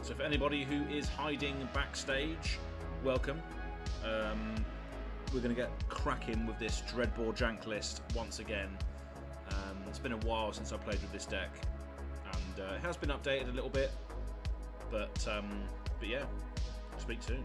So for anybody who is hiding backstage, welcome. We're going to get cracking with this Dreadbore Jank list once again. It's been a while since I played with this deck, and it has been updated a little bit, but yeah, speak soon.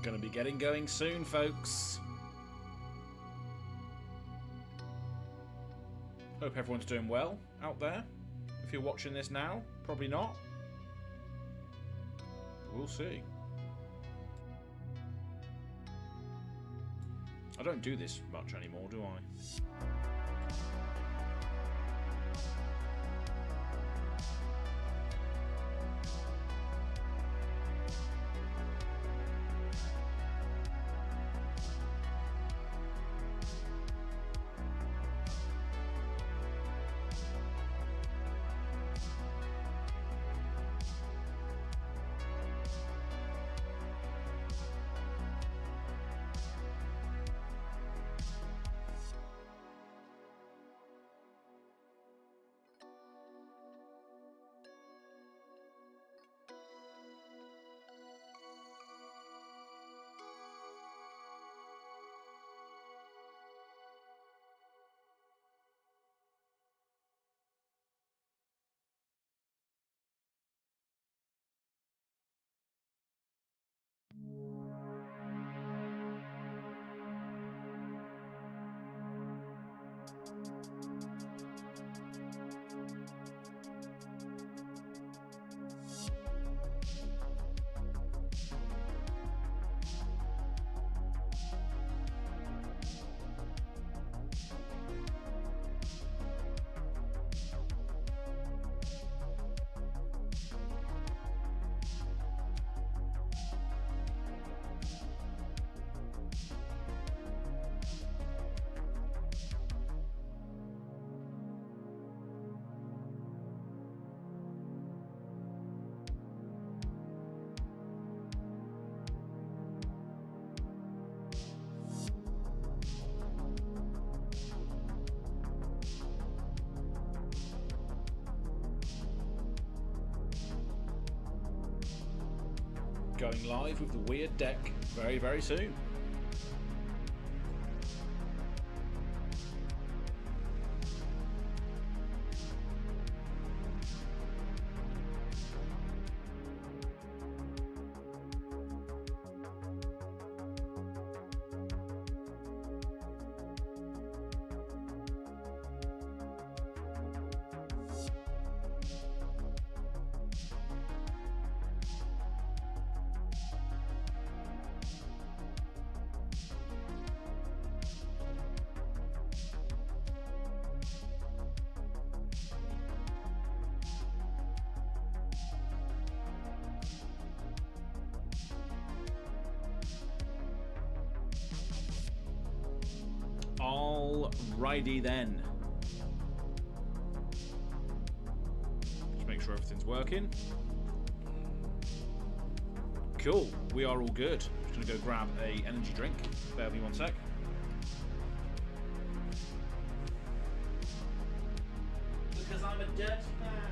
Gonna be getting going soon, folks. Hope everyone's doing well out there. If you're watching this now, probably not. We'll see. I don't do this much anymore, do I? Going live with the weird deck very, very soon. Alrighty then. Just make sure everything's working. Cool. We are all good. Just gonna go grab a energy drink. Bear with me one sec. Because I'm a dirty man.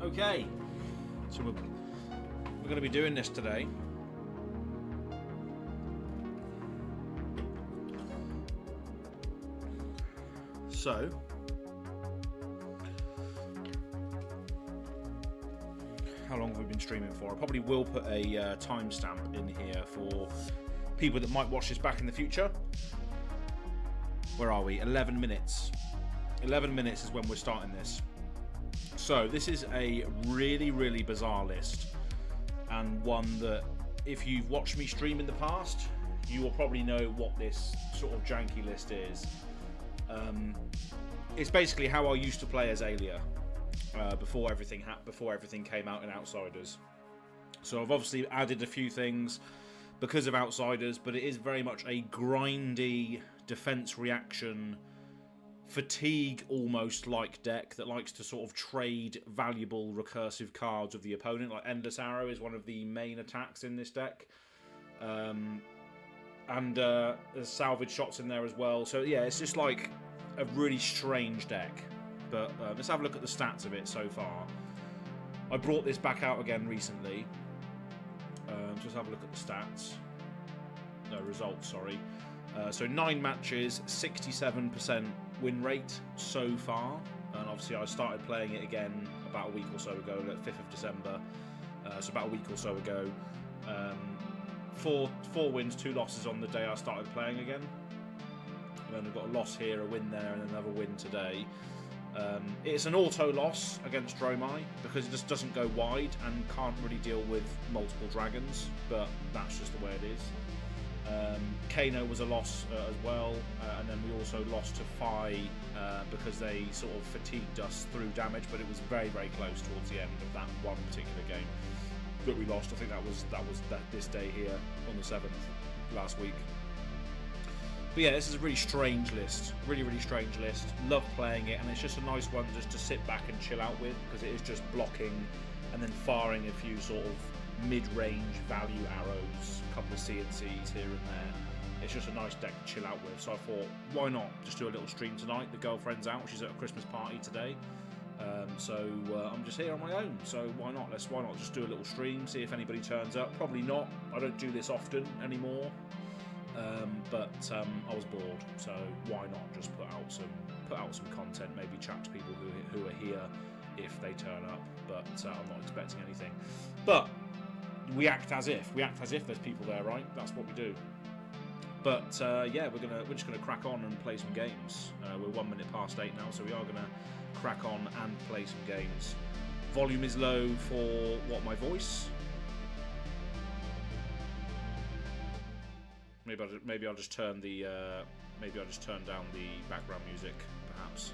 Okay, so we're going to be doing this today. So, how long have we been streaming for? I probably will put a timestamp in here for people that might watch this back in the future. Where are we? 11 minutes. 11 minutes is when we're starting this. So this is a really, really bizarre list, and one that if you've watched me stream in the past, you will probably know what this sort of janky list is. It's basically how I used to play Azalea before everything came out in Outsiders. So I've obviously added a few things because of Outsiders, but it is very much a grindy defense reaction, fatigue almost like deck that likes to sort of trade valuable recursive cards of the opponent. Like Endless Arrow is one of the main attacks in this deck, and there's salvage shots in there as well. So yeah, it's just like a really strange deck. But let's have a look at the stats of it so far. I brought this back out again recently. Just have a look at the stats. No, results, sorry. So 9 matches, 67% win rate so far, and obviously I started playing it again about a week or so ago, like 5th of December, so about a week or so ago. 4 wins, 2 losses on the day I started playing again, and then I've got a loss here, a win there, and another win today. It's an auto loss against Dromai because it just doesn't go wide and can't really deal with multiple dragons, but that's just the way it is. Kano was a loss as well, and then we also lost to Phi because they sort of fatigued us through damage, but it was very, very close towards the end of that one particular game that we lost. I think that was this day here on the 7th last week. But yeah, this is a really strange list, really, really strange list. Love playing it, and it's just a nice one just to sit back and chill out with, because it is just blocking and then firing a few sort of mid-range value arrows, a couple of CNCs here and there. It's just a nice deck to chill out with, so I thought, why not just do a little stream tonight? The girlfriend's out, she's at a Christmas party today, so I'm just here on my own, so why not just do a little stream, see if anybody turns up. Probably not, I don't do this often anymore, but I was bored, so why not just put out some content, maybe chat to people who are here if they turn up, but I'm not expecting anything. But we act as if there's people there, right? That's what we do. But yeah, we're just gonna crack on and play some games. We're 1 minute past 8 now, so we are gonna crack on and play some games. Volume is low for my voice. Maybe I'll just turn the down the background music, perhaps.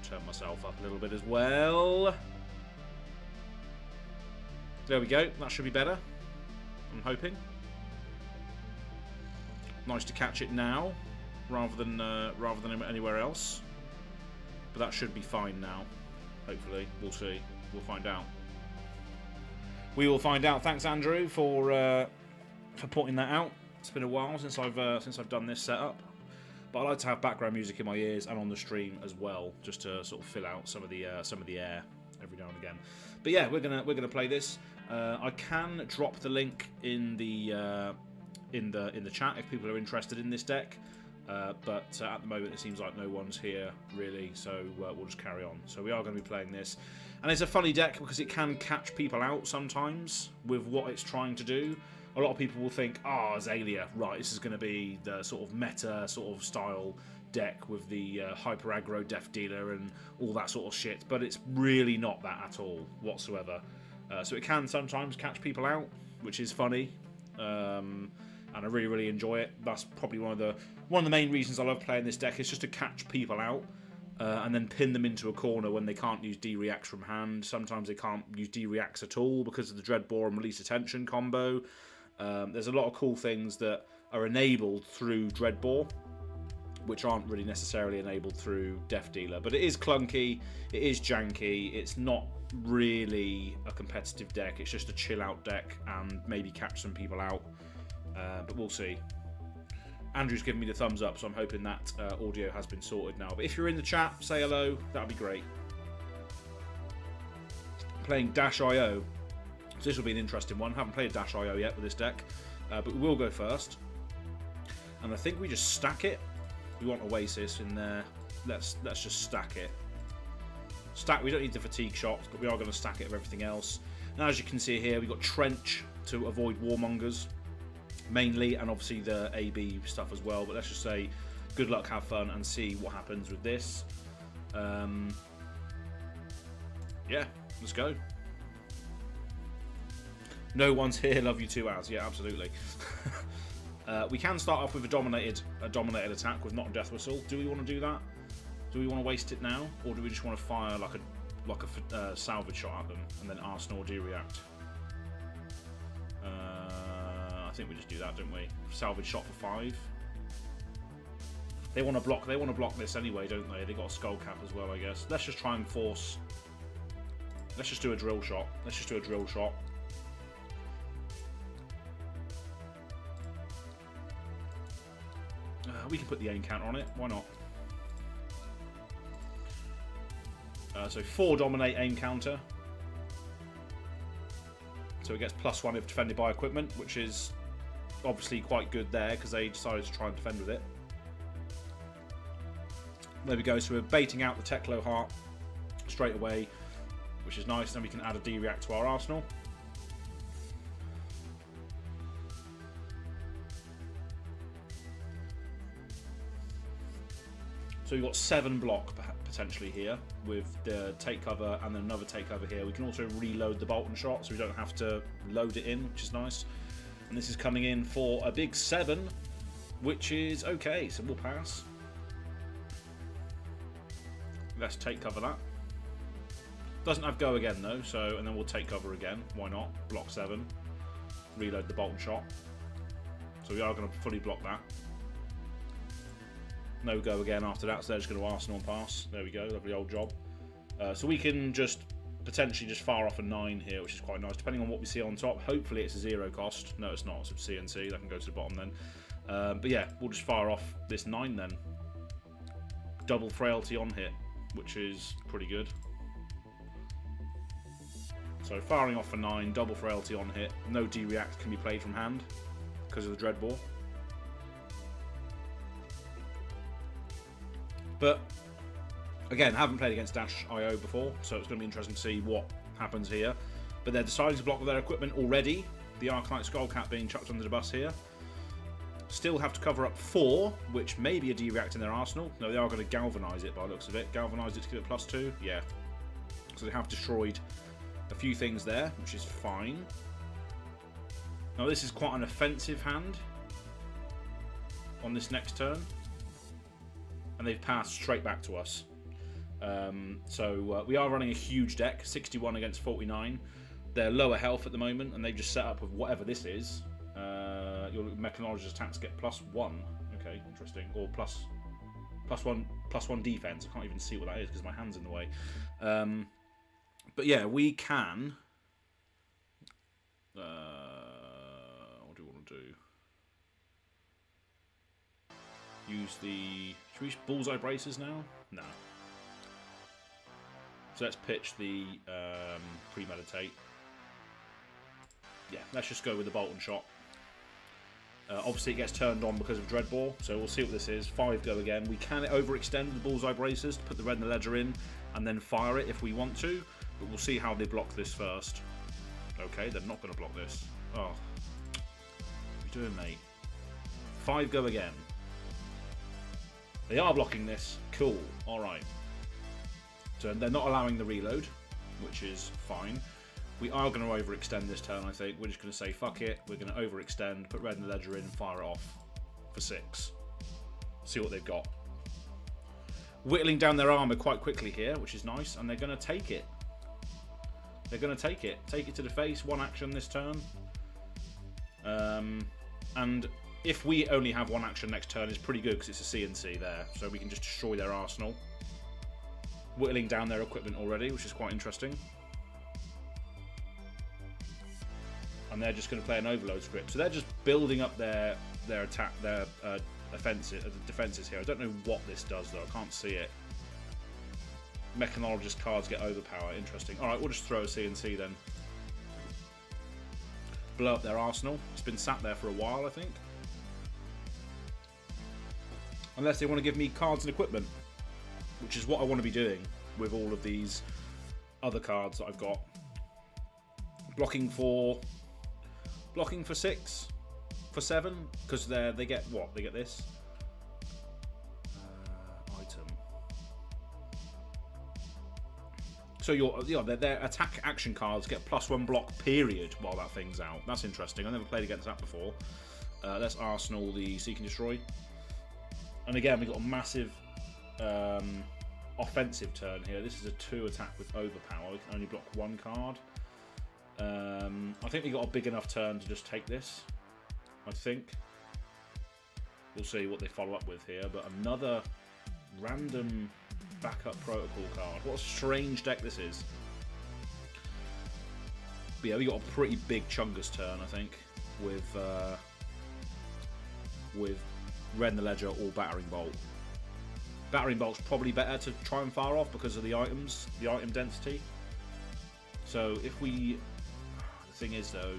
Turn myself up a little bit as well. There we go. That should be better, I'm hoping. Nice to catch it now, rather than anywhere else. But that should be fine now. Hopefully, we'll see. We'll find out. We will find out. Thanks, Andrew, for pointing that out. It's been a while since I've done this setup, but I like to have background music in my ears and on the stream as well, just to sort of fill out some of the air every now and again. But yeah, we're gonna play this. I can drop the link in the chat if people are interested in this deck. But at the moment it seems like no one's here really, so we'll just carry on. So we are going to be playing this, and it's a funny deck because it can catch people out sometimes with what it's trying to do. A lot of people will think, oh, Azalea, right, this is going to be the sort of meta sort of style deck with the hyper aggro Death Dealer and all that sort of shit, but it's really not that at all whatsoever. So it can sometimes catch people out, which is funny. And I really enjoy it. That's probably one of the main reasons I love playing this deck, is just to catch people out and then pin them into a corner when they can't use D-Reacts from hand. Sometimes they can't use D-Reacts at all because of the Dreadbore and Release Attention combo. There's a lot of cool things that are enabled through Dreadbore, which aren't really necessarily enabled through Death Dealer. But it is clunky, it is janky, it's not really a competitive deck, it's just a chill out deck and maybe catch some people out. But we'll see. Andrew's giving me the thumbs up, so I'm hoping that audio has been sorted now. But if you're in the chat, say hello, that'd be great. I'm playing Dash.io, so this will be an interesting one. Haven't played Dash.io yet with this deck, but we will go first. And I think we just stack it. We want Oasis in there. Let's just stack it. Stack. We don't need the fatigue shots, but we are going to stack it with everything else. Now, as you can see here, we've got Trench to avoid Warmongers mainly, and obviously the AB stuff as well. But let's just say good luck, have fun, and see what happens with this. Yeah, let's go. No one's here. Love you too, Az. Yeah, absolutely. We can start off with a dominated attack with not Death Whistle. Do we want to do that? Do we want to waste it now, or do we just want to fire like a salvage shot at them and then Arsenal D-React? I think we just do that, don't we? Salvage shot for 5. They want to block. They want to block this anyway, don't they? They got a skull cap as well, I guess. Let's just try and force. Let's just do a drill shot. Let's just do a drill shot. We can put the aim counter on it. Why not? So 4 dominate aim counter. So it gets +1 if defended by equipment, which is obviously quite good there because they decided to try and defend with it. There we go. So we're baiting out the Teklo Heart straight away, which is nice. Then we can add a D-React to our arsenal. So we've got 7 block potentially here with the take cover and then another take cover here. We can also reload the Bolton shot so we don't have to load it in, which is nice. And this is coming in for a big 7, which is okay, so we'll pass. Let's take cover that. Doesn't have go again though, so and then we'll take cover again. Why not? Block 7. Reload the Bolton shot. So we are going to fully block that. No go again after that, so they're just going to Arsenal and pass. There we go, lovely old job. So we can just potentially just fire off a 9 here, which is quite nice, depending on what we see on top. Hopefully it's a 0 cost. No, it's not, it's a CNC, that can go to the bottom then. But yeah, we'll just fire off this 9 then. Double frailty on hit, which is pretty good. So firing off a 9, double frailty on hit. No D-React can be played from hand because of the Dreadbore. But again, haven't played against Dash.io before, so it's going to be interesting to see what happens here. But they're deciding to block with their equipment already. The Arcanite Skullcap being chucked under the bus here. Still have to cover up 4, which may be a D-React in their arsenal. No, they are going to galvanise it by the looks of it. Galvanise it to give it +2, yeah. So they have destroyed a few things there, which is fine. Now this is quite an offensive hand on this next turn. And they've passed straight back to us. So we are running a huge deck, 61 against 49. They're lower health at the moment, and they've just set up with whatever this is. Your mechanologist attacks get +1. Okay, interesting. Or plus... +1 defense. I can't even see what that is because my hand's in the way. But yeah, we can. What do we want to do? Use the. Should we use bullseye braces now? No. So let's pitch the premeditate. Yeah, let's just go with the bolt and shot. Obviously, it gets turned on because of Dreadbore, so we'll see what this is. 5 go again. We can overextend the bullseye braces to put the red in the ledger in and then fire it if we want to, but we'll see how they block this first. Okay, they're not going to block this. Oh, what are you doing, mate? 5 go again. They are blocking this. Cool. All right. So they're not allowing the reload, which is fine. We are going to overextend this turn, I think. We're just going to say, fuck it. We're going to overextend, put red in the ledger in, and fire it off for 6. See what they've got. Whittling down their armour quite quickly here, which is nice. And they're going to take it. They're going to take it. Take it to the face. 1 action this turn. And if we only have 1 action next turn, it's pretty good because it's a CNC there. So we can just destroy their arsenal. Whittling down their equipment already, which is quite interesting. And they're just going to play an overload script. So they're just building up their attack, their defenses here. I don't know what this does though. I can't see it. Mechanologist cards get overpower. Interesting. All right, we'll just throw a CNC then. Blow up their arsenal. It's been sat there for a while, I think. Unless they want to give me cards and equipment, which is what I want to be doing with all of these other cards that I've got. Blocking for 6, for 7, because they get what? They get this item. So their attack action cards get +1 block period while that thing's out. That's interesting. I've never played against that before. Let's arsenal the Seek and Destroy, and again we got a massive offensive turn here. This is a 2 attack with overpower. We can only block 1 card. I think we got a big enough turn to just take this. I think. We'll see what they follow up with here, but another random backup protocol card. What a strange deck this is. But yeah, we got a pretty big Chungus turn, I think, with red in the ledger or battering bolt. Battering bolt's probably better to try and fire off because of the items, the item density. So if we, the thing is though,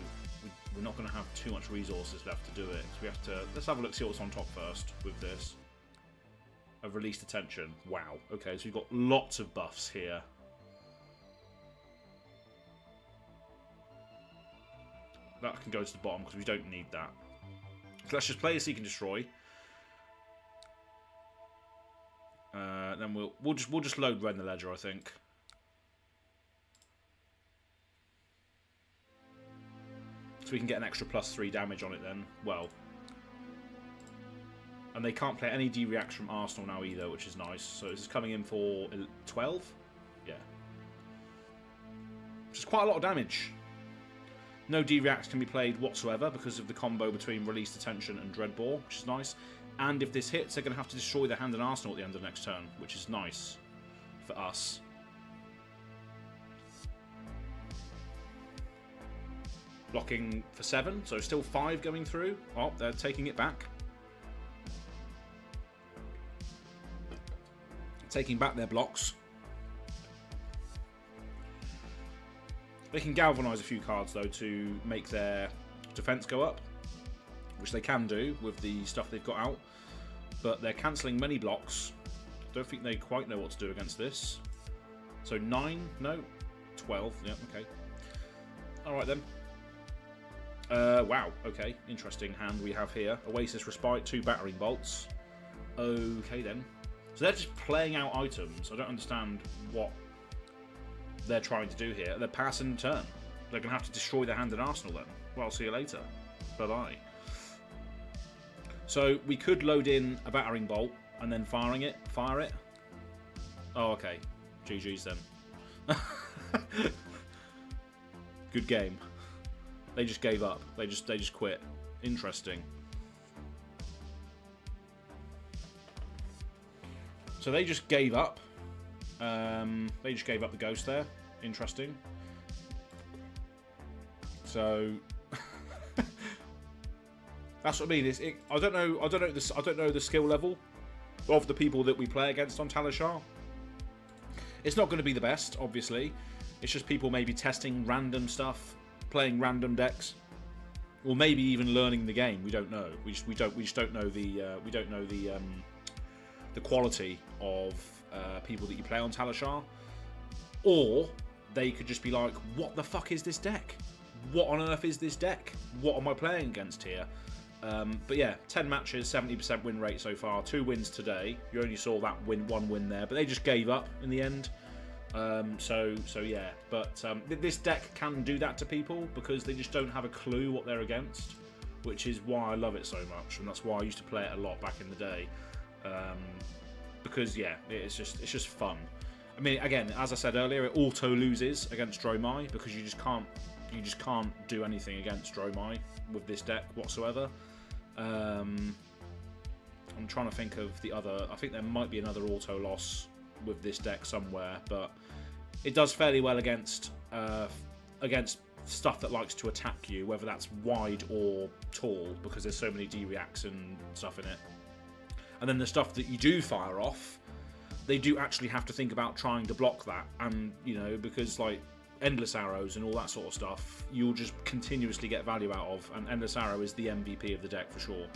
we're not going to have too much resources left to do it. So we have to, let's have a look, see what's on top first with this. I've released attention. Wow. Okay, so we've got lots of buffs here. That can go to the bottom because we don't need that. So let's just play a Seek and Destroy. Then we'll just load red in the ledger, I think. So we can get an extra +3 damage on it then. Well. And they can't play any D-reacts from Arsenal now either, which is nice. So this is coming in for 12? Yeah. Which is quite a lot of damage. No D-reacts can be played whatsoever because of the combo between Released Attention and Dreadbore, which is nice. And if this hits, they're going to have to destroy their hand and Arsenal at the end of the next turn, which is nice for us. Blocking for 7, so still 5 going through. Oh, they're taking it back. Taking back their blocks. They can galvanise a few cards though to make their defence go up, which they can do with the stuff they've got out, but they're cancelling many blocks. Don't think they quite know what to do against this. So 9, no, 12, yeah, okay. Alright then. Wow, okay, interesting hand we have here. Oasis Respite, 2 battering bolts. Okay then. So they're just playing out items. I don't understand what they're trying to do here. They're passing turn. They're going to have to destroy their hand and Arsenal then. Well, I'll see you later. Bye-bye. So we could load in a battering bolt and then fire it. Oh, okay. GG's then. Good game. They just gave up. They just quit. Interesting. So they just gave up. They just gave up the ghost there. Interesting. So that's what I mean. I don't know the skill level of the people that we play against on Talishar. It's not going to be the best, obviously. It's just people maybe testing random stuff, playing random decks, or maybe even learning the game. We don't know. We just don't know the quality of people that you play on Talishar. Or they could just be like, what the fuck is this deck? What on earth is this deck? What am I playing against here? But yeah, 10 matches, 70% win rate so far. 2 wins today. You only saw that one win there, but they just gave up in the end. So yeah, but this deck can do that to people because they just don't have a clue what they're against, which is why I love it so much, and that's why I used to play it a lot back in the day. Because yeah, it's just fun. I mean, again, as I said earlier, it auto loses against Dromai because you just can't do anything against Dromai with this deck whatsoever. I'm trying to think of the other. I think there might be another auto loss with this deck somewhere, but it does fairly well against stuff that likes to attack you, whether that's wide or tall, because there's so many D-reacts and stuff in it. And then the stuff that you do fire off, they do actually have to think about trying to block that, and you know, because like endless arrows and all that sort of stuff, you'll just continuously get value out of, and endless arrow is the MVP of the deck for sure.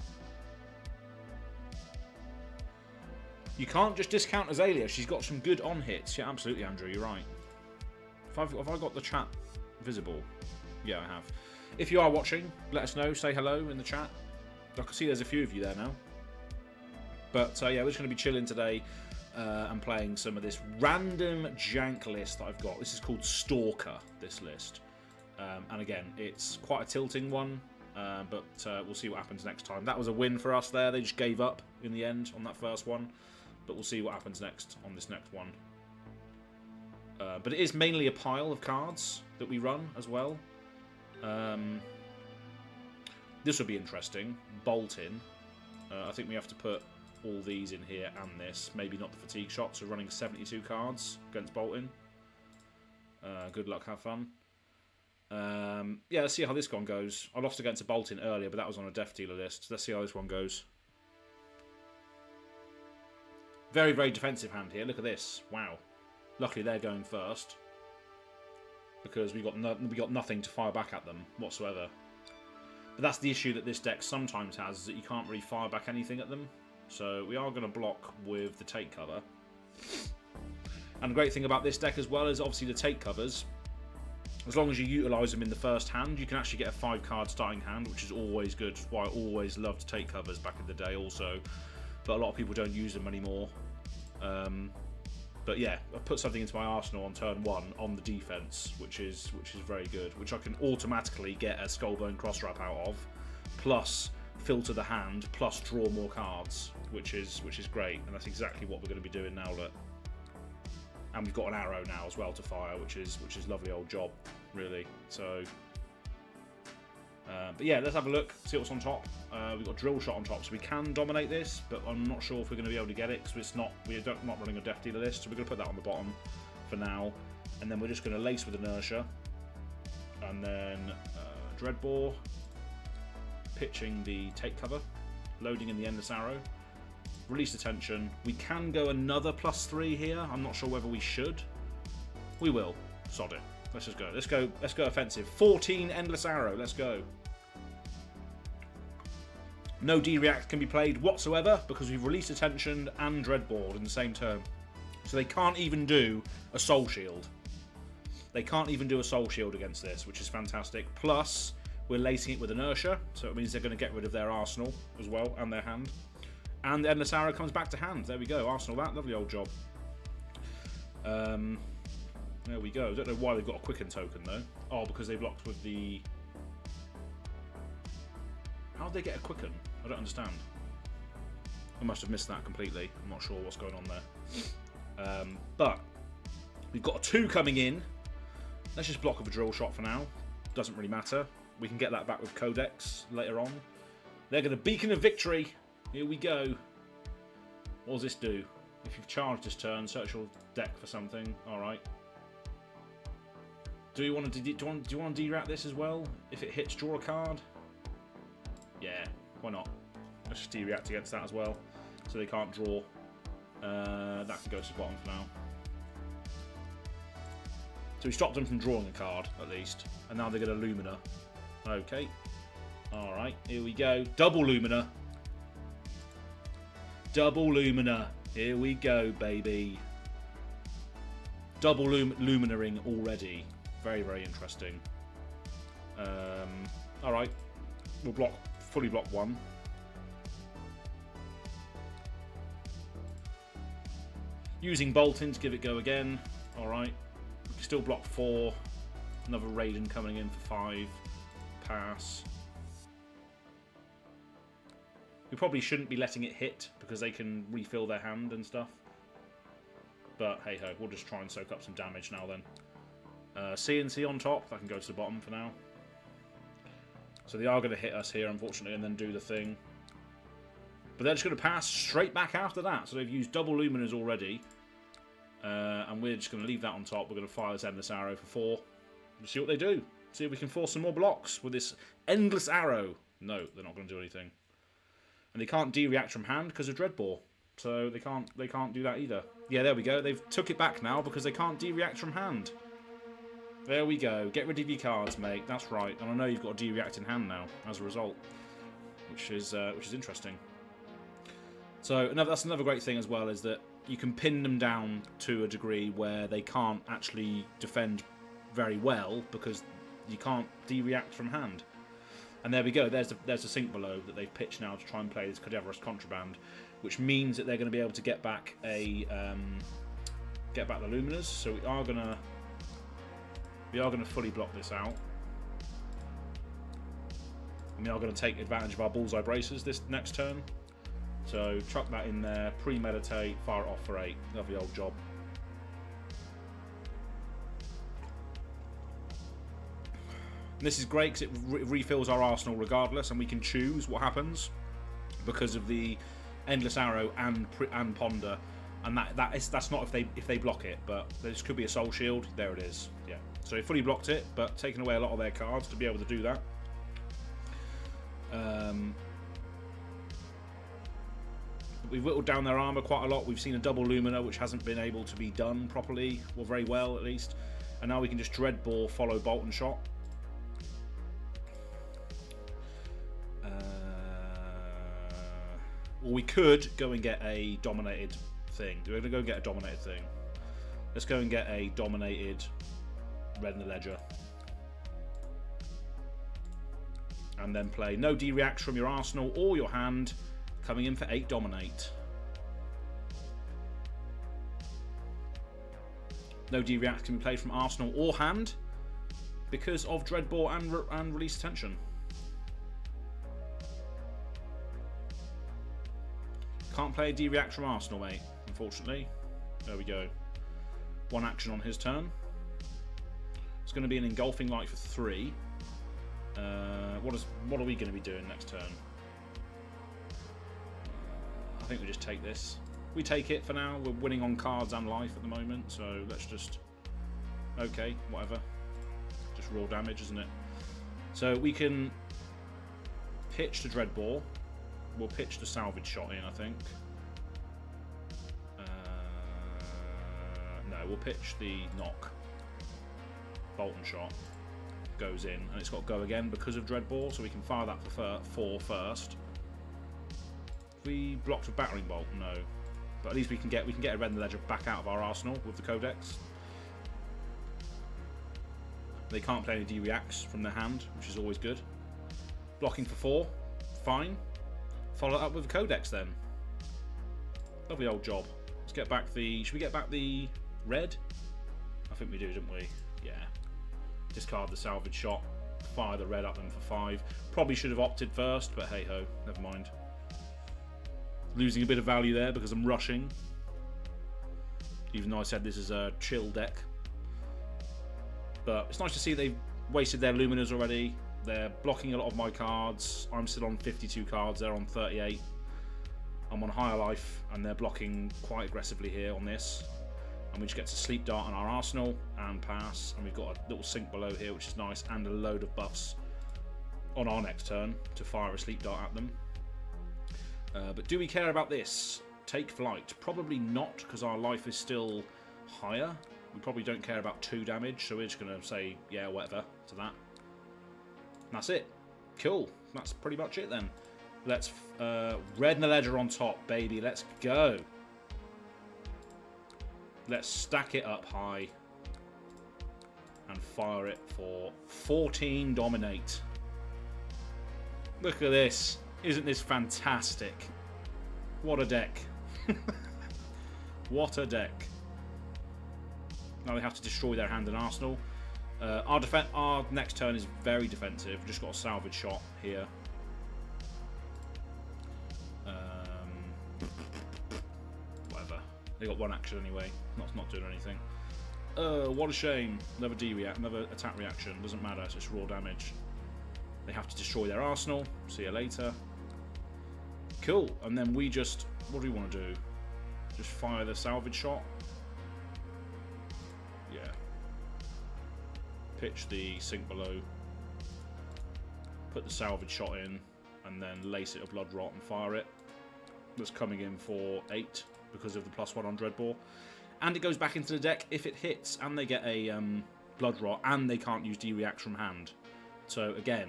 You can't just discount Azalea. She's got some good on hits. Yeah, absolutely, Andrew. You're right. Have I got the chat visible? Yeah, I have. If you are watching, let us know. Say hello in the chat. I can see there's a few of you there now. But yeah, we're just going to be chilling today and playing some of this random jank list that I've got. This is called Stalker, this list. And again, it's quite a tilting one. But we'll see what happens next time. That was a win for us there. They just gave up in the end on that first one. But we'll see what happens next on this next one. But it is mainly a pile of cards that we run as well. This will be interesting. Bolt in. I think we have to put all these in here and this. Maybe not the fatigue shots. So running 72 cards against Bolton. Good luck, have fun. Yeah, let's see how this one goes. I lost against a Bolton earlier, but that was on a Death Dealer list. Let's see how this one goes. Very, very defensive hand here. Look at this. Wow. Luckily, they're going first because we got nothing to fire back at them whatsoever. But that's the issue that this deck sometimes has, is that you can't really fire back anything at them. So we are going to block with the take cover. And the great thing about this deck as well is obviously the take covers. As long as you utilise them in the first hand, you can actually get a 5-card starting hand, which is always good. That's why I always loved take covers back in the day also. But a lot of people don't use them anymore. But yeah, I put something into my arsenal on turn 1 on the defense, which is very good. Which I can automatically get a Skullbone Crosswrap out of, plus filter the hand, plus draw more cards, which is great. And that's exactly what we're going to be doing now. Look. And we've got an arrow now as well to fire, which is lovely old job, really. So, but yeah, let's have a look, see what's on top. We've got Drill Shot on top, so we can dominate this, but I'm not sure if we're going to be able to get it because we're not running a Death Dealer list, so we're going to put that on the bottom for now, and then we're just going to lace with Inertia, and then Dreadbore, pitching the take cover, loading in the Endless Arrow. Release Attention. We can go another +3 here. I'm not sure whether we should. We will. Sod it. Let's just go. Let's go offensive. 14 Endless Arrow. Let's go. No D-React can be played whatsoever because we've Released Attention and Dreadbore in the same turn. So they can't even do a Soul Shield. They can't even do a Soul Shield against this, which is fantastic. Plus, we're lacing it with Inertia, so it means they're going to get rid of their arsenal as well and their hand. And the Endless Arrow comes back to hand. There we go. Arsenal that. Lovely old job. There we go. I don't know why they've got a Quicken token, though. Oh, because they've locked with the... How did they get a Quicken? I don't understand. I must have missed that completely. I'm not sure what's going on there. But we've got a 2 coming in. Let's just block with a Drill Shot for now. Doesn't really matter. We can get that back with Codex later on. They're going to Beacon of Victory. Here we go. What does this do? If you've charged this turn, search your deck for something. Alright. Do you want to de-rat this as well? If it hits, draw a card? Yeah, why not? Let's just de-react against that as well. So they can't draw. That can go to the bottom for now. So we stopped them from drawing a card, at least. And now they get a Lumina. Okay. Alright, here we go. Double Lumina. Double Lumina. Here we go, baby. Double Luminaring already. Very, very interesting. Alright. We'll fully block one. Using Bolting to give it go again. Alright. We can still block 4. Another Raiden coming in for 5. Pass. We probably shouldn't be letting it hit because they can refill their hand and stuff. But hey ho, we'll just try and soak up some damage now then. CNC on top, that can go to the bottom for now. So they are going to hit us here, unfortunately, and then do the thing. But they're just going to pass straight back after that. So they've used double Luminas already. And we're just going to leave that on top. We're going to fire this Endless Arrow for 4. We'll see what they do. See if we can force some more blocks with this Endless Arrow. No, they're not going to do anything. And they can't de-react from hand because of Dreadbore. So they can't do that either. Yeah, there we go. They've took it back now because they can't de-react from hand. There we go. Get rid of your cards, mate. That's right. And I know you've got a de-react in hand now as a result, which is interesting. So that's another great thing as well, is that you can pin them down to a degree where they can't actually defend very well because you can't de-react from hand. And there we go. There's the sink below that they've pitched now to try and play this Cadaverous Contraband, which means that they're going to be able to get back the Luminas. So we are going to fully block this out. And we are going to take advantage of our Bullseye Braces this next turn. So chuck that in there, premeditate, fire it off for 8. Lovely old job. And this is great because it refills our arsenal regardless, and we can choose what happens because of the Endless Arrow and Ponder. And that's not if they block it, but this could be a Soul Shield. There it is. Yeah. So they fully blocked it, but taking away a lot of their cards to be able to do that. We've whittled down their armour quite a lot. We've seen a double Lumina, which hasn't been able to be done properly, or very well at least. And now we can just Dreadbore, follow Bolt and Shot. Or we could go and get a dominated thing. We're going to go and get a dominated thing. Let's go and get a dominated Red in the Ledger. And then play no de-reacts from your arsenal or your hand, coming in for 8 dominate. No de-reacts can be played from arsenal or hand because of Dreadbore and Release Attention. Can't play a de-react from arsenal, mate, unfortunately. There we go. 1 action on his turn. It's going to be an Engulfing Light for 3. What are we going to be doing next turn? I think we just take this. We take it for now. We're winning on cards and life at the moment, so let's just... Okay, whatever. Just raw damage, isn't it? So we can pitch the Dreadbore. We'll pitch the Salvage Shot in, I think. No, we'll pitch the Knock. Bolt and Shot goes in, and it's got go again because of Dreadbore, so we can fire that for 4 first. We blocked with Battering Bolt, no, but at least we can get a Red in the Ledger back out of our arsenal with the Codex. They can't play any de-reacts from their hand, which is always good. Blocking for 4, fine. Follow it up with the Codex then. Lovely old job. Let's get back the... Should we get back the red? I think we do, didn't we? Yeah. Discard the Salvage Shot. Fire the red up them for 5. Probably should have opted first, but hey ho, never mind. Losing a bit of value there because I'm rushing. Even though I said this is a chill deck. But it's nice to see they've wasted their Luminas already. They're blocking a lot of my cards. I'm still on 52 cards. They're on 38. I'm on higher life, and they're blocking quite aggressively here on this. And we just get to sleep dart on our arsenal and pass. And we've got a little sink below here, which is nice, and a load of buffs on our next turn to fire a sleep dart at them. But do we care about this? Take flight? Probably not, because our life is still higher. We probably don't care about 2 damage, so we're just going to say, yeah, whatever to that. And that's it. Cool. That's pretty much it then. Let's red and a ledger on top, baby. Let's go. Let's stack it up high and fire it for 14 dominate. Look at this. Isn't this fantastic? What a deck. What a deck. Now they have to destroy their hand and arsenal. Our next turn is very defensive. Just got a salvage shot here. Whatever. They got 1 action anyway. Not doing anything. What a shame. Another another attack reaction. Doesn't matter. It's just raw damage. They have to destroy their arsenal. See you later. Cool. And then we just... What do we want to do? Just fire the salvage shot? Yeah. Pitch the sink below. Put the salvage shot in. And then lace it a blood rot and fire it. That's coming in for 8 because of the +1 on Dreadbore. And it goes back into the deck if it hits. And they get a blood rot. And they can't use D-reacts from hand. So again...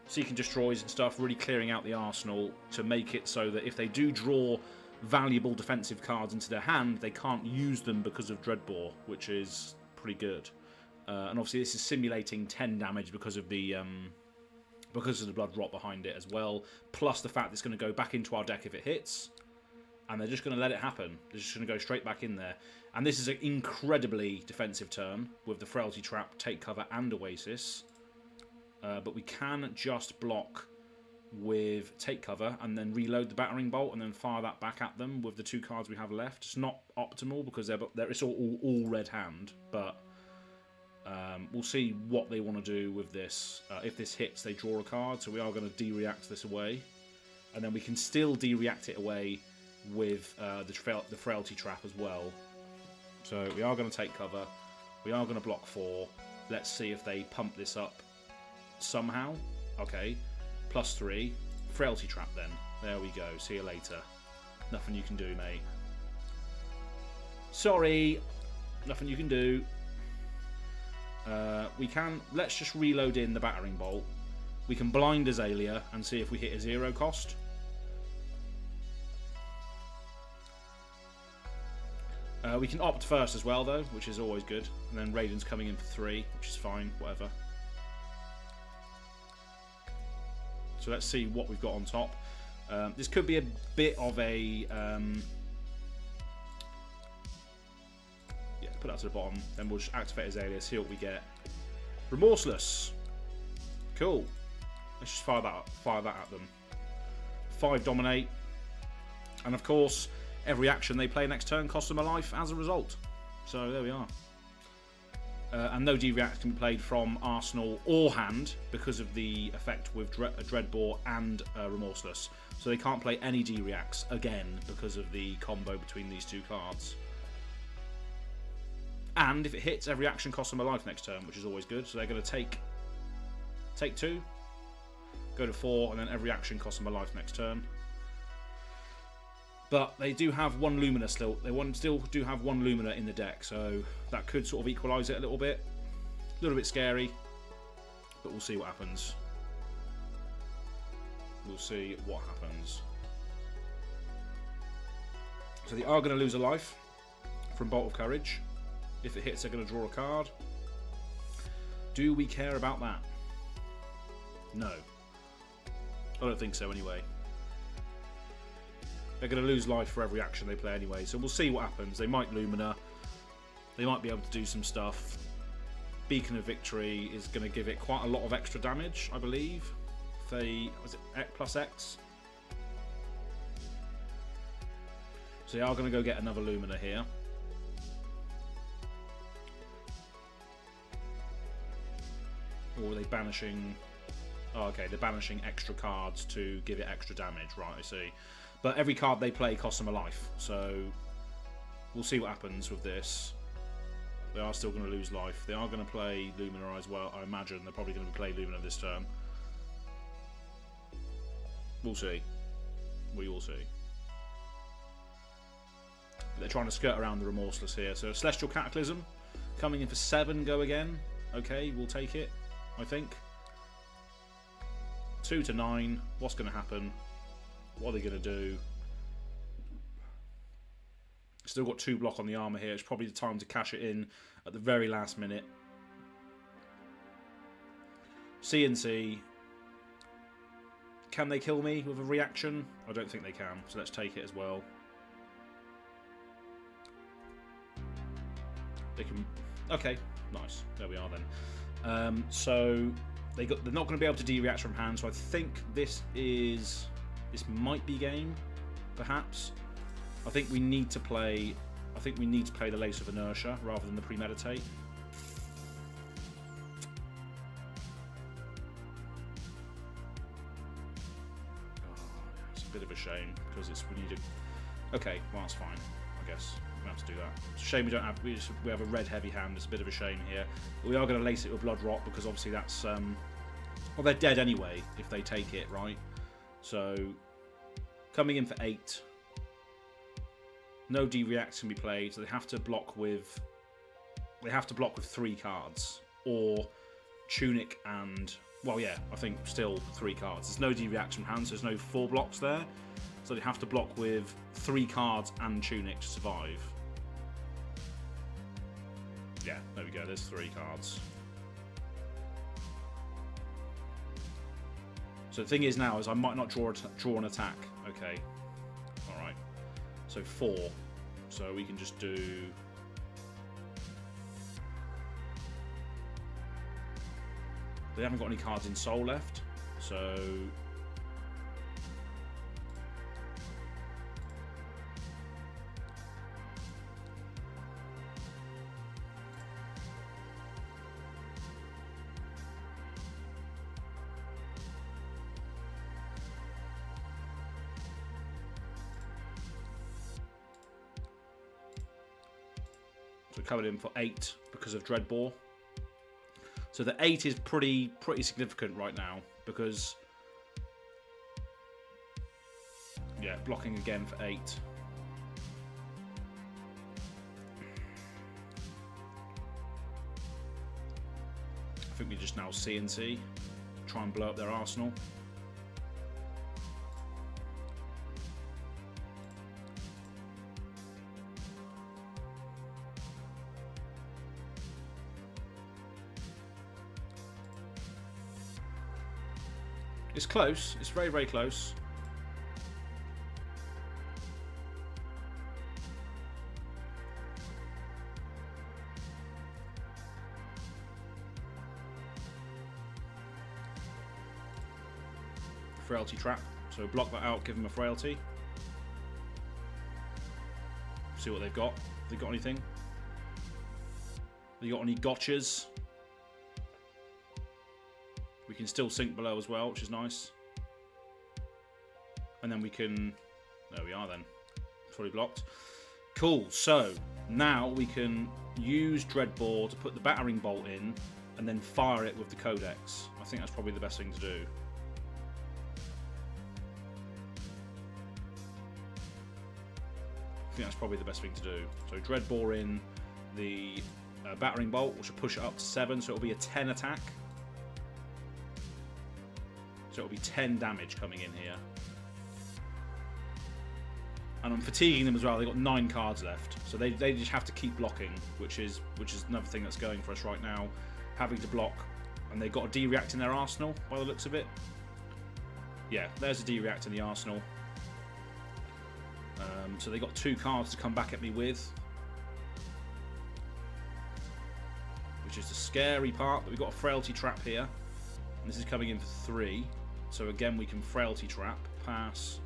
Seeking destroys and stuff, really clearing out the arsenal to make it so that if they do draw valuable defensive cards into their hand, they can't use them because of Dreadbore, which is pretty good. And obviously this is simulating 10 damage because of the blood rot behind it as well, plus the fact it's going to go back into our deck if it hits, and they're just going to let it happen. They're just going to go straight back in there. And this is an incredibly defensive turn with the Frailty Trap, Take Cover, and Oasis. But we can just block with Take Cover and then reload the Battering Bolt and then fire that back at them with the 2 cards we have left. It's not optimal because it's all red hand, but we'll see what they want to do with this. If this hits, they draw a card, so we are going to de-react this away. And then we can still de-react it away with the Frailty Trap as well. So we are going to take cover. We are going to block 4. Let's see if they pump this up somehow. Okay, +3. Frailty Trap then. There we go. See you later. Nothing you can do, mate. Sorry. Nothing you can do. Let's just reload in the Battering Bolt. We can blind Azalea and see if we hit a 0 cost. We can opt first as well, though, which is always good. And then Raiden's coming in for 3, which is fine, whatever. So let's see what we've got on top. This could be a bit of a... yeah, put that to the bottom. Then we'll just activate Azalea, see what we get. Remorseless. Cool. Let's just fire that at them. 5 dominate. And of course, every action they play next turn costs them a life as a result. So there we are. And no D-react can be played from Arsenal or hand because of the effect with Dreadbore and Remorseless. So they can't play any D-reacts again because of the combo between these 2 cards. And if it hits, every action costs them a life next turn, which is always good. So they're going to take 2, go to 4, and then every action costs them a life next turn. But they do have 1 Lumina still. They still do have 1 Lumina in the deck, so that could sort of equalise it a little bit. A little bit scary, but we'll see what happens. We'll see what happens. So they are going to lose a life from Bolt of Courage. If it hits, they're going to draw a card. Do we care about that? No. I don't think so anyway. They're going to lose life for every action they play anyway, so we'll see what happens. They might Lumina. They might be able to do some stuff. Beacon of Victory is going to give it quite a lot of extra damage, I believe. If they... was it +X? So they are going to go get another Lumina here. Or are they banishing... Oh, okay, they're banishing extra cards to give it extra damage. Right, I see. But every card they play costs them a life, so we'll see what happens with this. They are still going to lose life. They are going to play Lumina as well, I imagine. They're probably going to play Lumina this turn. We'll see. We will see. They're trying to skirt around the Remorseless here. So Celestial Cataclysm coming in for 7. Go again. Okay, we'll take it, I think. 2 to 9. What's going to happen? What are they going to do? Still got 2 block on the armor here. It's probably the time to cash it in at the very last minute. CNC. Can they kill me with a reaction? I don't think they can, so let's take it as well. They can... Okay, nice. There we are then. So they're not going to be able to de-react from hand, so I think this might be game, perhaps. I think we need to play the Lace of Inertia rather than the Premeditate. It's a bit of a shame because we need a... Okay, well that's fine. I guess we have to do that. It's a shame we have a red heavy hand. It's a bit of a shame here. But we are going to lace it with Blood Rot because obviously that's well, they're dead anyway if they take it, right? So coming in for 8. No D-reacts can be played, so they have to block with 3 cards or Tunic and, well, yeah, I think still 3 cards. There's no D-reacts from hand, so there's no 4 blocks there. So they have to block with 3 cards and Tunic to survive. Yeah, there we go. There's 3 cards. So the thing is now is I might not draw an attack. Okay, all right. So 4. So we can just do... They haven't got any cards in Soul left, so... So coming in for 8 because of Dreadbore. So the 8 is pretty significant right now because, yeah, blocking again for 8. I think we just now CNC, try and blow up their arsenal. It's close. It's very, very close. Frailty trap. So block that out, give them a frailty. See what they've got. Have they got anything? Have they got any gotchas? We can still sink below as well, which is nice. And then we can... There we are then. Fully blocked. Cool. So, now we can use Dreadbore to put the battering bolt in and then fire it with the Codex. I think that's probably the best thing to do. I think that's probably the best thing to do. So Dreadbore in the battering bolt, which will push it up to 7, so it'll be a 10 attack. So it'll be 10 damage coming in here. And I'm fatiguing them as well. They've got 9 cards left. So they just have to keep blocking, which is another thing that's going for us right now. Having to block. And they've got a D-react in their arsenal, by the looks of it. Yeah, there's a D-react in the arsenal. So they've got 2 cards to come back at me with. Which is the scary part, but we've got a frailty trap here. And this is coming in for 3. So again, we can frailty trap, pass.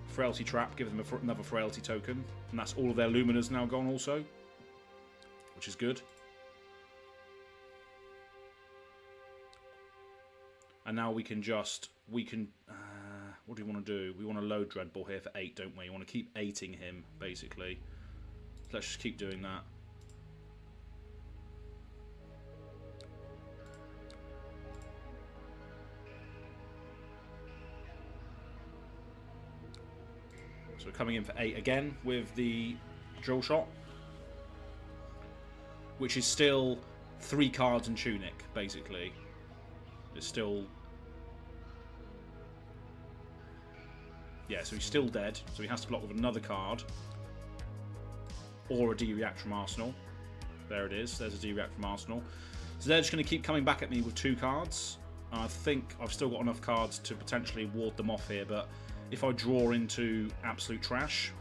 Frailty trap, give them another frailty token. And that's all of their Luminas now gone also. Which is good. And now we can just, what do we want to do? We want to load Dreadbore here for 8, don't we? We want to keep 8ing him, basically. Let's just keep doing that. So we're coming in for 8 again with the drill shot, which is still 3 cards and tunic, basically. It's still... Yeah, so he's still dead, so he has to block with another card. Or a D-React from Arsenal. There it is, there's a D-React from Arsenal. So they're just going to keep coming back at me with 2 cards. I think I've still got enough cards to potentially ward them off here, but if I draw into absolute trash,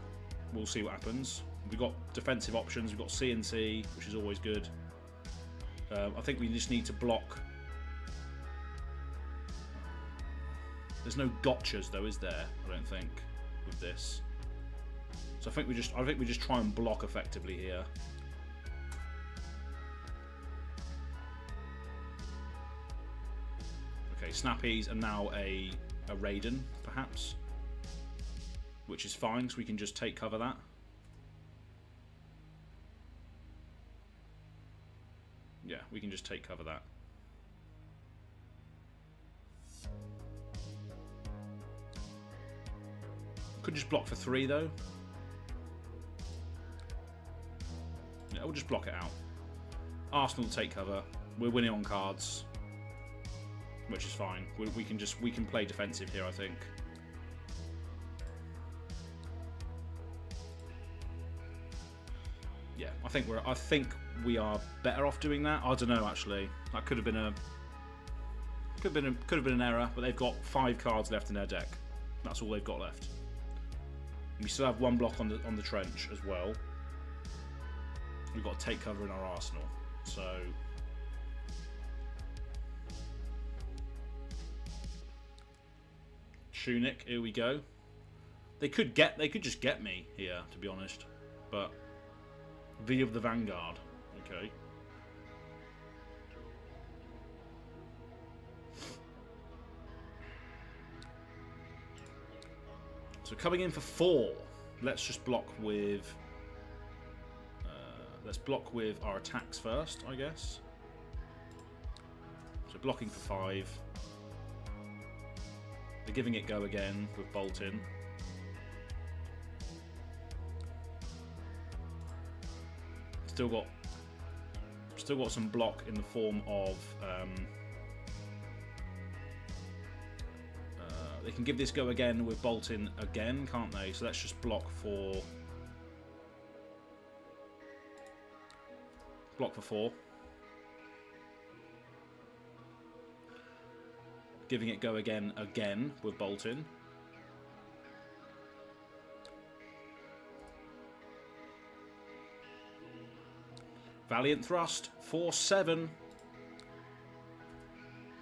we'll see what happens. We've got defensive options, we've got CNC, which is always good. I think we just need to block. There's no gotchas though, is there? I don't think with this. So I think we just try and block effectively here. Okay, snappies and now a Raiden perhaps, which is fine because we can just take cover that. Yeah, we can just take cover that. Could just block for 3 though. Yeah, we'll just block it out. Arsenal will take cover. We're winning on cards, which is fine. We can play defensive here, I think. Yeah, I think we are better off doing that. I don't know actually. That could have been an error, but they've got 5 cards left in their deck. That's all they've got left. We still have 1 block on the trench as well. We've got to take cover in our arsenal. So tunic, here we go. They could just get me here, to be honest. But V of the Vanguard. Okay. So coming in for 4. Let's just block with. Let's block with our attacks first, I guess. So blocking for 5. They're giving it go again with bolting. Still got some block in the form of. They can give this go again with bolting again, can't they? So let's just block for 4. Giving it go again with bolting. Valiant thrust, 4-7.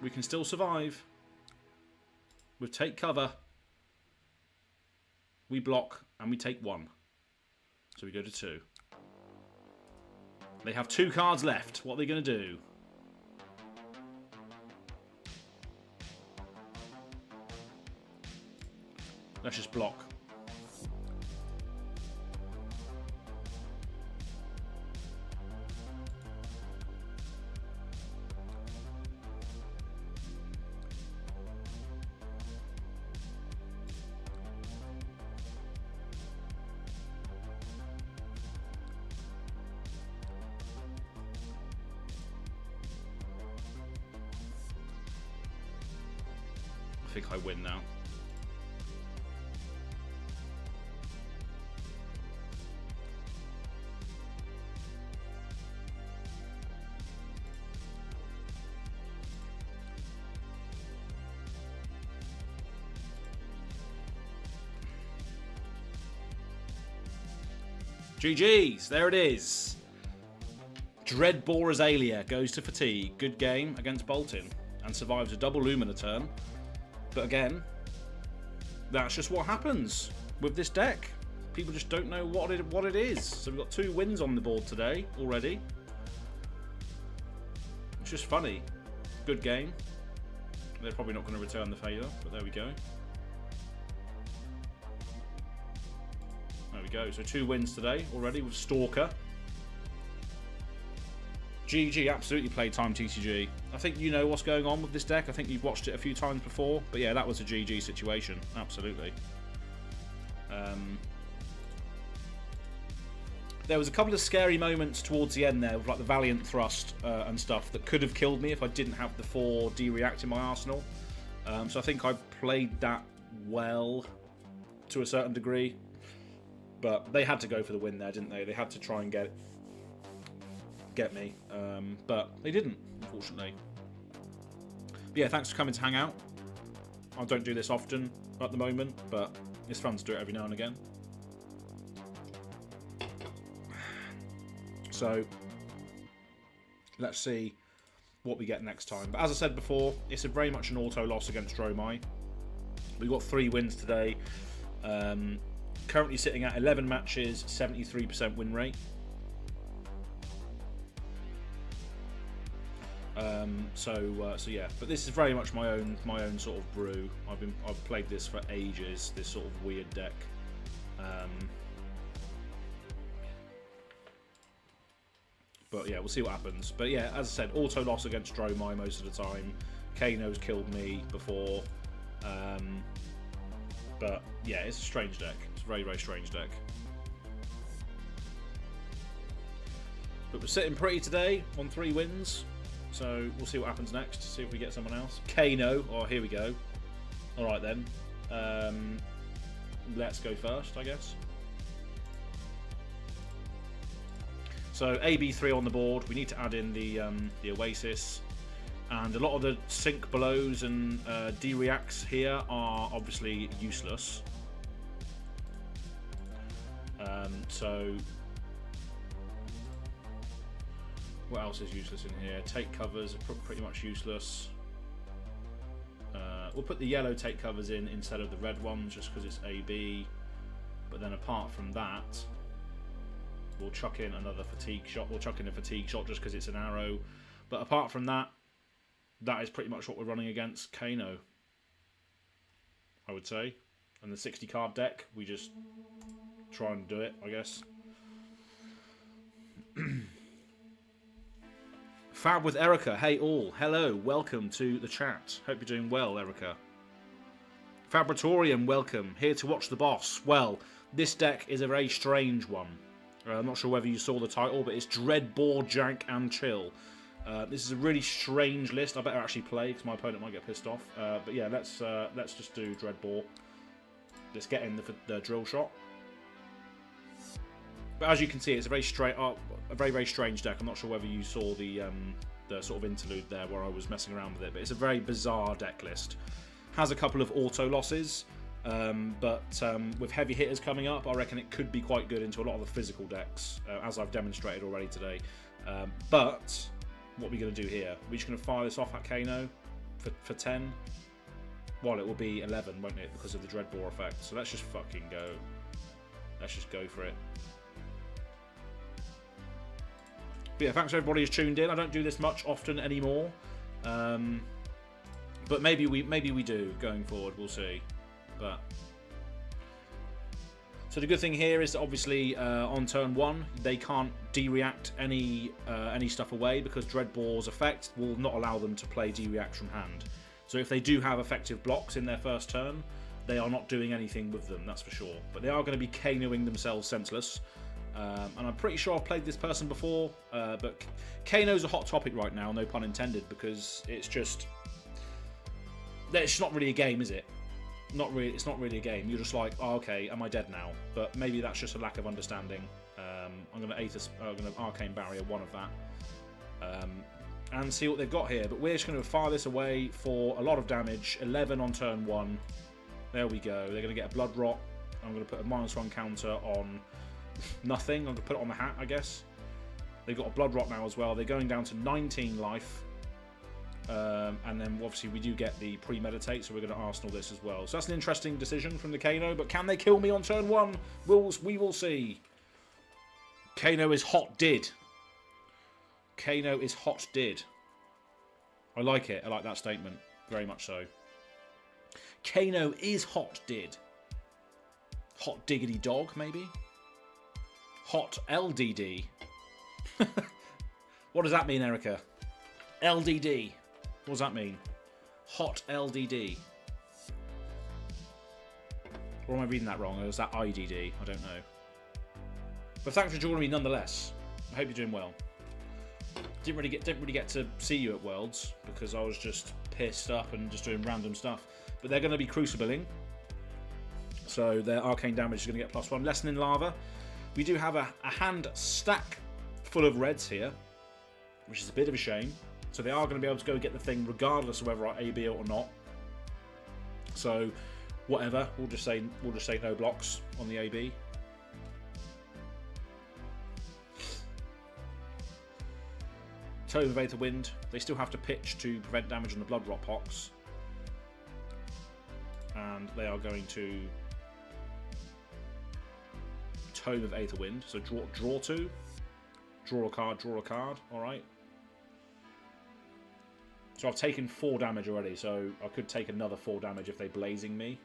We can still survive. We take cover. We block and we take 1. So we go to 2. They have 2 cards left. What are they going to do? Let's just block. I think I win now. GG's, there it is. Dreadbore Azalea goes to fatigue. Good game against Bolton and survives a double Lumina turn. But again, that's just what happens with this deck. People just don't know what it is. So we've got 2 wins on the board today already. It's just funny. Good game. They're probably not going to return the favour, but there we go. There we go. So 2 wins today already with Stalker. GG, absolutely playtime TCG. I think you know what's going on with this deck. I think you've watched it a few times before. But yeah, that was a GG situation. Absolutely. There was a couple of scary moments towards the end there with like the Valiant Thrust and stuff that could have killed me if I didn't have the 4 D-React in my arsenal. So I think I played that well to a certain degree. But they had to go for the win there, didn't they? They had to try and get me. But they didn't, unfortunately. But yeah, thanks for coming to hang out. I don't do this often at the moment, but it's fun to do it every now and again. So let's see what we get next time. But as I said before, it's very much an auto loss against Dromai. We've got 3 wins today. Currently sitting at 11 matches, 73% win rate. So yeah, but this is very much my own sort of brew. I've played this for ages. This sort of weird deck. But yeah, we'll see what happens. But yeah, as I said, auto loss against Dromai most of the time. Kano's killed me before. But yeah, it's a strange deck. It's a very, very strange deck. But we're sitting pretty today on 3 wins. So we'll see what happens next. See if we get someone else. Kano. Oh, here we go. Alright then. Let's go first, I guess. So AB3 on the board. We need to add in the Oasis, and a lot of the sync belows and D-reacts here are obviously useless. So what else is useless in here? Take covers are pretty much useless. We'll put the yellow take covers in instead of the red ones just because it's AB. But then apart from that, we'll chuck in another fatigue shot. We'll chuck in a fatigue shot just because it's an arrow. But apart from that, that is pretty much what we're running against Kano, I would say. And the 60 card deck, we just try and do it, I guess. Fab with Erica. Hey all. Hello. Welcome to the chat. Hope you're doing well, Erica. Fabratorium, welcome. Here to watch the boss. Well, this deck is a very strange one. I'm not sure whether you saw the title, but it's Dreadbore, Jank, and Chill. This is a really strange list. I better actually play because my opponent might get pissed off. But yeah, let's just do Dreadbore. Let's get in the drill shot. But as you can see, it's a very very strange deck. I'm not sure whether you saw the sort of interlude there where I was messing around with it, but it's a very bizarre deck list. Has a couple of auto losses. But with heavy hitters coming up, I reckon it could be quite good into a lot of the physical decks, as I've demonstrated already today. But what are we going to do here? We're just going to fire this off at Kano for 10. Well, it will be 11, won't it, because of the Dreadbore effect. So let's just fucking go. Let's just go for it. But yeah, thanks everybody who's tuned in. I don't do this much often anymore. But maybe we do going forward. We'll see. But so the good thing here is that obviously on turn 1 they can't D-react any stuff away because Dreadbore's effect will not allow them to play D-react from hand. So if they do have effective blocks in their first turn, they are not doing anything with them, that's for sure. But they are going to be Kanoing themselves senseless. And I'm pretty sure I've played this person before, but Kano's a hot topic right now, no pun intended, because it's just not really a game, is it? It's not really a game. You're just like, oh, okay, am I dead now? But maybe that's just a lack of understanding. I'm going to Arcane Barrier one of that, and see what they've got here. But we're just going to fire this away for a lot of damage. 11 on turn 1. There we go. They're going to get a Blood Rot. I'm going to put a -1 counter on nothing. I'm going to put it on the hat, I guess. They've got a Blood Rot now as well. They're going down to 19 life. And then obviously we do get the premeditate, so we're going to Arsenal this as well. So that's an interesting decision from the Kano, but can they kill me on turn 1? We will see. Kano is hot did. Kano is hot did. I like it. I like that statement. Very much so. Kano is hot did. Hot diggity dog, maybe? Hot LDD. What does that mean, Erica? LDD. What does that mean? Hot LDD. Or am I reading that wrong? Or is that IDD? I don't know. But thanks for joining me nonetheless. I hope you're doing well. Didn't really get to see you at Worlds because I was just pissed up and just doing random stuff. But they're going to be crucibling, so their arcane damage is going to get +1. Lesson in Lava. We do have a hand stack full of reds here, which is a bit of a shame. So they are going to be able to go get the thing regardless of whether I AB it or not. So whatever, we'll just say no blocks on the AB. Tome of Aether Wind. They still have to pitch to prevent damage on the Blood Rot Pox. And they are going to Tome of Aether Wind. So draw 2. Draw a card. Alright. So I've taken 4 damage already, so I could take another 4 damage if they blazing me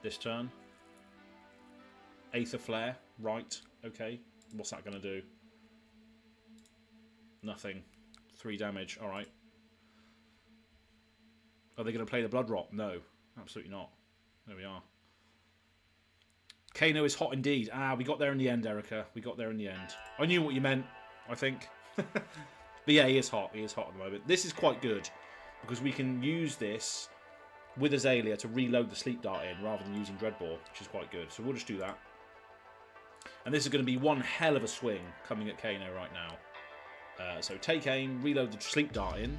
this turn. Aether Flare. Right. Okay. What's that going to do? Nothing. 3 damage. Alright. Are they going to play the Blood Rot? No. Absolutely not. There we are. Kano is hot indeed. Ah, we got there in the end, Erica. We got there in the end. I knew what you meant, I think. But yeah, he is hot. He is hot at the moment. This is quite good because we can use this with Azalea to reload the Sleep Dart in rather than using Dreadbore, which is quite good. So we'll just do that. And this is going to be one hell of a swing coming at Kano right now. So take aim, reload the Sleep Dart in.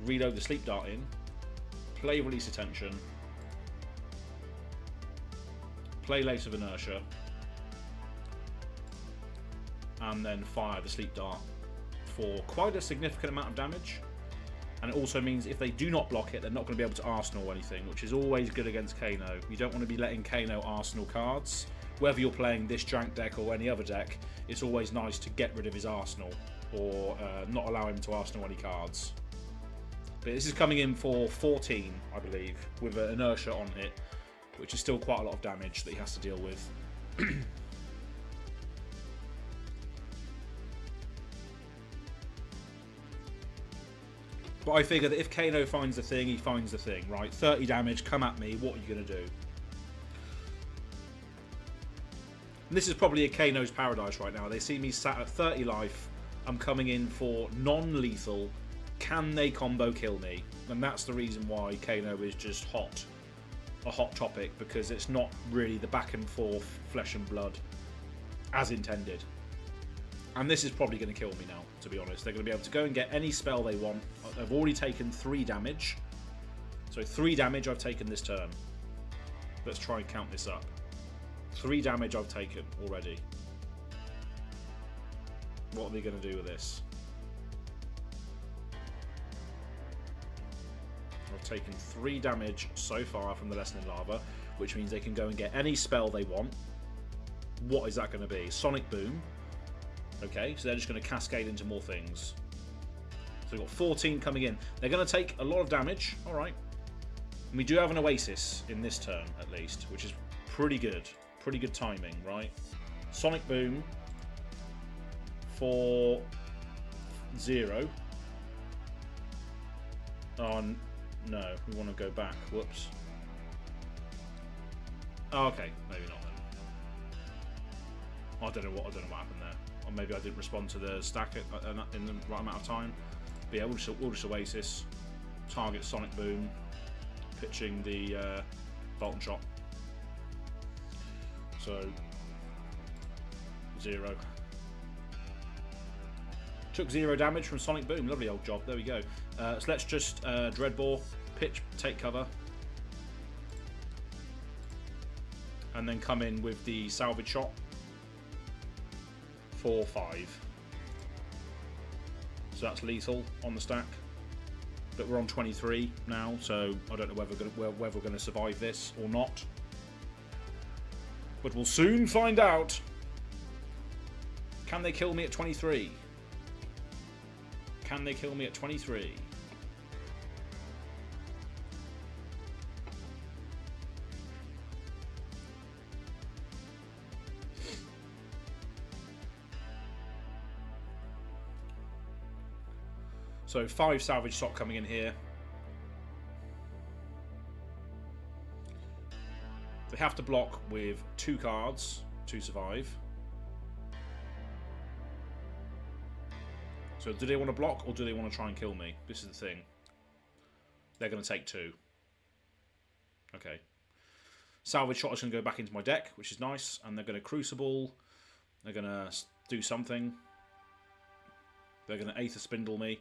Reload the Sleep Dart in. Play Release Attention. Play Lace of Inertia. And then fire the Sleep Dart for quite a significant amount of damage. And it also means if they do not block it, they're not going to be able to Arsenal anything, which is always good against Kano. You don't want to be letting Kano Arsenal cards. Whether you're playing this Jank deck or any other deck, it's always nice to get rid of his Arsenal or not allow him to Arsenal any cards. But this is coming in for 14, I believe, with an Inertia on it, which is still quite a lot of damage that he has to deal with. But I figure that if Kano finds the thing, he finds the thing, right? 30 damage, come at me, what are you going to do? And this is probably a Kano's paradise right now. They see me sat at 30 life, I'm coming in for non-lethal. Can they combo kill me? And that's the reason why Kano is just hot. A hot topic, because it's not really the back and forth flesh and blood as intended. And this is probably going to kill me now, to be honest. They're going to be able to go and get any spell they want. I've already taken 3 damage. So 3 damage I've taken this turn. Let's try and count this up. 3 damage I've taken already. What are they going to do with this? I've taken 3 damage so far from the Lesson in Lava, which means they can go and get any spell they want. What is that going to be? Sonic Boom. Okay, so they're just going to cascade into more things. So we've got 14 coming in. They're going to take a lot of damage. Alright. And we do have an Oasis in this turn, at least, which is pretty good. Pretty good timing, right? Sonic Boom for 0. Oh, no. We want to go back. Whoops. Oh, okay. Maybe not then. I don't know what happened there. Or maybe I didn't respond to the stack in the right amount of time. But yeah, we'll just Oasis. Target Sonic Boom. Pitching the Bolt and Shot. So 0. Took 0 damage from Sonic Boom. Lovely old job. There we go. So let's just Dreadbore, pitch, take cover. And then come in with the Salvage Shot. 4, 5. So that's lethal on the stack. But we're on 23 now, so I don't know whether we're going to survive this or not. But we'll soon find out. Can they kill me at 23? Can they kill me at 23? So 5 salvage stock coming in here. They have to block with 2 cards to survive. So do they want to block or do they want to try and kill me? This is the thing. They're going to take 2. Okay. Salvage shot is going to go back into my deck, which is nice. And they're going to Crucible. They're going to do something. They're going to Aether Spindle me.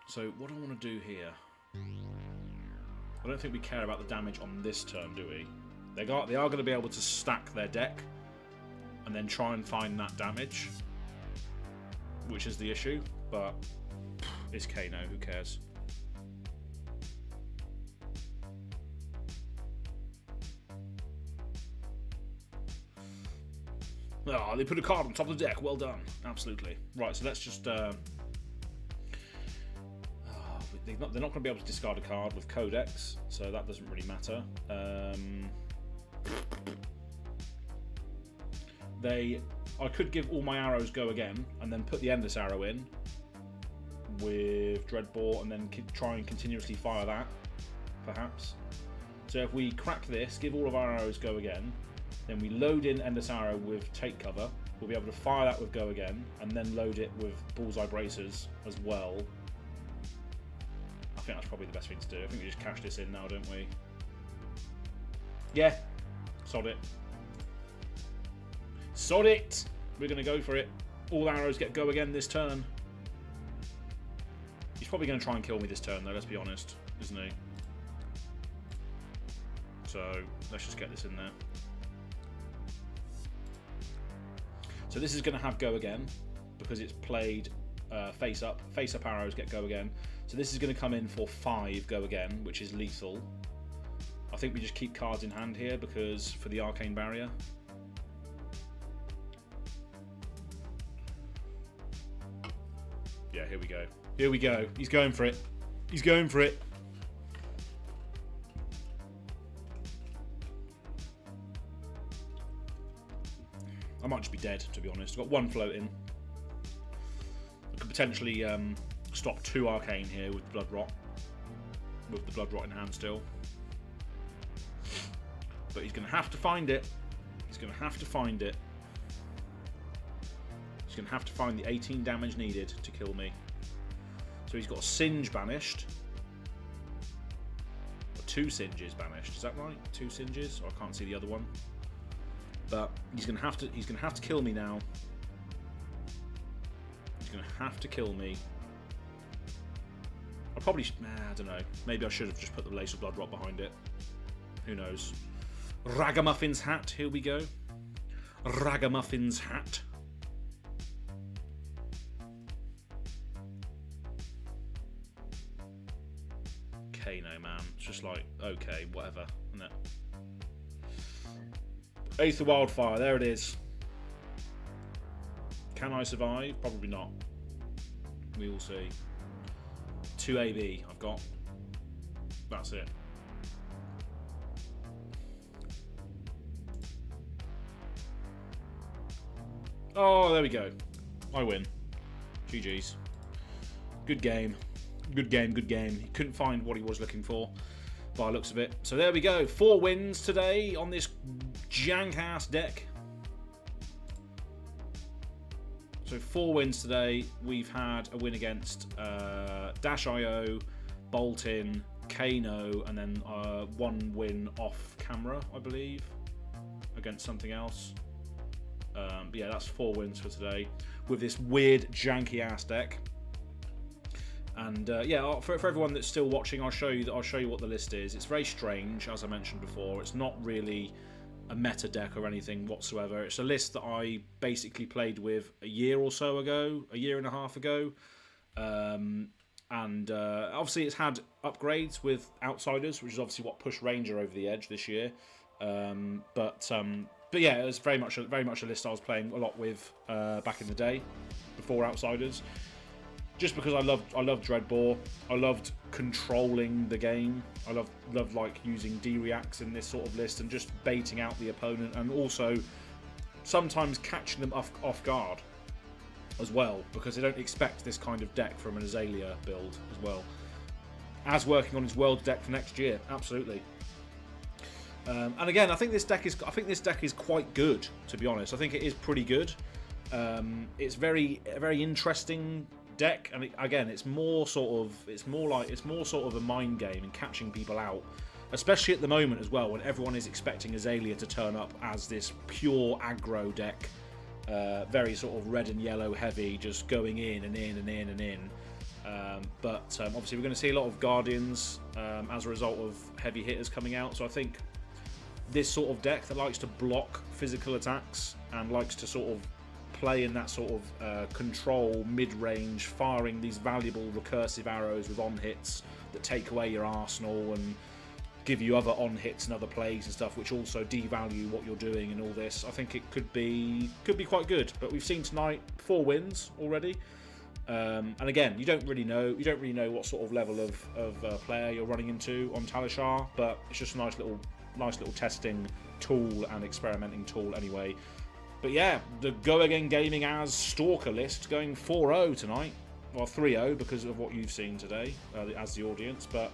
So what do I want to do here? I don't think we care about the damage on this turn, do we? They are going to be able to stack their deck and then try and find that damage, which is the issue. But it's Kano, who cares? Oh, they put a card on top of the deck. Well done. Absolutely. Right, so let's just... they're not going to be able to discard a card with Codex, so that doesn't really matter. I could give all my arrows go again, and then put the Endless Arrow in with Dreadbore, and then try and continuously fire that, perhaps. So if we crack this, give all of our arrows go again, then we load in Endless Arrow with Take Cover, we'll be able to fire that with go again, and then load it with Bullseye Bracers as well. I think that's probably the best thing to do. I think we just cash this in now, don't we? Yeah. Sod it. Sod it! We're going to go for it. All arrows get go again this turn. He's probably going to try and kill me this turn, though, let's be honest, isn't he? So, let's just get this in there. So this is going to have go again, because it's played face up. Face up arrows get go again. So this is going to come in for 5 go again, which is lethal. I think we just keep cards in hand here because for the Arcane Barrier. Yeah, here we go. Here we go. He's going for it. He's going for it. I might just be dead, to be honest. I've got 1 floating. I could potentially stop 2 Arcane here with Blood Rot. With the Blood Rot in hand still. But he's going to have to find it. He's going to have to find it. He's going to have to find the 18 damage needed to kill me. So he's got a Singe banished. Or 2 Singes banished. Is that right? 2 Singes? Or I can't see the other one. But he's going to have to kill me now. He's going to have to kill me. I probably I don't know. Maybe I should have just put the Lace of Blood Rot behind it. Who knows? Ragamuffin's hat. Here we go. Ragamuffin's hat. Kano, man. It's just like, okay, whatever, isn't it? Aether Wildfire, there it is. Can I survive? Probably not. We will see. 2 AB I've got. That's it. Oh, there we go. I win. GG's. Good game. Good game, good game. He couldn't find what he was looking for by the looks of it. So there we go. 4 wins today on this jank-ass deck. So 4 wins today. We've had a win against Dash.io, Boltin, Kano, and then 1 win off camera, I believe, against something else. But yeah, that's 4 wins for today with this weird janky-ass deck. And yeah, for everyone that's still watching, I'll show you what the list is. It's very strange, as I mentioned before. It's not really a meta deck or anything whatsoever. It's a list that I basically played with a year or so ago, a year and a half ago. And obviously it's had upgrades with Outsiders, which is obviously what pushed Ranger over the edge this year. But yeah, it was very much a list I was playing a lot with back in the day, before Outsiders. Just because I loved Dreadbore, I loved controlling the game. I loved like using D-reacts in this sort of list and just baiting out the opponent, and also sometimes catching them off guard. as well, because they don't expect this kind of deck from an Azalea build as well. As working on his world deck for next year, absolutely. And again, I think this deck is quite good, to be honest. I think it is pretty good. It's a very interesting deck, and again, it's more sort of a mind game and catching people out, especially at the moment as well, when everyone is expecting Azalea to turn up as this pure aggro deck, very sort of red and yellow heavy, just going in and in and in and in. But obviously we're going to see a lot of Guardians as a result of heavy hitters coming out, so I think this sort of deck that likes to block physical attacks and likes to sort of play in that sort of control mid-range, firing these valuable recursive arrows with on-hits that take away your arsenal and give you other on-hits and other plays and stuff, which also devalue what you're doing and all this. I think it could be quite good. But we've seen tonight 4 wins already. And again, you don't really know what sort of level of player you're running into on Talishar, but it's just a nice little testing tool and experimenting tool anyway. But yeah, the Go Again Gaming as Stalker list going 4-0 tonight. Well, 3-0 because of what you've seen today as the audience. But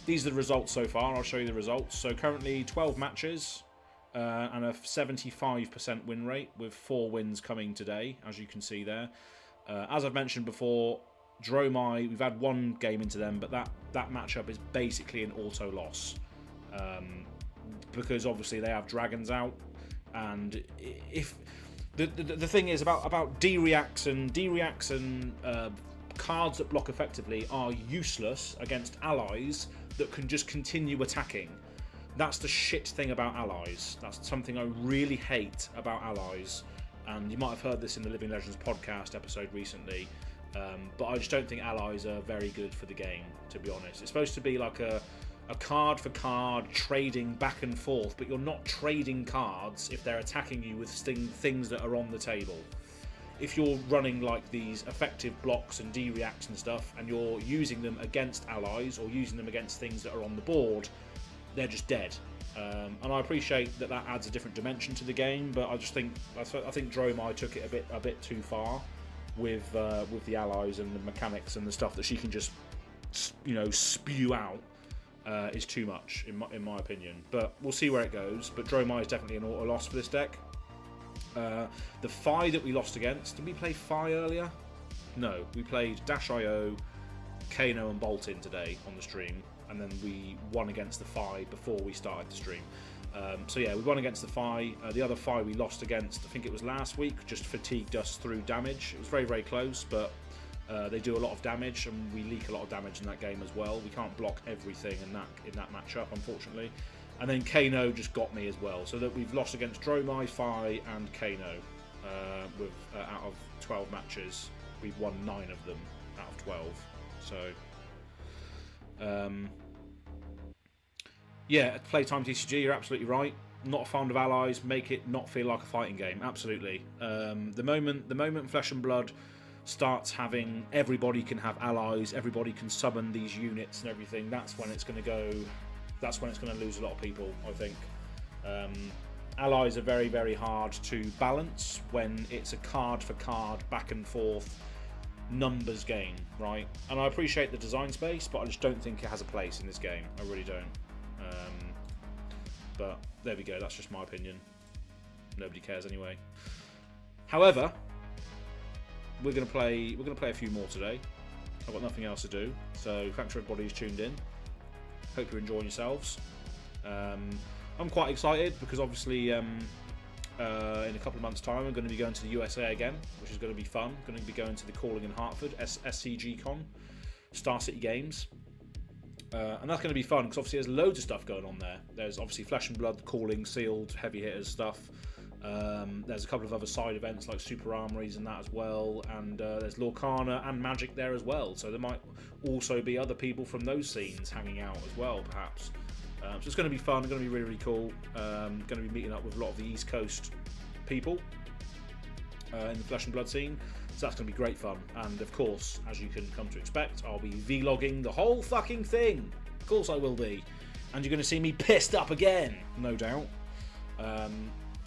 these are the results so far. I'll show you the results. So currently 12 matches and a 75% win rate with 4 wins coming today, as you can see there. As I've mentioned before, Dromai, we've had 1 game into them, but that matchup is basically an auto loss. Because obviously they have dragons out, and if the thing is about D-reacts and cards that block effectively are useless against allies that can just continue attacking. That's the shit thing about allies. That's something I really hate about allies, and you might have heard this in the Living Legends podcast episode recently, but I just don't think allies are very good for the game, to be honest. It's supposed to be like a card for card trading back and forth, but you're not trading cards if they're attacking you with things that are on the table. If you're running like these effective blocks and D-reacts and stuff, and you're using them against allies or using them against things that are on the board, they're just dead. And I appreciate that adds a different dimension to the game, but I think Dromai took it a bit too far with the allies and the mechanics and the stuff that she can just spew out. Is too much in my opinion, but we'll see where it goes. But Dromai is definitely an auto loss for this deck. The Fi that we lost against, did we play Fi earlier? No, we played Dash.io, Kano and Boltin today on the stream, and then we won against the Fi before we started the stream. So yeah, we won against the Fi. The other Fi we lost against, I think it was last week, just fatigued us through damage. It was very, very close, but they do a lot of damage, and we leak a lot of damage in that game as well. We can't block everything in that matchup, unfortunately. And then Kano just got me as well. So that we've lost against Dromai, Fi, and Kano. Out of 12 matches, we've won 9 of them out of 12. So, yeah, playtime TCG, you're absolutely right. Not a fan of allies, make it not feel like a fighting game. Absolutely. The moment Flesh and Blood starts having everybody can have allies, everybody can summon these units and everything, that's when it's going to lose a lot of people, I think. Allies are very, very hard to balance when it's a card for card back and forth numbers game, right? And I appreciate the design space, but I just don't think it has a place in this game. I really don't. But there we go, that's just my opinion. Nobody cares anyway. However, we're going to play a few more today. I've got nothing else to do, so thanks for everybody who's tuned in. Hope you're enjoying yourselves. I'm quite excited because obviously in a couple of months' time I'm going to be going to the USA again, which is going to be fun. Going to be going to the Calling in Hartford, SCG Con, Star City Games. And that's going to be fun because obviously there's loads of stuff going on there. There's obviously Flesh and Blood, Calling, Sealed, Heavy Hitters stuff. There's a couple of other side events like Super Armories and that as well, and there's Lorcana and Magic there as well, so there might also be other people from those scenes hanging out as well, perhaps. So it's going to be fun, it's going to be really, really cool. Going to be meeting up with a lot of the East Coast people in the Flesh and Blood scene, so that's going to be great fun. And of course, as you can come to expect, I'll be vlogging the whole fucking thing. Of course I will be. And you're going to see me pissed up again, no doubt.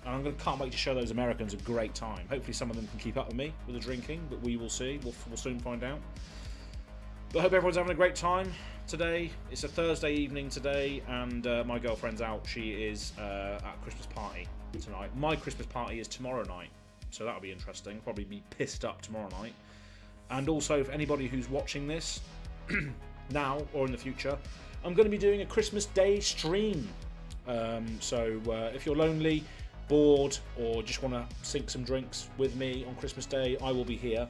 And can't wait to show those Americans a great time. Hopefully some of them can keep up with me with the drinking, but we will see. We'll soon find out. But I hope everyone's having a great time today. It's a Thursday evening today, and my girlfriend's out. She is at a Christmas party tonight. My Christmas party is tomorrow night, so that'll be interesting. Probably be pissed up tomorrow night. And also, if anybody who's watching this now or in the future, I'm going to be doing a Christmas Day stream. So if you're lonely, bored, or just want to sink some drinks with me on Christmas Day, I will be here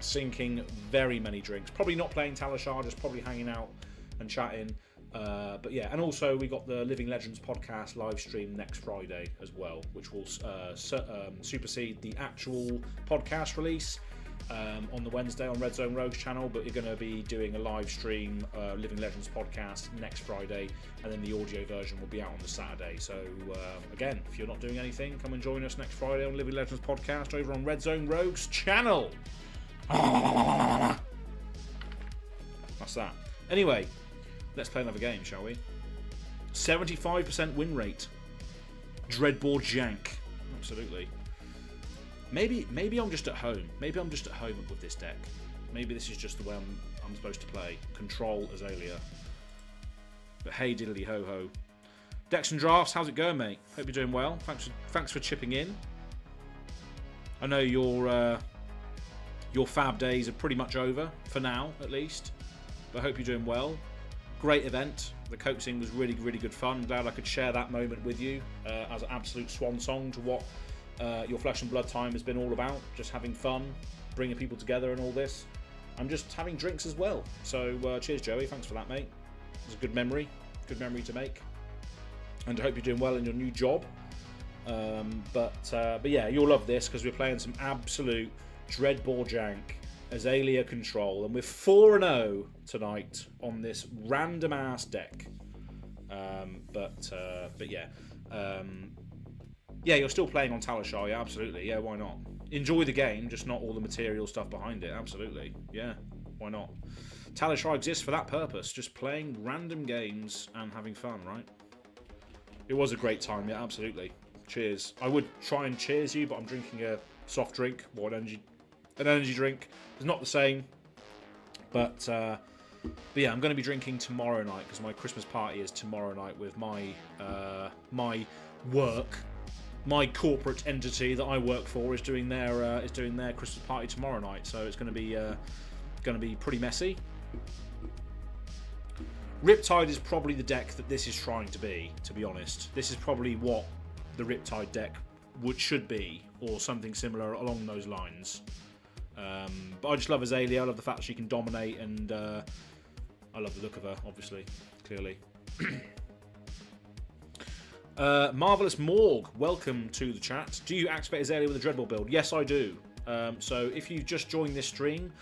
sinking very many drinks. Probably not playing Talishar, just probably hanging out and chatting. But yeah, and also we got the Living Legends podcast live stream next Friday as well, which will supersede the actual podcast release on the Wednesday on Red Zone Rogues channel. But you're going to be doing a live stream Living Legends podcast next Friday, and then the audio version will be out on the Saturday. So again, if you're not doing anything, come and join us next Friday on Living Legends podcast over on Red Zone Rogues channel. That's that. Anyway, let's play another game, shall we? 75% win rate. Dreadbore Jank. Absolutely. Maybe I'm just at home. Maybe I'm just at home with this deck. Maybe this is just the way I'm supposed to play. Control Azalea. But hey diddly ho ho. Decks and Drafts, how's it going, mate? Hope you're doing well. Thanks for chipping in. I know your fab days are pretty much over, for now at least, but I hope you're doing well. Great event. The coaxing was really, really good fun. I'm glad I could share that moment with you as an absolute swan song to what your Flesh and Blood time has been all about. Just having fun, bringing people together and all this. I'm just having drinks as well. So cheers, Joey. Thanks for that, mate. It was a good memory to make. And I hope you're doing well in your new job. But yeah, you'll love this because we're playing some absolute Dreadbore Jank, Azalea control, and we're 4-0 tonight on this random ass deck. But yeah, yeah, you're still playing on Talishar, yeah, absolutely, yeah, why not? Enjoy the game, just not all the material stuff behind it, absolutely, yeah, why not? Talishar exists for that purpose, just playing random games and having fun, right? It was a great time, yeah, absolutely. Cheers. I would try and cheers you, but I'm drinking a soft drink or an energy drink. It's not the same, but yeah, I'm going to be drinking tomorrow night because my Christmas party is tomorrow night with my my corporate entity that I work for is doing their Christmas party tomorrow night. So it's going to be pretty messy. Riptide is probably the deck that this is trying to be honest. This is probably what the Riptide deck should be, or something similar along those lines. But I just love Azalea. I love the fact that she can dominate, and I love the look of her, obviously, clearly. Marvelous Morg, welcome to the chat. Do you activate Azalea with a Dreadbore build? Yes, I do. So if you've just joined this stream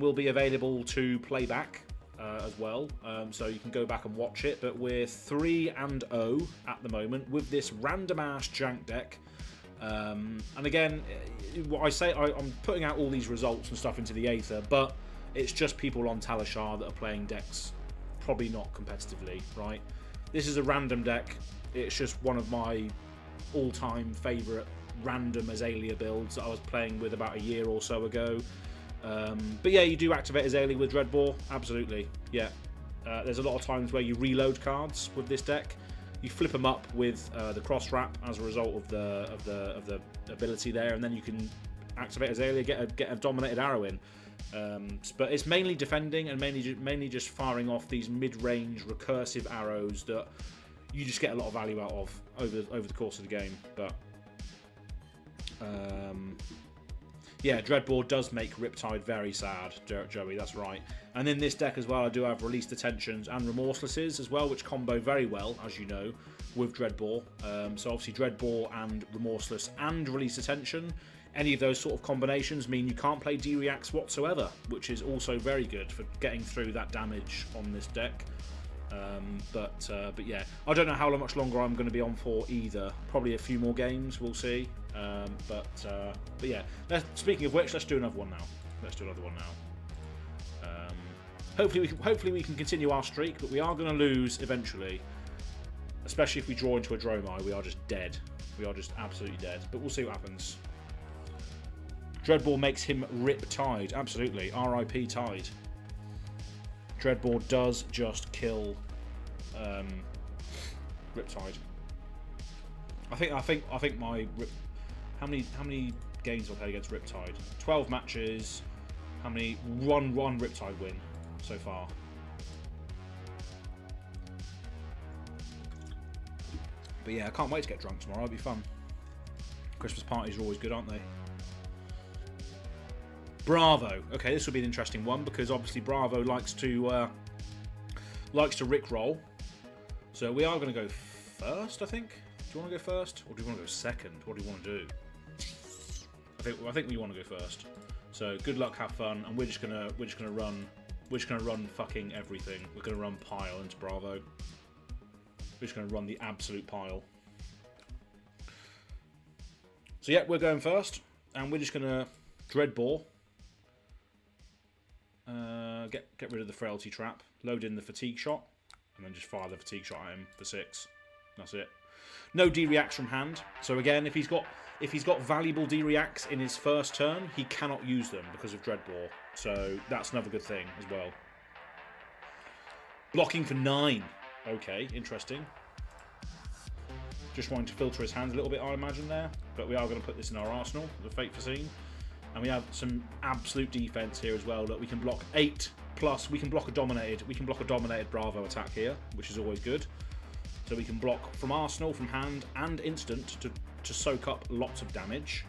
will be available to play back as well. So you can go back and watch it. But we're 3-0 at the moment with this random ass Jank deck. And again, what I say, I'm putting out all these results and stuff into the aether, but it's just people on Talishar that are playing decks, probably not competitively, right? This is a random deck. It's just one of my all-time favourite random Azalea builds that I was playing with about a year or so ago. But yeah, you do activate Azalea with Dreadbore, absolutely. Yeah, there's a lot of times where you reload cards with this deck. You flip them up with the cross wrap as a result of the ability there, and then you can activate Azalea, get a dominated arrow in. But it's mainly defending and mainly just firing off these mid-range recursive arrows that you just get a lot of value out of over the course of the game. But yeah, Dreadbore does make Riptide very sad, Joey, that's right. And in this deck as well, I do have Released Attentions and Remorselesses as well, which combo very well, as you know, with Dreadbore. So obviously Dreadbore and Remorseless and Released Attention, any of those sort of combinations mean you can't play D-Reacts whatsoever, which is also very good for getting through that damage on this deck. But yeah, I don't know how much longer I'm going to be on for either. Probably a few more games, we'll see. But yeah, speaking of which, let's do another one now. Hopefully we can continue our streak, but we are going to lose eventually. Especially if we draw into a Dromai, we are just dead. We are just absolutely dead. But we'll see what happens. Dreadbore makes him rip Tide. Absolutely. RIP Tide. Dreadbore does just kill Riptide. I think my how many games I've played against Riptide? 12 matches. How many? One Riptide win so far. But yeah, I can't wait to get drunk tomorrow. It'll be fun. Christmas parties are always good, aren't they? Bravo. Okay, this will be an interesting one because obviously Bravo likes to rickroll. So we are going to go first, I think. Do you want to go first, or do you want to go second? What do you want to do? I think we want to go first. So good luck, have fun, and we're just gonna run fucking everything. We're gonna run pile into Bravo. We're just gonna run the absolute pile. So yeah, we're going first, and we're just gonna Dreadbore. Get rid of the frailty trap, load in the fatigue shot, and then just fire the fatigue shot at him for 6. That's it. No D-reacts from hand. So again, if he's got valuable D-reacts in his first turn, he cannot use them because of Dreadbore. So that's another good thing as well. Blocking for 9. Okay, interesting. Just wanting to filter his hands a little bit, I imagine there. But we are going to put this in our arsenal, the Fate Foreseen. And we have some absolute defense here as well. Look, we can block 8 plus. We can block a dominated Bravo attack here, which is always good. So we can block from arsenal, from hand, and instant to soak up lots of damage.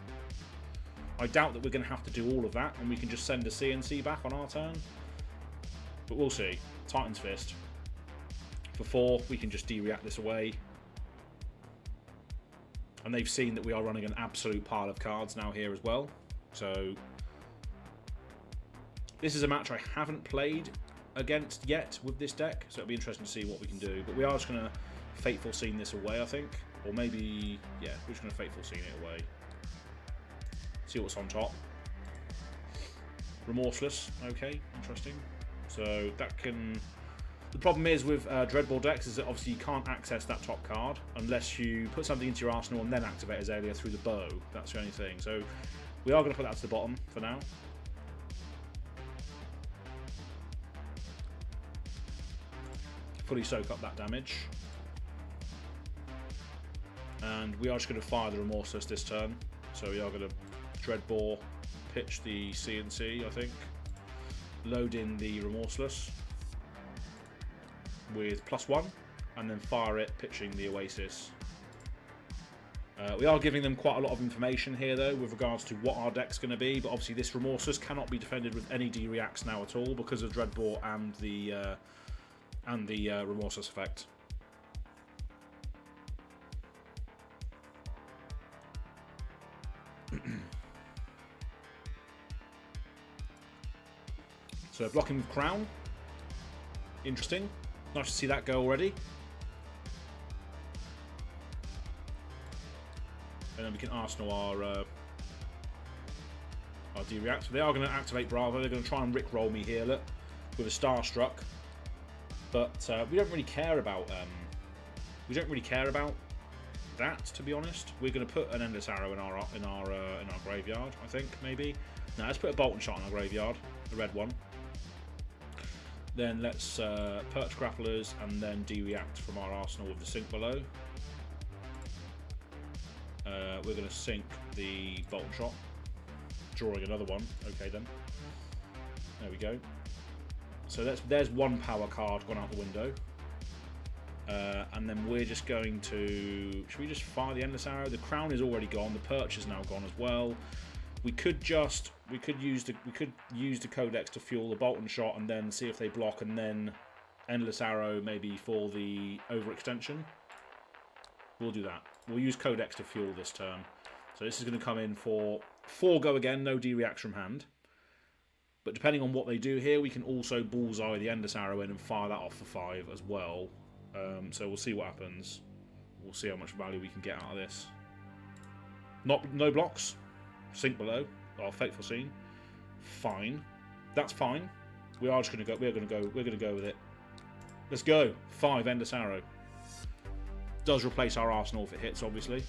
I doubt that we're going to have to do all of that, and we can just send a CNC back on our turn. But we'll see. Titan's Fist. For 4, we can just D-react this away. And they've seen that we are running an absolute pile of cards now here as well. So this is a match I haven't played against yet with this deck, so it'll be interesting to see what we can do. But we are just going to Fate Foreseen this away, I think. Or maybe, yeah, we're just going to Fate Foreseen it away. See what's on top. Remorseless, okay, interesting. So that can... The problem is with Dreadbore decks is that obviously you can't access that top card unless you put something into your arsenal and then activate Azalea through the bow. That's the only thing. So we are going to put that to the bottom for now. Fully soak up that damage. And we are just going to fire the Remorseless this turn. So we are going to Dreadbore, pitch the CNC, I think. Load in the Remorseless with +1, and then fire it, pitching the Oasis. We are giving them quite a lot of information here, though, with regards to what our deck's going to be, but obviously this Remorseless cannot be defended with any D-reacts now at all because of Dreadbore and the Remorseless effect. So blocking with Crown. Interesting. Nice to see that go already. And then we can arsenal our D-react. So they are going to activate Bravo. They're going to try and rickroll me here, look, with a Starstruck. But we don't really care about that, to be honest. We're going to put an Endless Arrow in our graveyard, I think, maybe. Now let's put a Bolt and Shot in our graveyard, the red one. Then let's Perch Grapplers and then D-react from our arsenal with the Sink below. We're going to sink the Bolt and Shot, drawing another one. Okay then. There we go. So there's one power card gone out the window. And then we're just going to... Should we just fire the Endless Arrow? The Crown is already gone. The Perch is now gone as well. We could use the Codex to fuel the Bolt and Shot and then see if they block, and then Endless Arrow maybe for the overextension. We'll do that. We'll use Codex to fuel this turn. So this is going to come in for 4 go again, no D-reacts from hand. But depending on what they do here, we can also bullseye the Endless Arrow in and fire that off for 5 as well. So we'll see what happens. We'll see how much value we can get out of this. No blocks. Sink below. Or Fate Foreseen. Fine. That's fine. We are just going to go. We're going to go with it. Let's go. 5 Endless Arrow. Does replace our arsenal if it hits, obviously.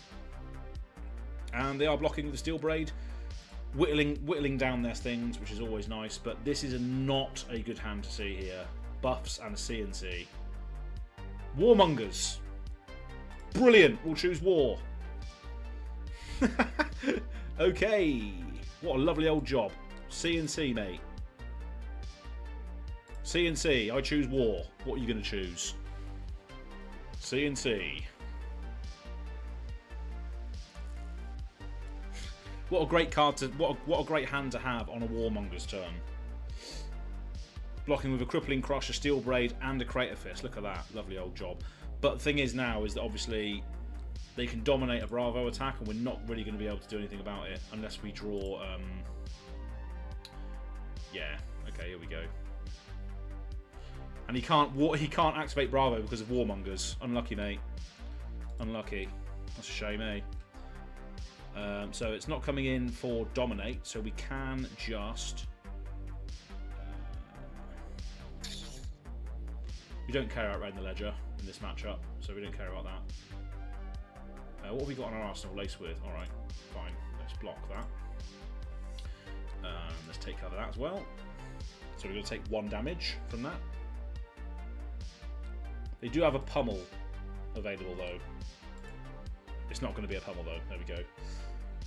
And they are blocking with the steel braid, whittling down their things, which is always nice. But this is not a good hand to see here. Buffs and a CNC. Warmongers. Brilliant. We'll choose war. Okay. What a lovely old job. CNC, mate. CNC. I choose war. What are you going to choose? CNC. What a great card to what a great hand to have on a Warmonger's turn. Blocking with a Crippling Crush, a Steel Braid, and a Crater Fist. Look at that, lovely old job. But the thing is now is that obviously they can dominate a Bravo attack, and we're not really going to be able to do anything about it unless we draw. Yeah, okay, here we go. And he can't activate Bravo because of Warmongers. Unlucky, mate. Unlucky. That's a shame, eh? So it's not coming in for Dominate, so we can just... we don't care about Red in the Ledger in this matchup, so we don't care about that. What have we got on our arsenal? Lace with. Alright, fine. Let's block that. Let's take cover of that as well. So we're going to take 1 damage from that. They do have a pummel available, though. It's not going to be a pummel, though. There we go.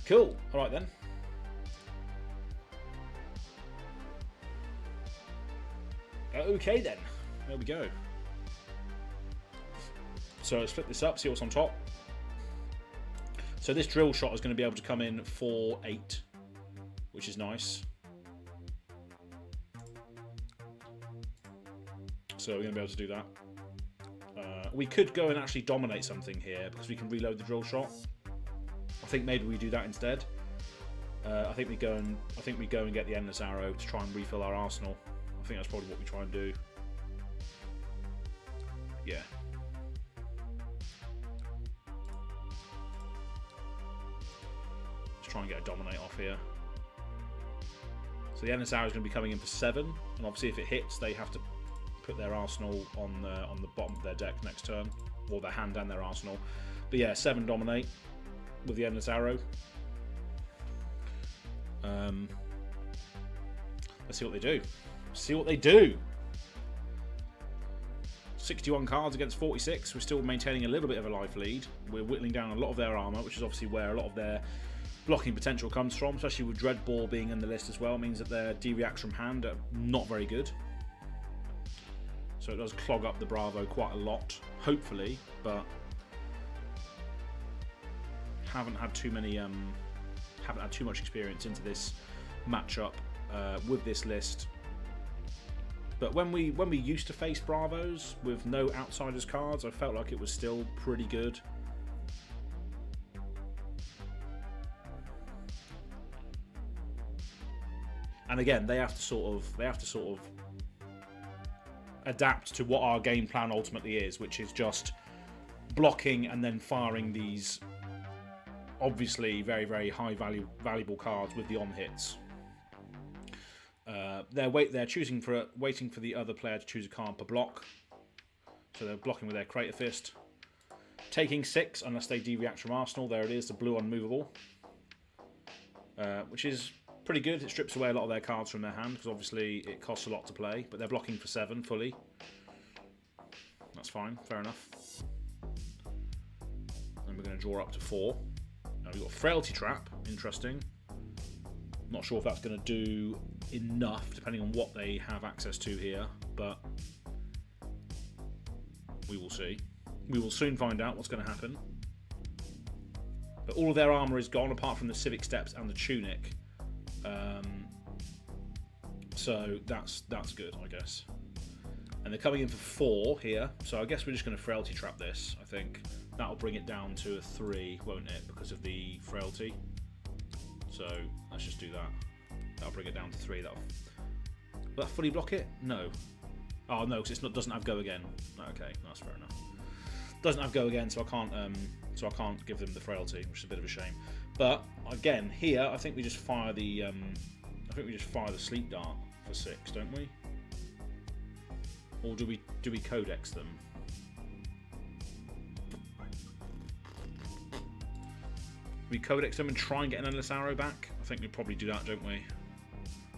Cool. All right, then. Okay, then. There we go. So let's flip this up, see what's on top. So this drill shot is going to be able to come in for 8, which is nice. So we're going to be able to do that. We could go and actually dominate something here because we can reload the drill shot. I think maybe we do that instead. I think we go and get the endless arrow to try and refill our arsenal. I think that's probably what we try and do. Yeah. Let's try and get a dominate off here. So the endless arrow is going to be coming in for 7, and obviously if it hits, they have to put their arsenal on the bottom of their deck next turn, or their hand and their arsenal. But yeah, 7 dominate with the endless arrow. Let's see what they do. See what they do. 61 cards against 46. We're still maintaining a little bit of a life lead. We're whittling down a lot of their armor, which is obviously where a lot of their blocking potential comes from, especially with Dreadbore being in the list as well. It means that their D-reacts from hand are not very good. So it does clog up the Bravo quite a lot, hopefully, but haven't had too much experience into this matchup with this list. But when we used to face Bravos with no Outsiders cards, I felt like it was still pretty good. And again, they have to sort of adapt to what our game plan ultimately is, which is just blocking and then firing these obviously very, very high valuable cards with the on hits. They're waiting for the other player to choose a card per block, so they're blocking with their Crater Fist, taking 6 unless they D-react from Arsenal. There it is, the blue unmovable, which is pretty good. It strips away a lot of their cards from their hand because obviously it costs a lot to play, but they're blocking for 7 fully. That's fine, fair enough. And we're going to draw up to 4. Now we've got Frailty Trap, interesting. Not sure if that's going to do enough, depending on what they have access to here, but we will see. We will soon find out what's going to happen. But all of their armour is gone, apart from the Civic Steps and the Tunic. So that's good, I guess. And they're coming in for 4 here, so I guess we're just going to Frailty Trap this, I think. That'll bring it down to a 3, won't it, because of the Frailty. So let's just do that. That'll bring it down to 3. Will that fully block it? No. Oh no, because it doesn't have go again. Okay, that's fair enough. Doesn't have go again, so I can't give them the Frailty, which is a bit of a shame. But again, here I think we just fire the Sleep Dart for 6, don't we? Or do we Codex them? We codex them and try and get an endless arrow back. I think we probably do that, don't we?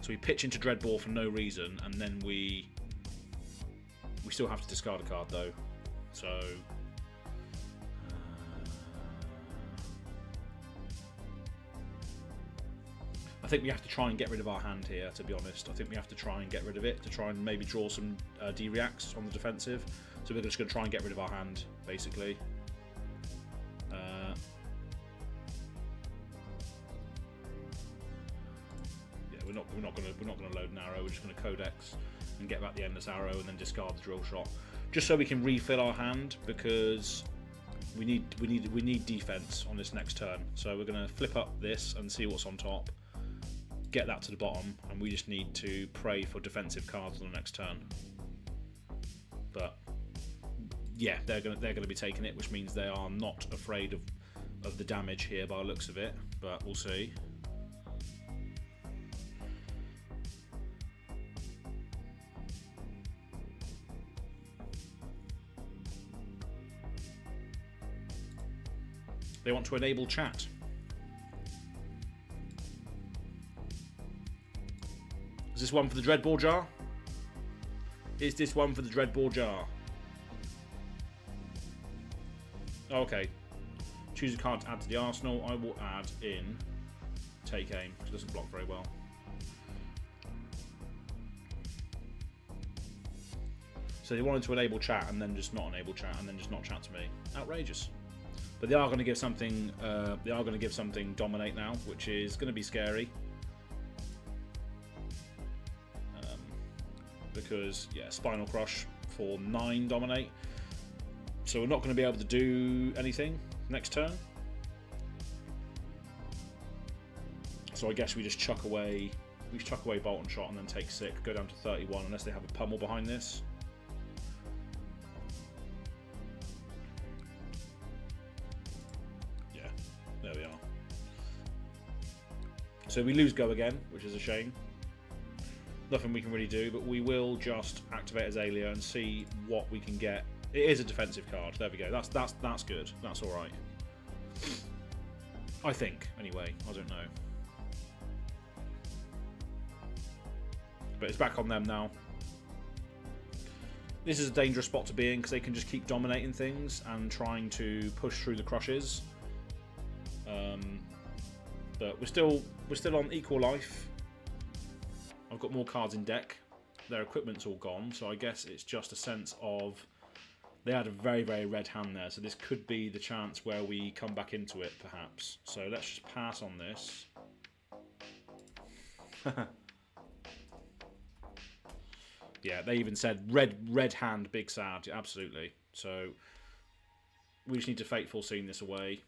So we pitch into Dreadbore for no reason, and then we still have to discard a card though. So I think we have to try and get rid of our hand here, to be honest. I think we have to try and get rid of it to try and maybe draw some D-reacts on the defensive. So we're just going to try and get rid of our hand, basically. Yeah, we're not going to load an arrow. We're just going to codex and get back the endless arrow and then discard the drill shot, just so we can refill our hand, because we need defense on this next turn. So we're going to flip up this and see what's on top, get that to the bottom, and we just need to pray for defensive cards on the next turn. But yeah, they're gonna be taking it, which means they are not afraid of the damage here by the looks of it. But we'll see. They want to enable chat. Is this one for the Dreadbore jar? Is this one for the Dreadbore jar? Okay. Choose a card to add to the arsenal. I will add in Take Aim, because it doesn't block very well. So they wanted to enable chat and then just not enable chat and then just not chat to me. Outrageous. But they are going to give something. They are going to give something dominate now, which is going to be scary. Because yeah, Spinal Crush for 9 dominate. So we're not going to be able to do anything next turn. So I guess we just chuck away. We just chuck away Bolt and Shot and then take sick. Go down to 31 unless they have a pummel behind this. There we are. So we lose go again, which is a shame. Nothing we can really do, but we will just activate Azalea and see what we can get. It is a defensive card. There we go. That's good. That's all right. I think, anyway. I don't know. But it's back on them now. This is a dangerous spot to be in because they can just keep dominating things and trying to push through the crushes. But we're still on equal life. I've got more cards in deck. Their equipment's all gone, so I guess it's just a sense of they had a very, very red hand there. So this could be the chance where we come back into it, perhaps. So let's just pass on this. Yeah, they even said red hand, big sad. Absolutely. So we just need to Fateful Scene this away.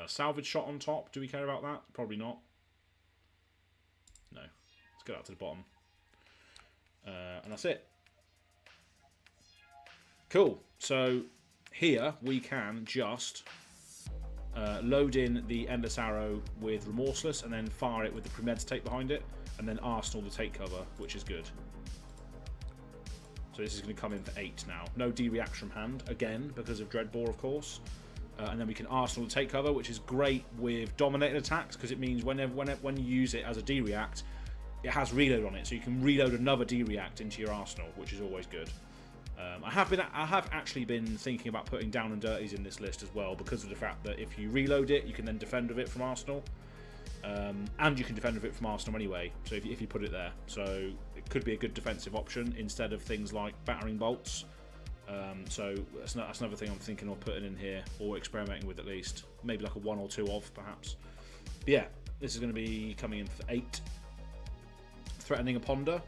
Salvage Shot on top. Do we care about that? Probably not. No. Let's get that to the bottom. And that's it. Cool. So here we can just load in the Endless Arrow with Remorseless and then fire it with the Premeditate behind it, and then Arsenal the take cover, which is good. So this is going to come in for 8 now. No D-reacts from hand, again, because of Dreadbore, of course. And then we can Arsenal the take cover, which is great with dominated attacks, because it means when you use it as a D-react, it has reload on it, so you can reload another D-react into your arsenal, which is always good. I have actually been thinking about putting Down and Dirties in this list as well, because of the fact that if you reload it, you can then defend with it from arsenal, and you can defend with it from arsenal anyway. So if you put it there, so it could be a good defensive option instead of things like battering bolts. So that's another thing I'm thinking of putting in here, or experimenting with at least. Maybe like a 1 or 2 of, perhaps. But yeah, this is going to be coming in for 8. Threatening a Ponder,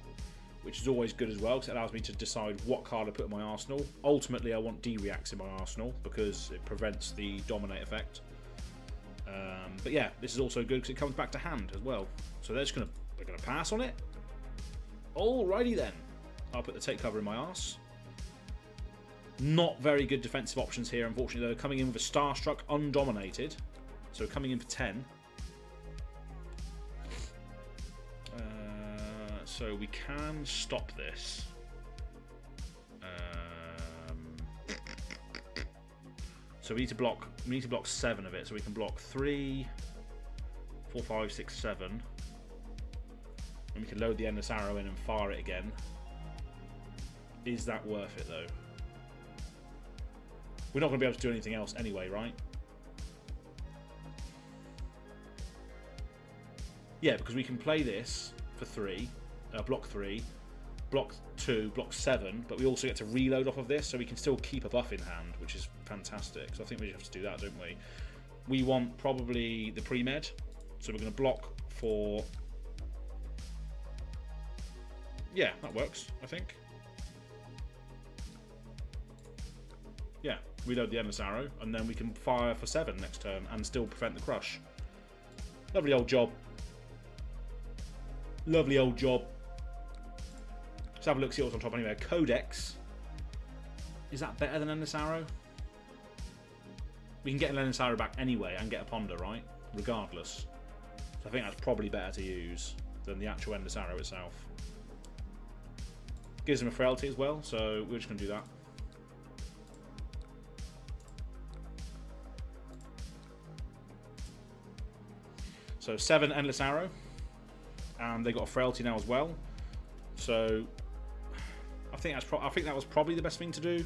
which is always good as well, because it allows me to decide what card I put in my arsenal. Ultimately, I want D-reacts in my arsenal, because it prevents the Dominate effect. But yeah, this is also good because it comes back to hand as well. So they're going to pass on it. Alrighty then. I'll put the take cover in my arse. Not very good defensive options here, unfortunately. They're coming in with a Starstruck undominated. So coming in for 10. So we can stop this. So we need to block 7 of it. So we can block 3, 4, 5, 6, 7. And we can load the endless arrow in and fire it again. Is that worth it though? We're not going to be able to do anything else anyway, right? Yeah, because we can play this for 3, block 3, block 2, block 7, but we also get to reload off of this, so we can still keep a buff in hand, which is fantastic. So I think we have to do that, don't we? We want probably the pre-med, so we're going to block for... Yeah, that works, I think. Yeah, reload the endless arrow, and then we can fire for 7 next turn and still prevent the crush. Lovely old job. Lovely old job. Let's have a look, see what's on top anyway. Codex. Is that better than endless arrow? We can get an endless arrow back anyway and get a ponder, right? Regardless. So I think that's probably better to use than the actual endless arrow itself. Gives them a frailty as well, so we're just going to do that. So 7 endless arrow, and they got a frailty now as well. So I think that was probably the best thing to do.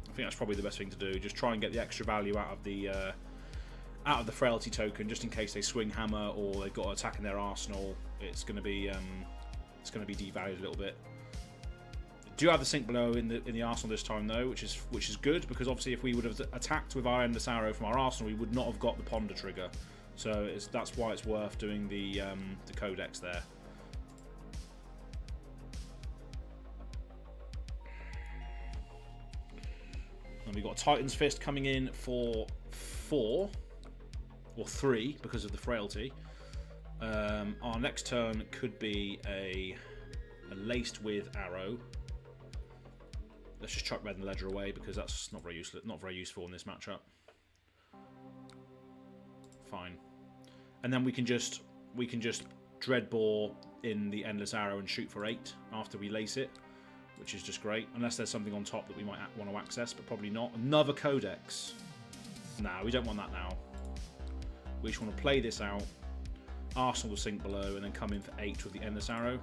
I think that's probably the best thing to do. Just try and get the extra value out of the frailty token, just in case they swing hammer or they've got to attack in their arsenal. It's going to be devalued a little bit. Do have the sink below in the arsenal this time though, which is good, because obviously if we would have attacked with our endless arrow from our arsenal, we would not have got the ponder trigger. So that's why it's worth doing the codex there. And we've got a Titan's Fist coming in for 4 or 3 because of the frailty. Our next turn could be a laced with arrow. Let's just chuck Red and Ledger away because that's not very useful in this matchup. Fine. And then we can just Dreadbore in the endless arrow and shoot for 8 after we lace it, which is just great. Unless there's something on top that we might want to access, but probably not. Another codex. Nah, we don't want that now. We just want to play this out. Arsenal will sink below and then come in for 8 with the endless arrow.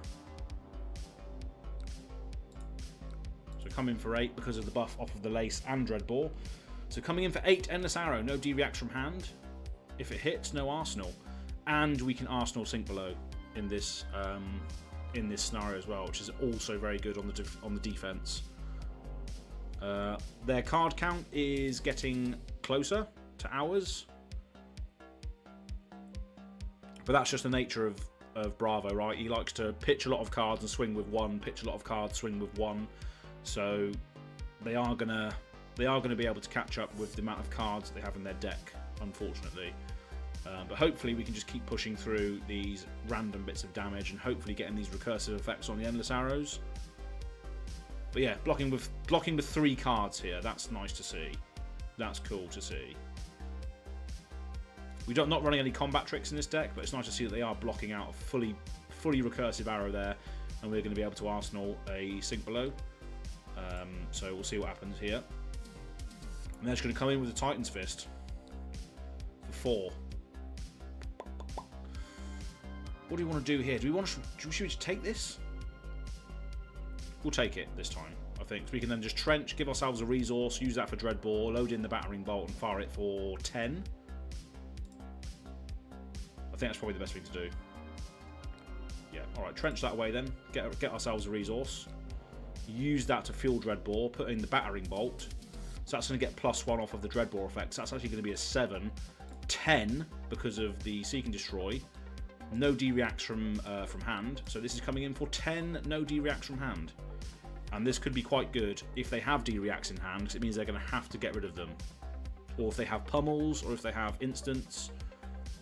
So come in for 8 because of the buff off of the lace and Dreadbore. So coming in for 8 endless arrow, no D-reacts from hand. If it hits, no arsenal. And we can arsenal sink below in this scenario as well, which is also very good on the defense. Their card count is getting closer to ours, but that's just the nature of Bravo, right? He likes to pitch a lot of cards and swing with 1, pitch a lot of cards, swing with 1. So they are gonna be able to catch up with the amount of cards they have in their deck, unfortunately. But hopefully we can just keep pushing through these random bits of damage and hopefully getting these recursive effects on the endless arrows. But yeah, blocking with 3 cards here, that's nice to see. That's cool to see. We're not running any combat tricks in this deck, but it's nice to see that they are blocking out a fully recursive arrow there, and we're going to be able to arsenal a sink below. So we'll see what happens here. And they're just going to come in with a Titan's Fist for 4. What do we want to do here? Should we just take this? We'll take it this time, I think. So we can then just trench, give ourselves a resource, use that for Dreadbore, load in the battering bolt and fire it for 10. I think that's probably the best thing to do. Yeah, alright, trench that away then. Get ourselves a resource. Use that to fuel Dreadbore, put in the battering bolt. So that's going to get +1 off of the Dreadbore effects. That's actually going to be a 7. 10 because of the Seek and Destroy. No D-reacts from hand. So this is coming in for 10 no D-reacts from hand. And this could be quite good if they have D-reacts in hand, because it means they're going to have to get rid of them. Or if they have pummels, or if they have instants,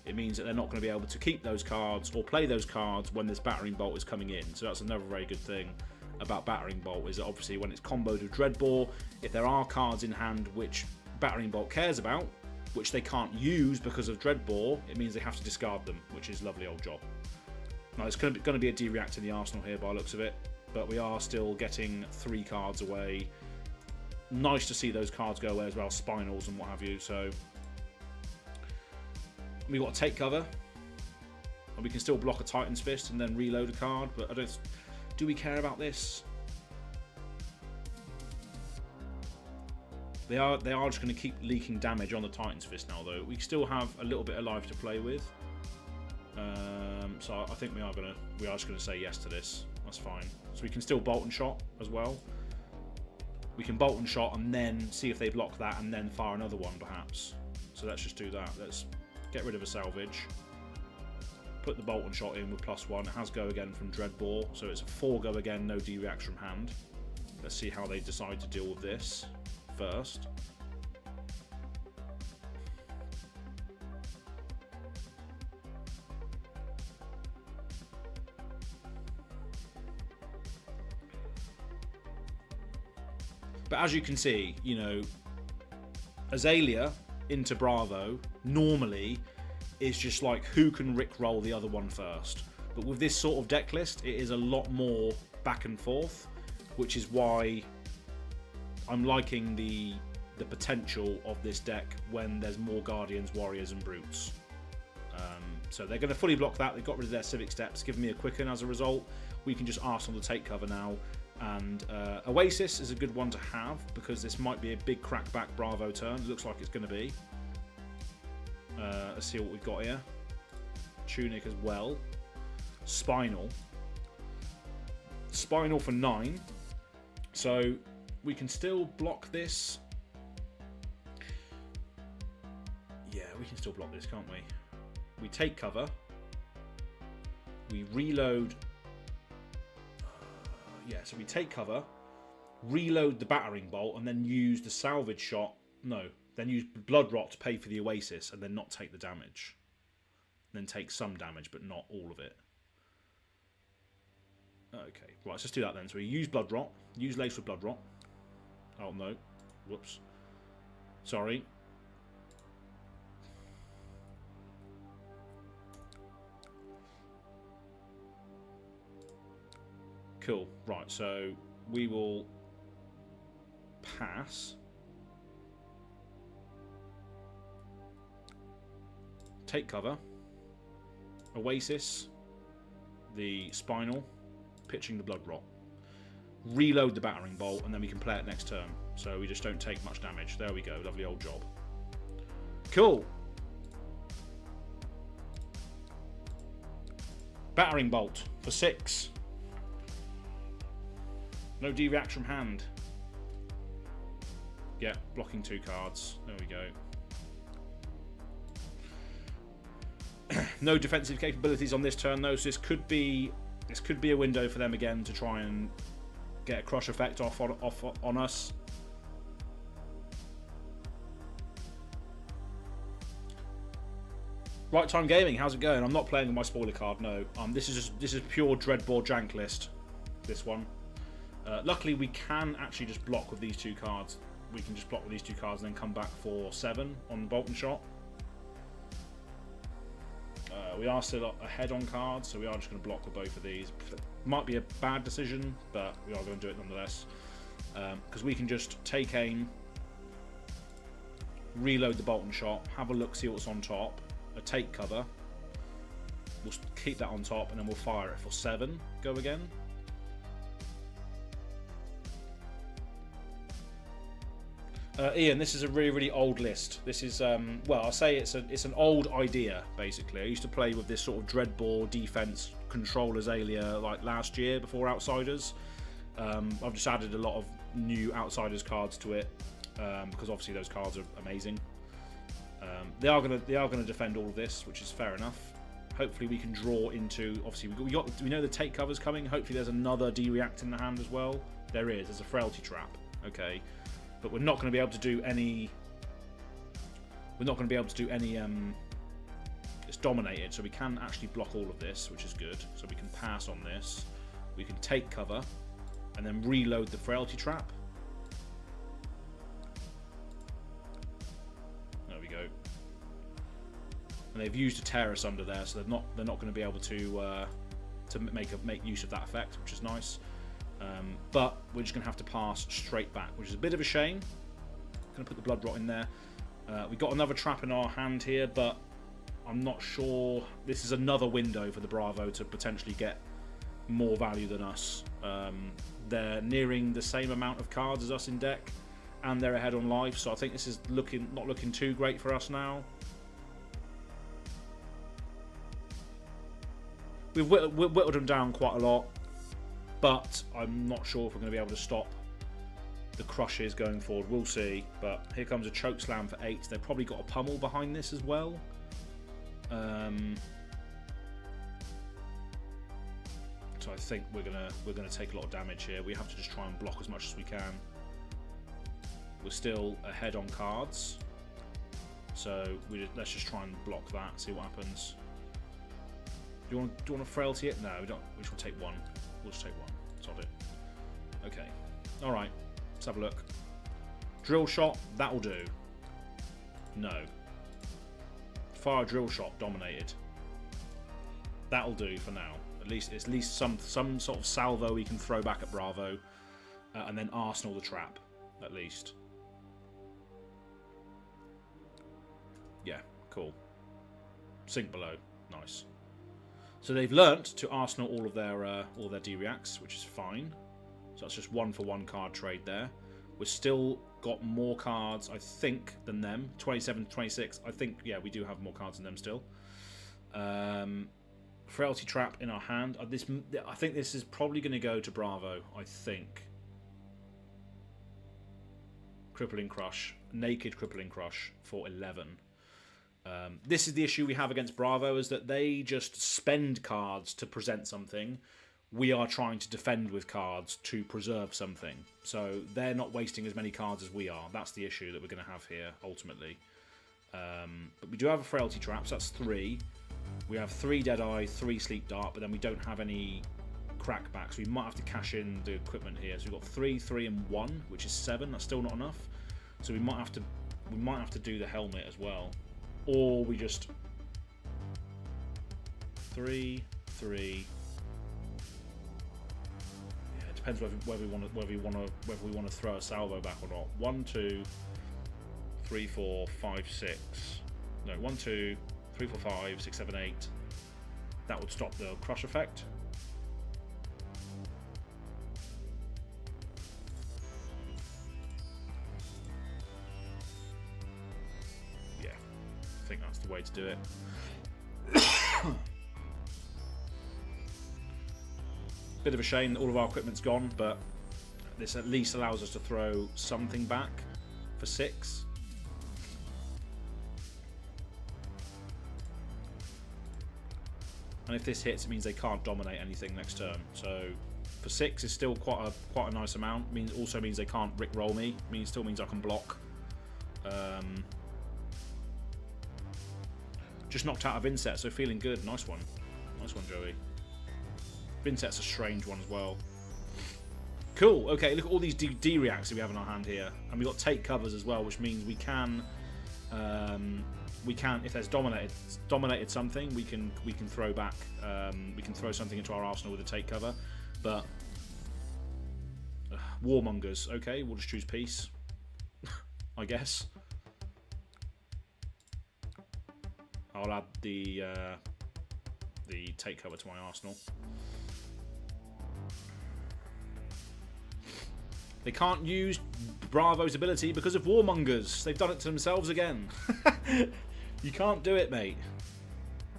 it means that they're not going to be able to keep those cards or play those cards when this battering bolt is coming in. So that's another very good thing about battering bolt, is that obviously when it's comboed with Dreadbore, if there are cards in hand which battering bolt cares about, which they can't use because of Dreadbore, it means they have to discard them, which is a lovely old job. Now, it's going to be a D-react in the arsenal here by the looks of it, but we are still getting 3 cards away. Nice to see those cards go away as well, spinals and what have you. So we've got to take cover, and we can still block a Titan's Fist and then reload a card, but I don't... Do we care about this? They are just going to keep leaking damage on the Titan's Fist now, though. We still have a little bit of life to play with. So I think we are just going to say yes to this. That's fine. So we can still bolt and shot as well. We can bolt and shot and then see if they block that and then fire another one perhaps. So let's just do that. Let's get rid of a salvage. Put the bolt and shot in with +1. It has go again from Dreadbore. So it's a 4 go again, no D-reacts from hand. Let's see how they decide to deal with this first. But as you can see, you know, Azalea into Bravo normally is just like who can rickroll the other one first. But with this sort of deck list, it is a lot more back and forth, which is why I'm liking the potential of this deck when there's more Guardians, Warriors and Brutes. So they're going to fully block that. They got rid of their Civic Steps, giving me a quicken as a result. We can just Arsenal to take cover now. And Oasis is a good one to have because this might be a big crackback Bravo turn. It looks like it's going to be. Let's see what we've got here. Tunic as well. Spinal. Spinal for 9. So we can still block this. Yeah, we can still block this, can't we? We take cover. We reload. Yeah, so we take cover, reload the battering bolt, and then use the salvage shot. No, then use Blood Rot to pay for the Oasis, and then not take the damage. Then take some damage, but not all of it. Okay, right, let's just do that then. So we use Blood Rot, use Lace with Blood Rot. Oh no, whoops. Sorry. Cool. Right, so we will pass. Take cover. Oasis. The Spinal. Pitching the Blood Rot. Reload the Battering Bolt, and then we can play it next turn. So we just don't take much damage. There we go. Lovely old job. Cool. Battering Bolt for 6. No D-reacts from hand. Yeah, blocking 2 cards. There we go. No defensive capabilities on this turn though, so this could be a window for them again to try and get a crush effect off on us. Right Time Gaming, how's it going? I'm not playing with my spoiler card, no. This is pure Dreadbore Jank list. This one. Luckily, we can actually just block with these 2 cards. We can just block with these 2 cards and then come back for 7 on Bolt and Shot. We are still ahead on cards, so we are just going to block with both of these. Might be a bad decision, but we are going to do it nonetheless. Because we can just take aim, reload the Bolt and Shot, have a look, see what's on top, a take cover. We'll keep that on top, and then we'll fire it for 7. Go again. Ian, this is a really old list. This is, well, I'll say it's an old idea, basically. I used to play with this sort of Dreadbore defense control Azalea like last year before Outsiders. I've just added a lot of new Outsiders cards to it because obviously those cards are amazing. They are gonna defend all of this, which is fair enough. Hopefully we can draw into. Obviously we know the take cover's coming. Hopefully there's another D-react in the hand as well. There is. There's a frailty trap. Okay. But we're not going to be able to do any. We're not going to be able to do any. It's dominated, so we can actually block all of this, which is good. So we can pass on this. We can take cover, and then reload the frailty trap. There we go. And they've used a Terrace under there, so they're not going to be able to to make use of that effect, which is nice. But we're just going to have to pass straight back, which is a bit of a shame. Going to put the Blood Rot in there. We got another trap in our hand here, but I'm not sure. This is another window for the Bravo to potentially get more value than us. They're nearing the same amount of cards as us in deck, and they're ahead on life, so I think this is not looking too great for us now. We've whittled them down quite a lot, but I'm not sure if we're going to be able to stop the crushes going forward. We'll see. But here comes a choke slam for 8. They've probably got a pummel behind this as well. So I think we're gonna take a lot of damage here. We have to just try and block as much as we can. We're still ahead on cards, so let's just try and block that. See what happens. Do you want to frailty it? No, we don't. We just want to take one. We'll just take one. Sod it. Okay. All right. Let's have a look. Drill shot. That'll do. No. Fire drill shot dominated. That'll do for now. At least some sort of salvo we can throw back at Bravo, and then Arsenal the trap. At least. Yeah. Cool. Sink below. Nice. So they've learnt to Arsenal all their D-reacts, which is fine. So that's just 1-for-1 card trade there. We've still got more cards, I think, than them. 27, 26. I think, yeah, we do have more cards than them still. Frailty Trap in our hand. I think this is probably going to go to Bravo, I think. Crippling Crush. Naked Crippling Crush for 11. This is the issue we have against Bravo, is that they just spend cards to present something. We are trying to defend with cards to preserve something. So they're not wasting as many cards as we are. That's the issue that we're going to have here, ultimately. But we do have a Frailty Trap, so that's 3. We have 3 Deadeye, 3 Sleep Dart, but then we don't have any crackbacks. We might have to cash in the equipment here. So we've got 3, 3, and 1, which is 7. That's still not enough. So we might have to do the helmet as well. Or we just 3, 3. Yeah, it depends whether we want to throw a salvo back or not. 1, 2, 3, 4, 5, 6. No, 1, 2, 3, 4, 5, 6, 7, 8. That would stop the crush effect. I think that's the way to do it. Bit of a shame that all of our equipment's gone, but this at least allows us to throw something back for 6. And if this hits, it means they can't dominate anything next turn. So for 6 is still quite a nice amount. Also means they can't rickroll me. Still means I can block. Just knocked out a Vinset, so feeling good. Nice one. Nice one, Joey. Vinset's a strange one as well. Cool. Okay, look at all these D-reacts that we have in our hand here. And we've got take covers as well, which means we can, if there's dominated something, we can throw back, we can throw something into our arsenal with a take cover. But Warmongers, okay, we'll just choose peace, I guess. I'll add the take cover to my arsenal. They can't use Bravo's ability because of Warmongers. They've done it to themselves again. You can't do it, mate.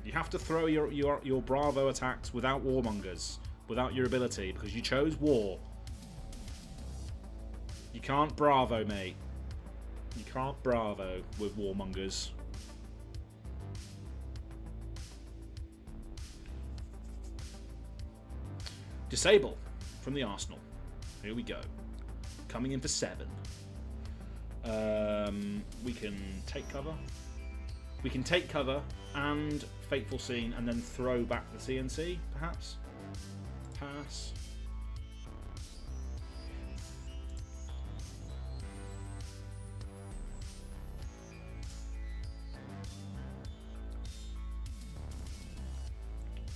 You have to throw your Bravo attacks without Warmongers, without your ability, because you chose War. You can't Bravo, mate. You can't Bravo with Warmongers. Disable from the arsenal. Here we go. Coming in for 7. We can take cover. We can take cover and Fateful Scene and then throw back the CNC, perhaps. Pass.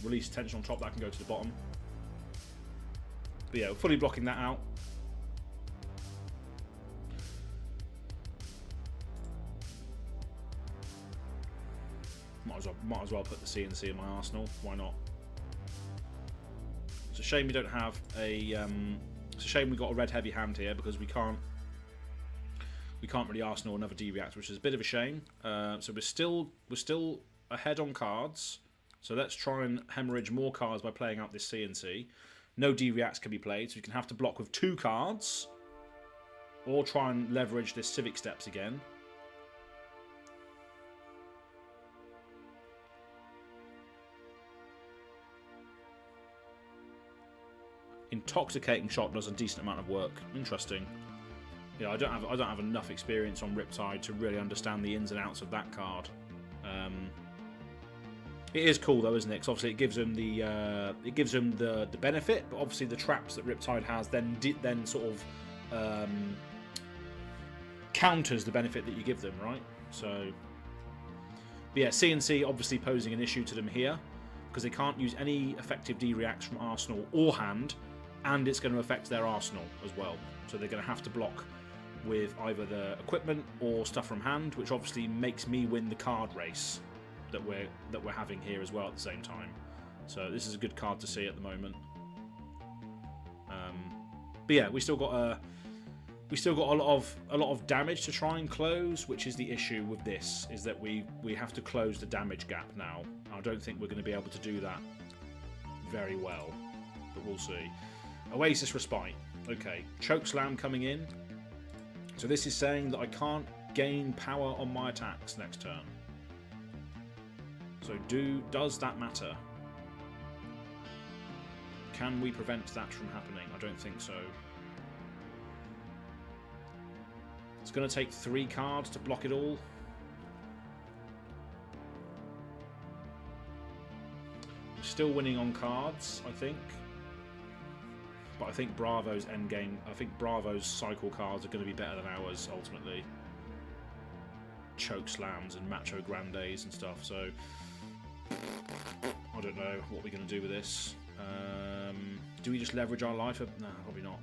release tension on top, that can go to the bottom. But yeah, we're fully blocking that out. Might as well put the CNC in my arsenal. Why not? It's a shame we don't have a. It's a shame we got a red heavy hand here because we can't really arsenal another D-reactor, which is a bit of a shame. So we're still ahead on cards. So let's try and hemorrhage more cards by playing out this CNC. No D-reacts can be played, so we can have to block with 2 cards, or try and leverage this Civic Steps again. Intoxicating Shot does a decent amount of work. Interesting. Yeah, I don't have enough experience on Riptide to really understand the ins and outs of that card. It is cool though, isn't it? Because obviously it gives them the benefit, but obviously the traps that Riptide has then sort of counters the benefit that you give them, right? So, but yeah, CNC obviously posing an issue to them here because they can't use any effective D-reacts from arsenal or hand, and it's going to affect their arsenal as well. So they're going to have to block with either the equipment or stuff from hand, which obviously makes me win the card race that we're having here as well at the same time. So this is a good card to see at the moment. But yeah, we still got a lot of damage to try and close, which is the issue with this, is that we have to close the damage gap now. I don't think we're going to be able to do that very well, but we'll see. Oasis Respite. Okay, Choke Slam coming in. So this is saying that I can't gain power on my attacks next turn. So does that matter? Can we prevent that from happening? I don't think so. It's going to take 3 cards to block it all. We're still winning on cards, I think. But I think Bravo's endgame, I think Bravo's cycle cards are going to be better than ours, ultimately. Choke Slams and Macho Grandes and stuff, so I don't know what we're going to do with this. Do we just leverage our life? No, probably not.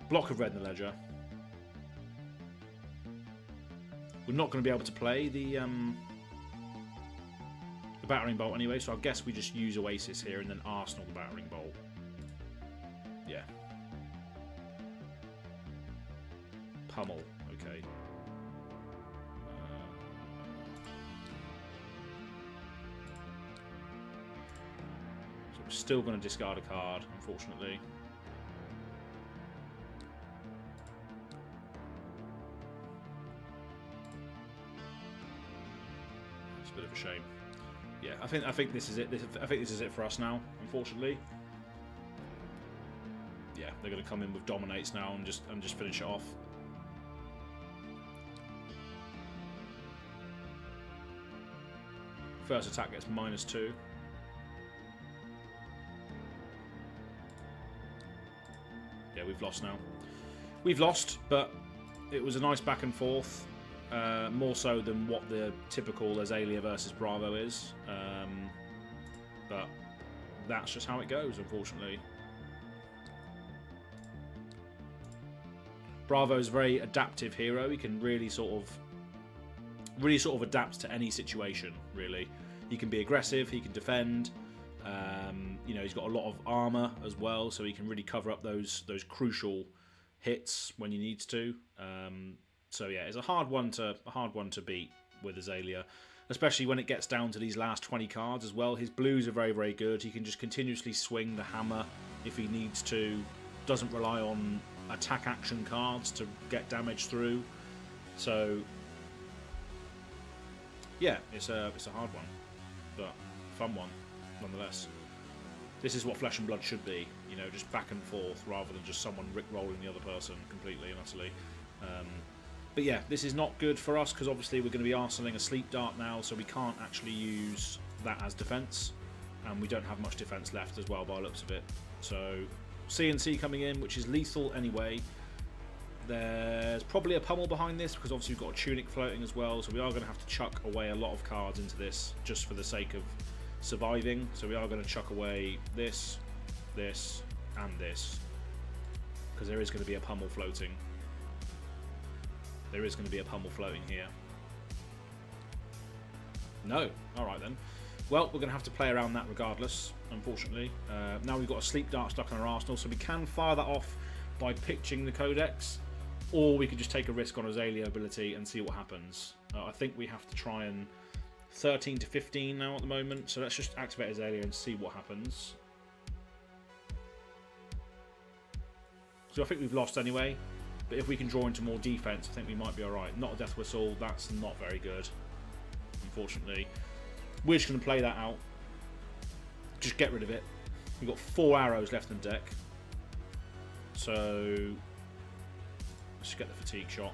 Block of red in the ledger. We're not going to be able to play the battering bolt anyway, so I guess we just use Oasis here and then arsenal the battering bolt. Yeah. Pummel. Okay. So we're still going to discard a card, unfortunately. It's a bit of a shame. Yeah, I think this is it. I think this is it for us now, unfortunately. Yeah, they're going to come in with Dominates now and just finish it off. First attack gets -2. Yeah, we've lost now. We've lost, but it was a nice back and forth. More so than what the typical Azalea versus Bravo is. But that's just how it goes, unfortunately. Bravo's a very adaptive hero. He can really sort of adapt to any situation, really. He can be aggressive, he can defend. You know, he's got a lot of armor as well, so he can really cover up those crucial hits when he needs to. So yeah, it's a hard one to beat with Azalea, especially when it gets down to these last 20 cards as well. His blues are very, very good. He can just continuously swing the hammer if he needs to. Doesn't rely on attack action cards to get damage through. So yeah, it's a hard one, but fun one nonetheless. This is what Flesh and Blood should be, you know, just back and forth rather than just someone rickrolling the other person completely and utterly. But yeah, this is not good for us because obviously we're going to be arsenaling a Sleep Dart now, so we can't actually use that as defense, and we don't have much defense left as well by the looks of it. So CNC coming in, which is lethal anyway. There's probably a pummel behind this because obviously we've got a Tunic floating as well, so we are going to have to chuck away a lot of cards into this just for the sake of surviving. So we are going to chuck away this, this, and this. Because there is going to be a pummel floating. There is going to be a pummel floating here. No. Alright then. Well, we're going to have to play around that regardless, unfortunately. Now we've got a sleep dart stuck in our arsenal, so we can fire that off by pitching the codex, or we could just take a risk on Azalea ability and see what happens. I think we have to try and 13 to 15 now at the moment, so let's just activate Azalea and see what happens. So I think we've lost anyway, but if we can draw into more defense, I think we might be alright. Not a death whistle, that's not very good, unfortunately. We're just going to play that out. Just get rid of it. We've got 4 arrows left in the deck. So let's get the fatigue shot.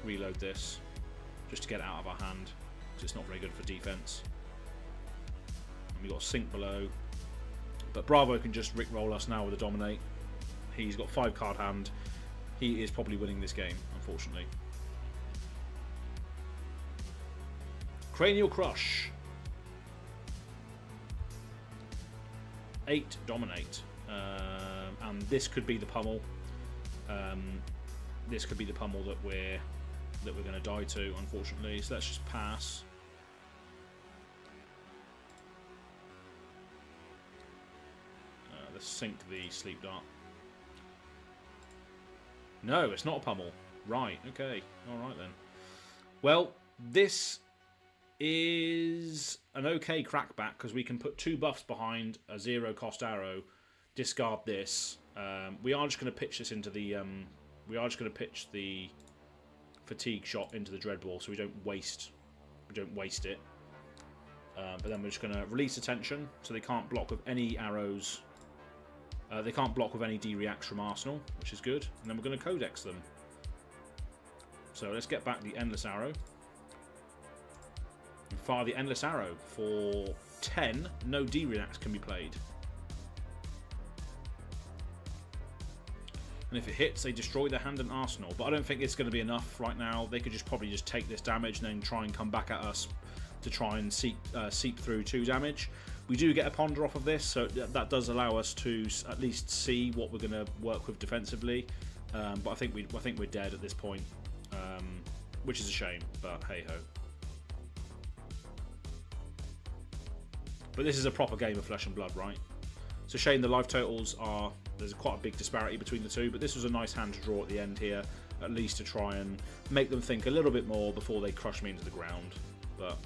Reload this. Just to get it out of our hand. Because it's not very good for defense. And we've got Sink below. But Bravo can just rickroll us now with a Dominate. He's got 5 card hand. He is probably winning this game, unfortunately. Cranial Crush. 8 Dominate. And this could be the pummel. This could be the pummel that we're going to die to, unfortunately. So let's just pass. Let's sink the sleep dart. No, it's not a pummel. Right, okay. Alright then. Well, this is an okay crackback because we can put 2 buffs behind a 0 cost arrow, discard this. We are just going to pitch this into the pitch the fatigue shot into the Dreadbore so we don't waste it. But then we're just going to release attention so they can't block with any arrows. They can't block with any D-reacts from Arsenal, which is good. And then we're going to codex them. So let's get back the Endless Arrow. And fire the Endless Arrow. For 10, no D-reacts can be played. And if it hits, they destroy their hand and arsenal. But I don't think it's going to be enough right now. They could just probably just take this damage and then try and come back at us to try and seep through 2 damage. We do get a ponder off of this, so that does allow us to at least see what we're going to work with defensively. But I think we're dead at this point, which is a shame. But hey ho. But this is a proper game of flesh and blood, right? It's a shame the life totals are... There's quite a big disparity between the two, but this was a nice hand to draw at the end here, at least to try and make them think a little bit more before they crush me into the ground. But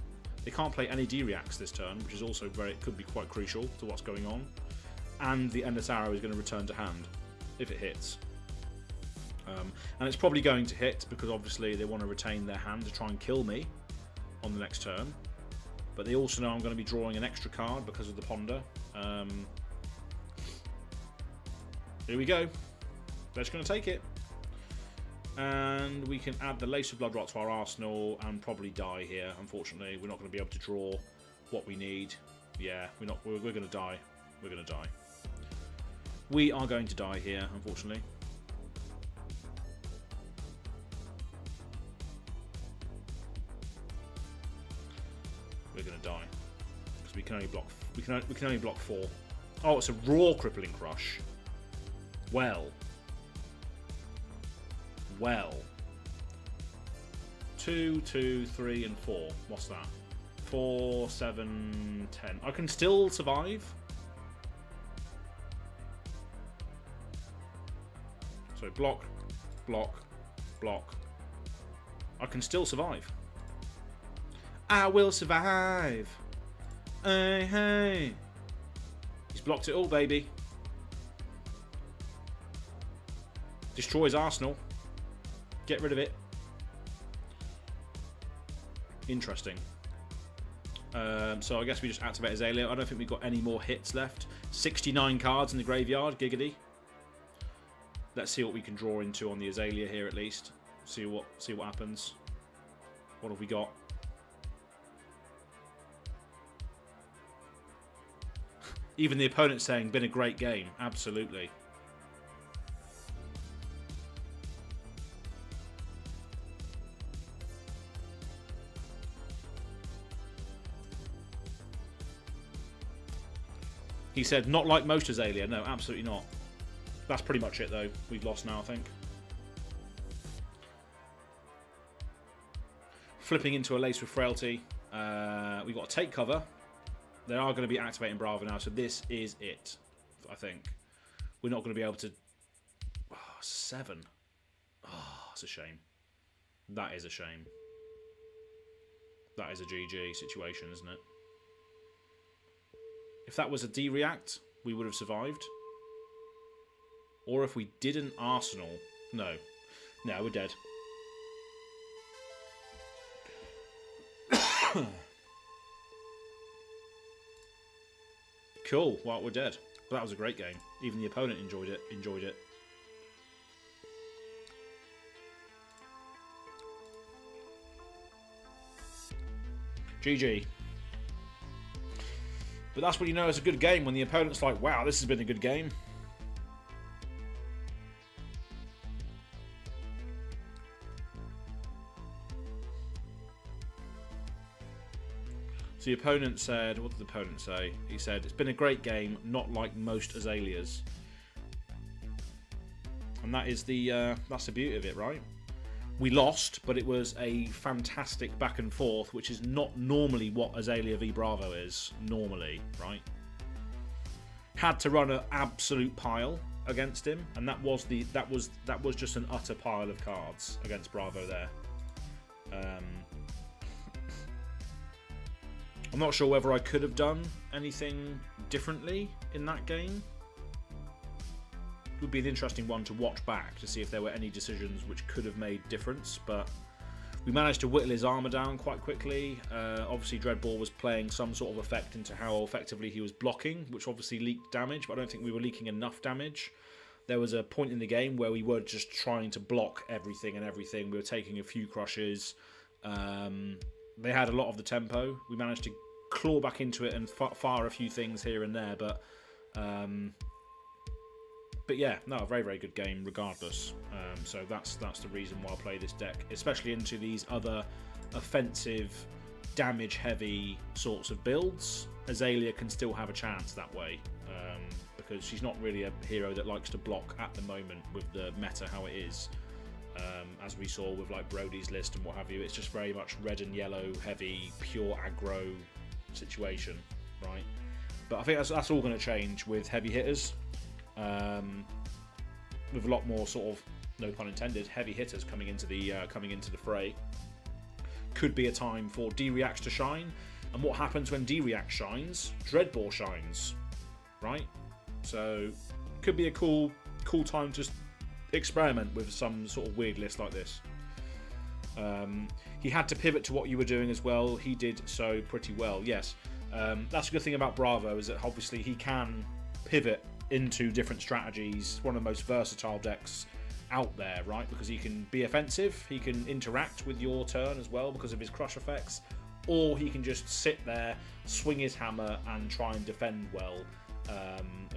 they can't play any D-reacts this turn, which is also could be quite crucial to what's going on. And the Endless Arrow is going to return to hand, if it hits. And it's probably going to hit, because obviously they want to retain their hand to try and kill me on the next turn. But they also know I'm going to be drawing an extra card because of the ponder. Here we go. They're just going to take it. And we can add the Lace of Blood Rot to our arsenal and probably die here, unfortunately. We're not going to be able to draw what we need. Yeah, we're going to die. We're going to die. We are going to die here, unfortunately. We're going to die. Because we can only block... We can only block 4. Oh, it's a raw Crippling Crush. Well. 2, 2, 3, and 4. What's that? 4, 7, 10. I can still survive. So block, block, block. I can still survive. I will survive. Hey, hey. He's blocked it all, baby. Destroys Arsenal. Get rid of it. Interesting. So I guess we just activate Azalea. I don't think we've got any more hits left. 69 cards in the graveyard. Giggity. Let's see what we can draw into on the Azalea here at least. See what happens. What have we got? Even the opponent's saying, been a great game. Absolutely. He said, not like most Azalea. No, absolutely not. That's pretty much it, though. We've lost now, I think. Flipping into a Lace with Frailty. We've got to take cover. They are going to be activating Bravo now, so this is it, I think. We're not going to be able to... Oh, 7. Oh, that's a shame. That is a shame. That is a GG situation, isn't it? If that was a D-react, we would have survived. Or if we didn't Arsenal... No. No, we're dead. Cool. Well, we're dead. But that was a great game. Even the opponent enjoyed it. GG. But that's what you know is a good game, when the opponent's like, wow, this has been a good game. So the opponent said, what did the opponent say? He said, it's been a great game, not like most Azaleas. And that is that's the beauty of it, right? We lost, but it was a fantastic back and forth, which is not normally what Azalea v Bravo is, normally, right? Had to run an absolute pile against him, and that was just an utter pile of cards against Bravo there. I'm not sure whether I could have done anything differently in that game. It would be an interesting one to watch back to see if there were any decisions which could have made difference, but we managed to whittle his armour down quite quickly. Obviously Dreadbore was playing some sort of effect into how effectively he was blocking, which obviously leaked damage, but I don't think we were leaking enough damage. There was a point in the game where we were just trying to block everything. We were taking a few crushes. They had a lot of the tempo. We managed to claw back into it and fire a few things here and there, but yeah, no, a very, very good game regardless. So that's the reason why I play this deck, especially into these other offensive, damage-heavy sorts of builds. Azalea can still have a chance that way, because she's not really a hero that likes to block at the moment with the meta how it is. As we saw with like Brody's list and what have you, it's just very much red and yellow heavy, pure aggro situation, right? But I think that's all going to change with heavy hitters. With a lot more sort of, no pun intended, heavy hitters coming into the fray. Could be a time for D-Reacts to shine, and what happens when D-React shines? Dreadbore shines, right? So could be a cool time to experiment with some sort of weird list like this. He had to pivot to what you were doing as well. He did so pretty well, yes. That's a good thing about Bravo, is that obviously he can pivot into different strategies. One of the most versatile decks out there, right? Because he can be offensive, he can interact with your turn as well because of his crush effects, or he can just sit there, swing his hammer and try and defend well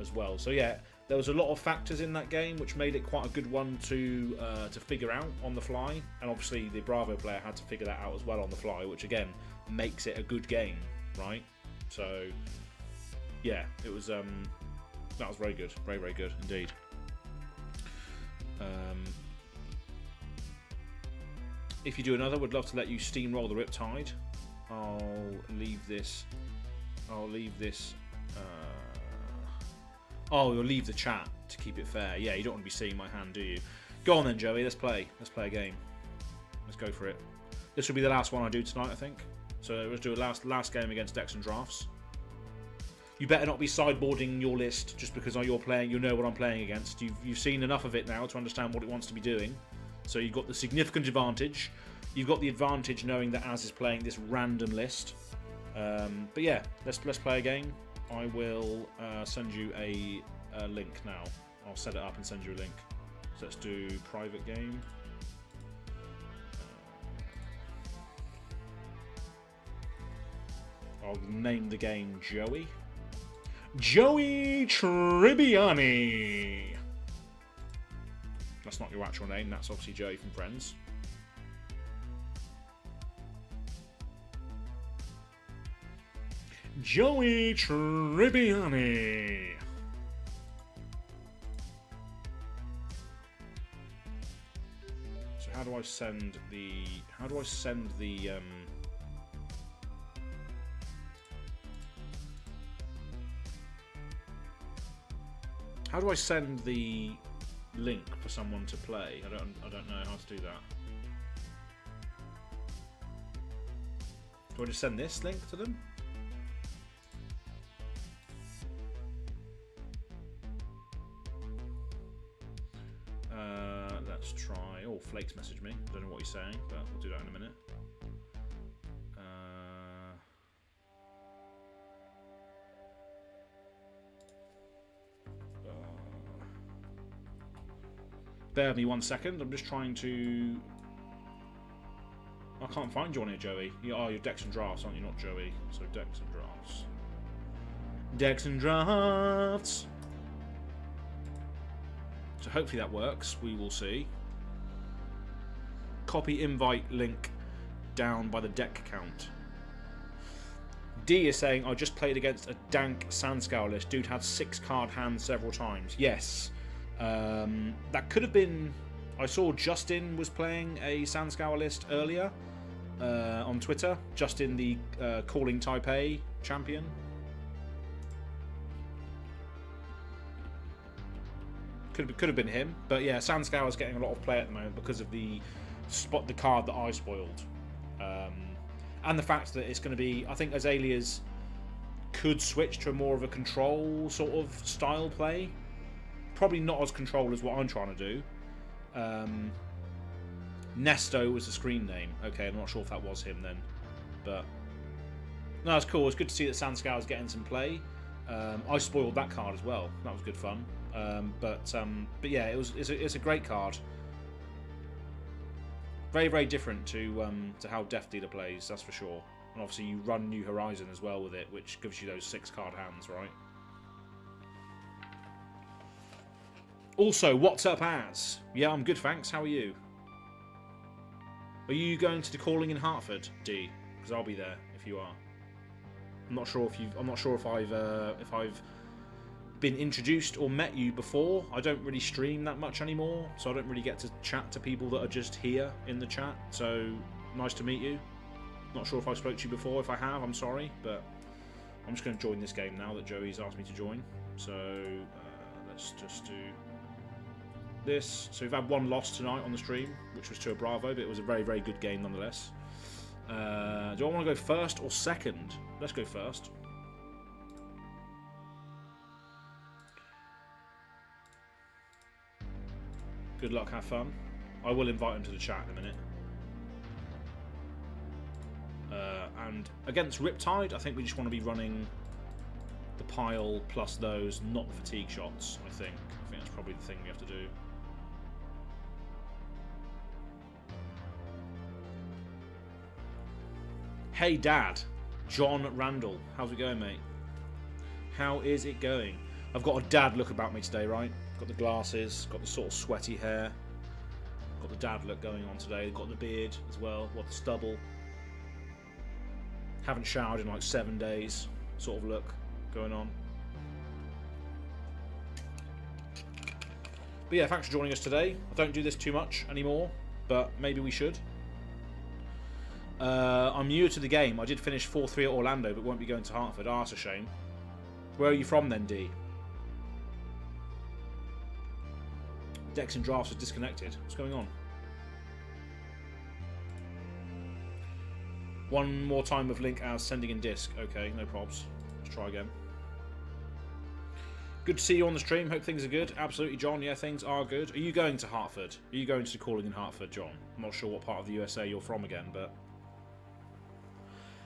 as well. So yeah, there was a lot of factors in that game which made it quite a good one to figure out on the fly, and obviously the Bravo player had to figure that out as well on the fly, which again makes it a good game, right? So yeah, it was that was very good, very, very good indeed. If you do another, would love to let you steamroll the Riptide. I'll leave this. Oh, you'll leave the chat to keep it fair. Yeah, you don't want to be seeing my hand, do you? Go on then, Joey. Let's play. Let's play a game. Let's go for it. This will be the last one I do tonight, I think. So let's do a last game against decks and drafts. You better not be sideboarding your list just because you're playing. You know what I'm playing against. You've seen enough of it now to understand what it wants to be doing. So you've got the significant advantage. You've got the advantage knowing that Az is playing this random list. But yeah, let's play a game. I will send you a link now. I'll set it up and send you a link. So let's do private game. I'll name the game Joey. Joey Tribbiani. That's not your actual name. That's obviously Joey from Friends. Joey Tribbiani. So how do I send the? How do I send the? How do I send the link for someone to play? I don't know how to do that. Do I just send this link to them? Let's try. Oh, Flake's messaged me. I don't know what he's saying, but we'll do that in a minute. Bear with me 1 second. I'm just trying to. I can't find you on here, Joey. You're Decks and Drafts, aren't you? Not Joey. So Decks and Drafts. Decks and Drafts. So hopefully that works. We will see. Copy invite link down by the deck count. D is saying, I just played against a dank Sandscour list. Dude had 6-card hands several times. Yes. That could have been... I saw Justin was playing a Sandscour list earlier on Twitter. Justin, the Calling Taipei champion. Could have been him. But yeah, Sandscour is getting a lot of play at the moment because of the card that I spoiled. And the fact that it's going to be... I think Azaleas could switch to more of a control sort of style play. Probably not as control as what I'm trying to do. Nesto was the screen name. Okay, I'm not sure if that was him then. But no, it's cool. It's good to see that Sandscour is getting some play. I spoiled that card as well. That was good fun. But yeah, it's a great card. Very, very different to how Death Dealer plays, that's for sure. And obviously you run New Horizon as well with it, which gives you those 6-card hands, right? Also, what's up, Az? Yeah, I'm good, thanks. How are you? Are you going to the Calling in Hartford, D? Because I'll be there if you are. I'm not sure if I've been introduced or met you before. I don't really stream that much anymore, so I don't really get to chat to people that are just here in the chat. So nice to meet you. Not sure if I spoke to you before. If I have, I'm sorry, but I'm just going to join this game now that Joey's asked me to join. So let's just do this. So we've had one loss tonight on the stream, which was to a Bravo, but it was a very, very good game nonetheless. Do I want to go first or second? Let's go first. Good luck, have fun. I will invite him to the chat in a minute. And against Riptide, I think we just want to be running the pile plus those, not the fatigue shots, I think. I think that's probably the thing we have to do. Hey Dad, John Randall. How's it going, mate? How is it going? I've got a dad look about me today, right? Got the glasses, got the sort of sweaty hair. Got the dad look going on today. Got the beard as well, got the stubble. Haven't showered in like 7 days, sort of look going on. But yeah, thanks for joining us today. I don't do this too much anymore, but maybe we should. I'm new to the game. I did finish 4-3 at Orlando, but won't be going to Hartford. Oh, that's a shame. Where are you from then, D? Decks and Drafts is disconnected. What's going on? One more time with link as sending in disc. Okay, no probs. Let's try again. Good to see you on the stream. Hope things are good. Absolutely, John. Yeah, things are good. Are you going to Hartford? Are you going to the Calling in Hartford, John? I'm not sure what part of the USA you're from again, but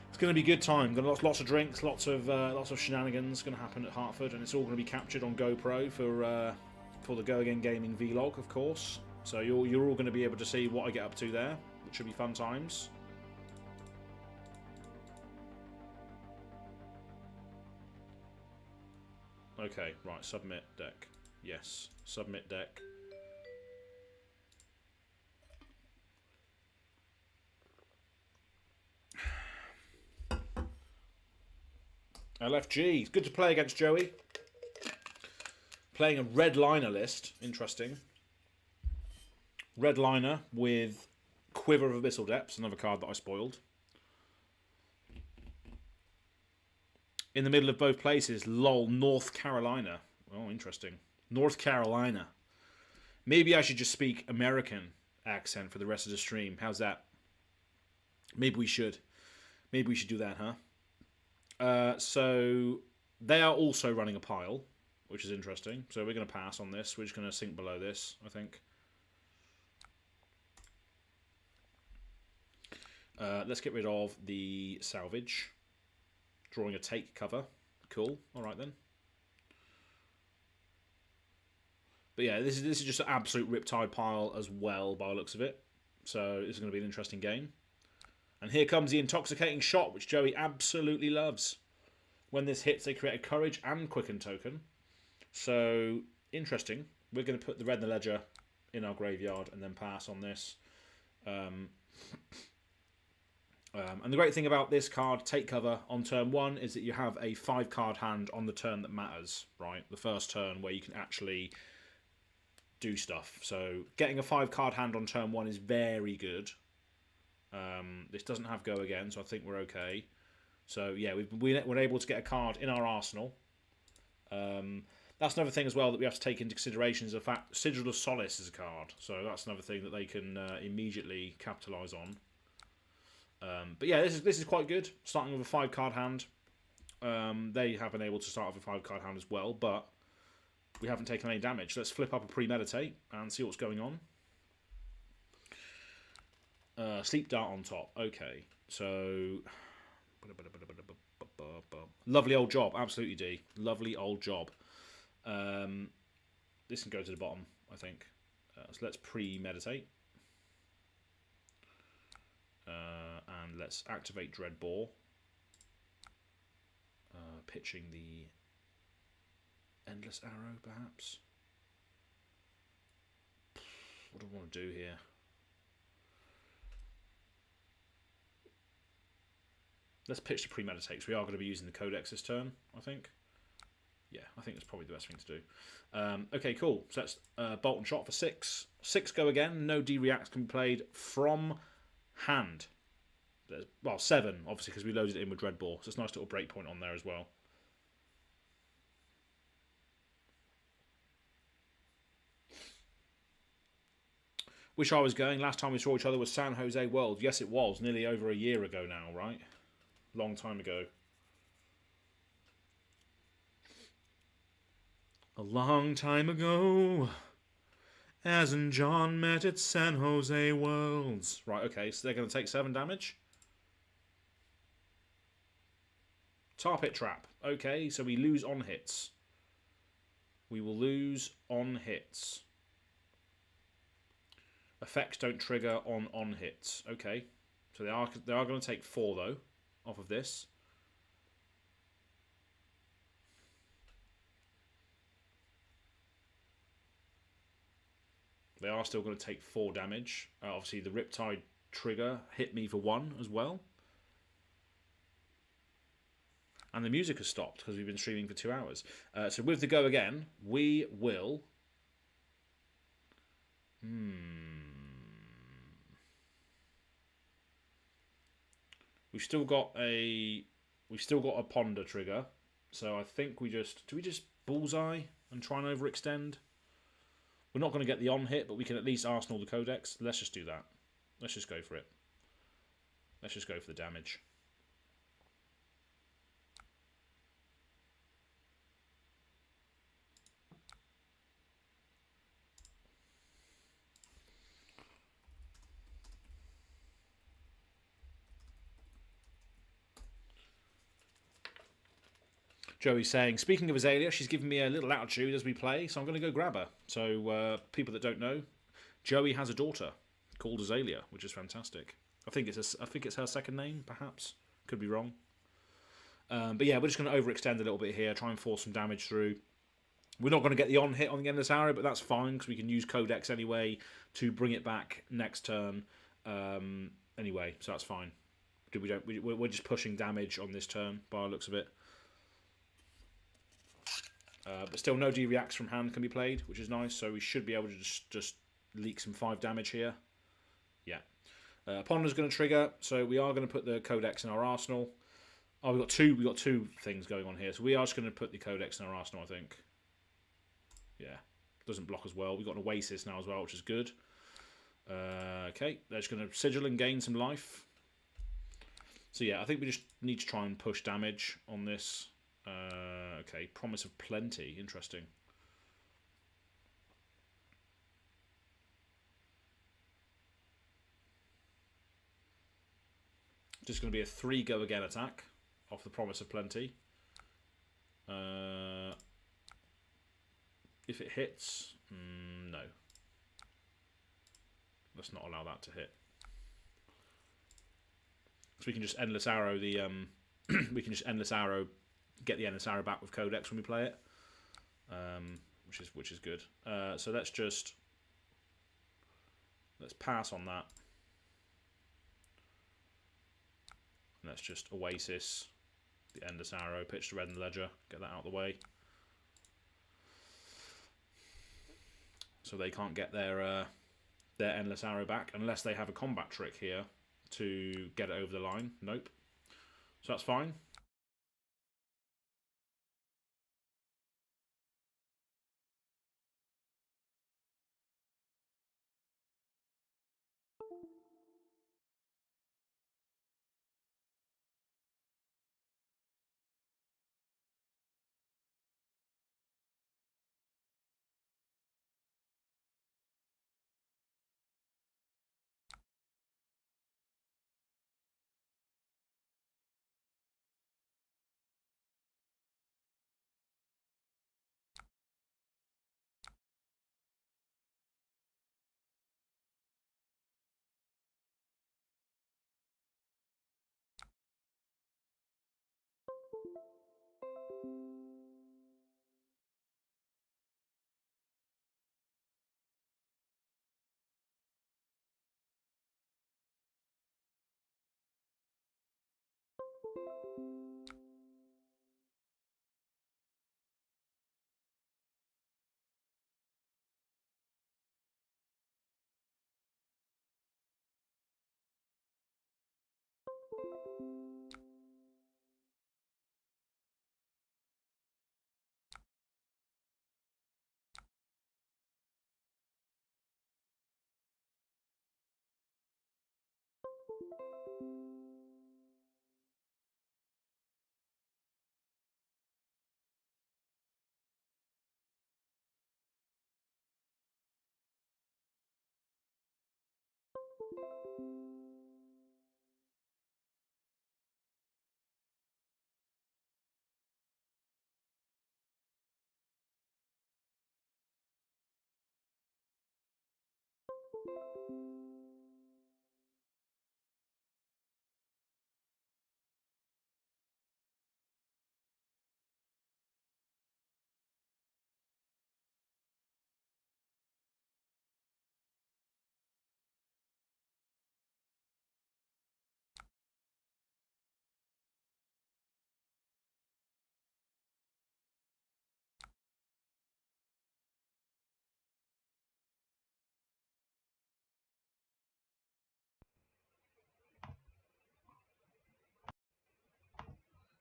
it's going to be a good time. Got lots of drinks, lots of shenanigans going to happen at Hartford, and it's all going to be captured on GoPro for the Go Again Gaming vlog, of course. So you're all going to be able to see what I get up to there, which should be fun times. Okay, right, submit deck. Yes, submit deck. LFG. It's good to play against Joey. Playing a red liner list. Interesting. Red liner with Quiver of Abyssal Depths, another card that I spoiled. In the middle of both places, lol, North Carolina. Oh, interesting. North Carolina. Maybe I should just speak American accent for the rest of the stream. How's that? Maybe we should. Maybe we should do that, huh? So they are also running a pile, which is interesting. So we're going to pass on this. We're just going to sink below this, I think. Let's get rid of the salvage. Drawing a take cover. Cool. All right then. But yeah, this is just an absolute Riptide pile as well by the looks of it. So this is going to be an interesting game. And here comes the Intoxicating Shot, which Joey absolutely loves. When this hits, they create a Courage and Quicken token. So interesting. We're going to put the red in the ledger in our graveyard and then pass on this. And the great thing about this card, Take Cover, on turn 1 is that you have a 5-card hand on the turn that matters, right? The first turn where you can actually do stuff. So getting a 5-card hand on turn 1 is very good. This doesn't have Go Again, so I think we're okay. So yeah, we're able to get a card in our arsenal. That's another thing as well that we have to take into consideration is the fact Sigil of Solace is a card. So that's another thing that they can immediately capitalise on. But yeah, this is quite good. Starting with a 5-card hand. They have been able to start with a 5-card hand as well, but we haven't taken any damage. Let's flip up a Premeditate and see what's going on. Sleep Dart on top. Okay, so lovely old job. Absolutely, D. Lovely old job. This can go to the bottom, I think. So let's Premeditate. And let's activate Dreadbore. Pitching the Endless Arrow, perhaps. What do I want to do here? Let's pitch the Premeditate, because we are going to be using the Codex this turn, I think. Yeah, I think that's probably the best thing to do. Okay, cool. So that's Bolt and Shot for 6. 6 Go Again. No D-Reacts can be played from hand. Well, 7, obviously, because we loaded it in with Dreadbore. So it's a nice little breakpoint on there as well. Wish I was going. Last time we saw each other was San Jose World. Yes, it was. Nearly over a year ago now, right? Long time ago. A long time ago, Az and John met at San Jose Worlds. Right, okay, so they're going to take 7 damage. Tar Pit Trap. Okay, so we lose on hits. We will lose on hits. Effects don't trigger on hits. Okay, so they are going to take 4 though off of this. They are still going to take 4 damage. Obviously, the Riptide trigger hit me for 1 as well. And the music has stopped because we've been streaming for 2 hours. So with the Go Again, we will... We've still got a Ponder trigger. So I think do we just Bullseye and try and overextend? We're not going to get the on hit, but we can at least arsenal the Codex. Let's just do that. Let's just go for it. Let's just go for the damage. Joey's saying, speaking of Azalea, she's giving me a little attitude as we play, so I'm going to go grab her. So, people that don't know, Joey has a daughter called Azalea, which is fantastic. I think it's her second name, perhaps. Could be wrong. But yeah, we're just going to overextend a little bit here, try and force some damage through. We're not going to get the on hit on the end of this arrow, but that's fine because we can use Codex anyway to bring it back next turn. Anyway, so that's fine. We're just pushing damage on this turn by the looks of it. But still, no D-Reacts from hand can be played, which is nice. So we should be able to just leak some 5 damage here. Yeah. Ponder's going to trigger, so we are going to put the Codex in our arsenal. Oh, we've got two things going on here, so we are just going to put the Codex in our arsenal, I think. Yeah, doesn't block as well. We've got an Oasis now as well, which is good. Okay, they're just going to sigil and gain some life. So yeah, I think we just need to try and push damage on this. Okay, Promise of Plenty, interesting. Just going to be a 3 go again attack off the Promise of Plenty. If it hits, no. Let's not allow that to hit. So we can just endless arrow the we can just endless arrow, get the endless arrow back with Codex when we play it, which is good. So let's pass on that. And let's just Oasis the endless arrow, pitch the red in the ledger, get that out of the way. So they can't get their endless arrow back unless they have a combat trick here to get it over the line. Nope. So that's fine.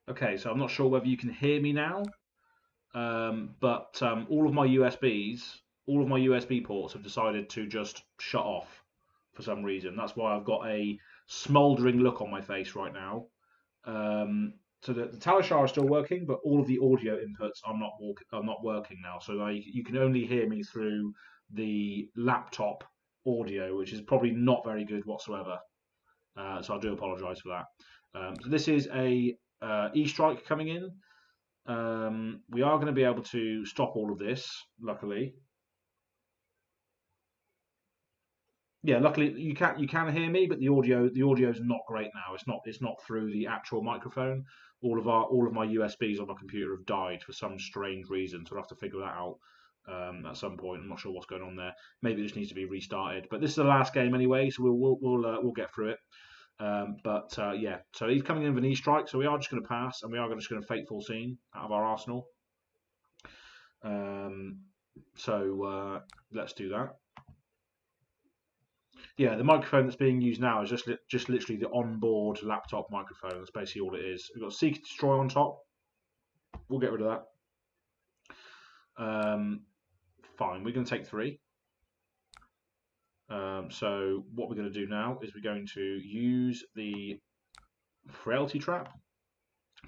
Okay, so I'm not sure whether you can hear me now, but all of my USB ports have decided to just shut off for some reason. That's why I've got a smouldering look on my face right now. So the Talishar is still working, but all of the audio inputs are not working now. So you can only hear me through the laptop audio, which is probably not very good whatsoever. So I do apologise for that. So this is a E-strike coming in. We are going to be able to stop all of this, luckily. Yeah, luckily you can hear me, but the audio is not great now. It's not through the actual microphone. All of my USBs on my computer have died for some strange reason, so I'll have to figure that out at some point. I'm not sure what's going on there. Maybe it just needs to be restarted. But this is the last game anyway, so we'll get through it. Yeah, so he's coming in with an E-strike, so we are just going to pass, and we are just going to Fateful Scene out of our arsenal. So let's do that. Yeah, the microphone that's being used now is just literally the onboard laptop microphone. That's basically all it is. We've got Seek and Destroy on top. We'll get rid of that. Fine, we're going to take 3. So what we're going to do now is we're going to use the Frailty Trap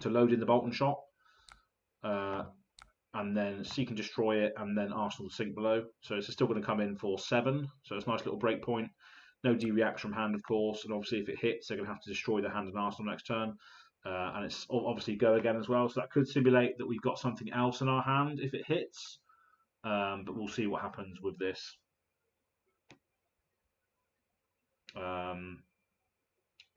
to load in the bolt and shot, and then Seek and Destroy it, and then Arsenal to sink below. So it's still going to come in for 7. So it's a nice little break point. No D-reacts from hand, of course, and obviously if it hits, they're going to have to destroy the hand and Arsenal next turn. And it's obviously go again as well, so that could simulate that we've got something else in our hand if it hits. But we'll see what happens with this. But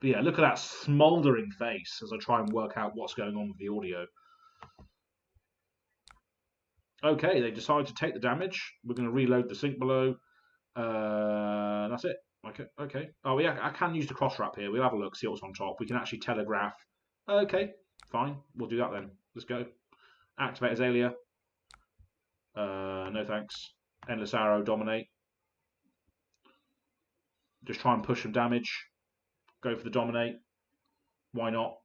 yeah, look at that smouldering face as I try and work out what's going on with the audio. Okay, they decide to take the damage. We're going to reload the sink below. That's it. Okay. Oh, yeah, I can use the cross wrap here. We'll have a look, see what's on top. We can actually telegraph. Okay, fine. We'll do that then. Let's go. Activate Azalea. No thanks. Endless Arrow, dominate. Just try and push some damage. Go for the dominate. Why not?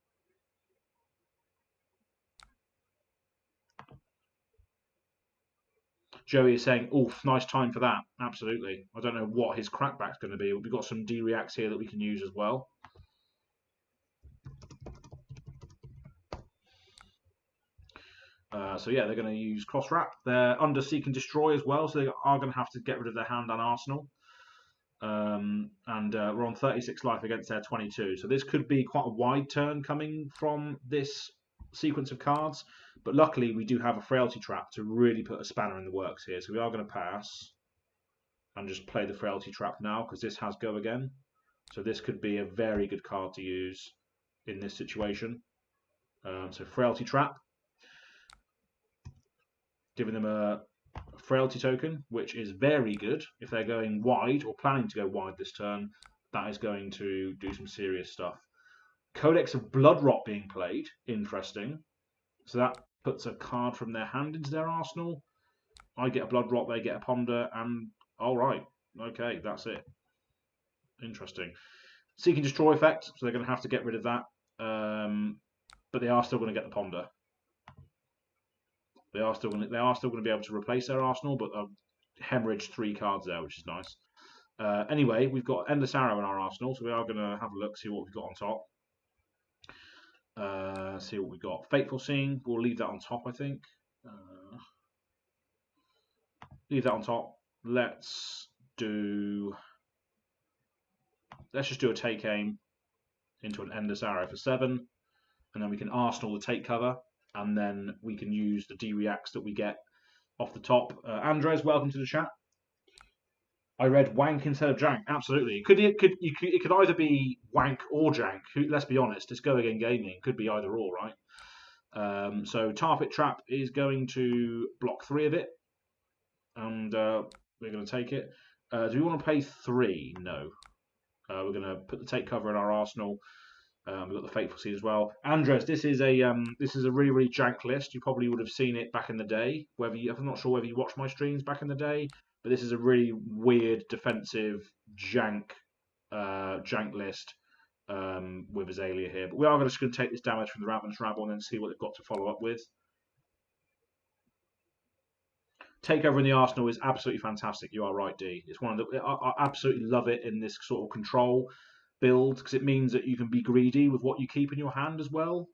Joey is saying, oof, nice time for that. Absolutely. I don't know what his crackback's going to be. We've got some D-reacts here that we can use as well. So yeah, they're going to use cross wrap. They're under Seek and Destroy as well, so they are going to have to get rid of their hand and Arsenal. We're on 36 life against their 22. So this could be quite a wide turn coming from this sequence of cards. But luckily, we do have a Frailty Trap to really put a spanner in the works here. So we are going to pass and just play the Frailty Trap now because this has go again. So this could be a very good card to use in this situation. So Frailty Trap. Giving them a Frailty token, which is very good. If they're going wide or planning to go wide this turn, that is going to do some serious stuff. Codex of Bloodrot being played. Interesting. So that puts a card from their hand into their arsenal. I get a Bloodrot, they get a Ponder, and alright. Okay, that's it. Interesting. Seek and Destroy effect, so they're going to have to get rid of that. But they are still going to get the Ponder. They are still going to be able to replace their arsenal, but hemorrhage 3 cards there, which is nice. Anyway, we've got Endless Arrow in our arsenal, so we are going to have a look, see what we've got on top. See what we've got. Fateful Seeing, we'll leave that on top, I think. Leave that on top. Let's just do a take aim into an Endless Arrow for 7, and then we can arsenal the take cover. And then we can use the D-reacts that we get off the top. Andres, welcome to the chat. I read Wank instead of Jank. Absolutely. It could either be Wank or Jank. Let's be honest. It's Go Again Gaming. Could be either or, right? So Tarpit Trap is going to block 3 of it. And we're going to take it. Do we want to pay 3? No. We're going to put the take cover in our arsenal. We've got the Fateful Seed as well. Andres, this is a really, really jank list. You probably would have seen it back in the day. I'm not sure whether you watched my streams back in the day, but this is a really weird defensive jank list with Azalea here. But we are just going to take this damage from the Ravenous Rabble and then see what they've got to follow up with. Takeover in the Arsenal is absolutely fantastic. You are right, D. It's one of the I absolutely love it in this sort of control build because it means that you can be greedy with what you keep in your hand as well.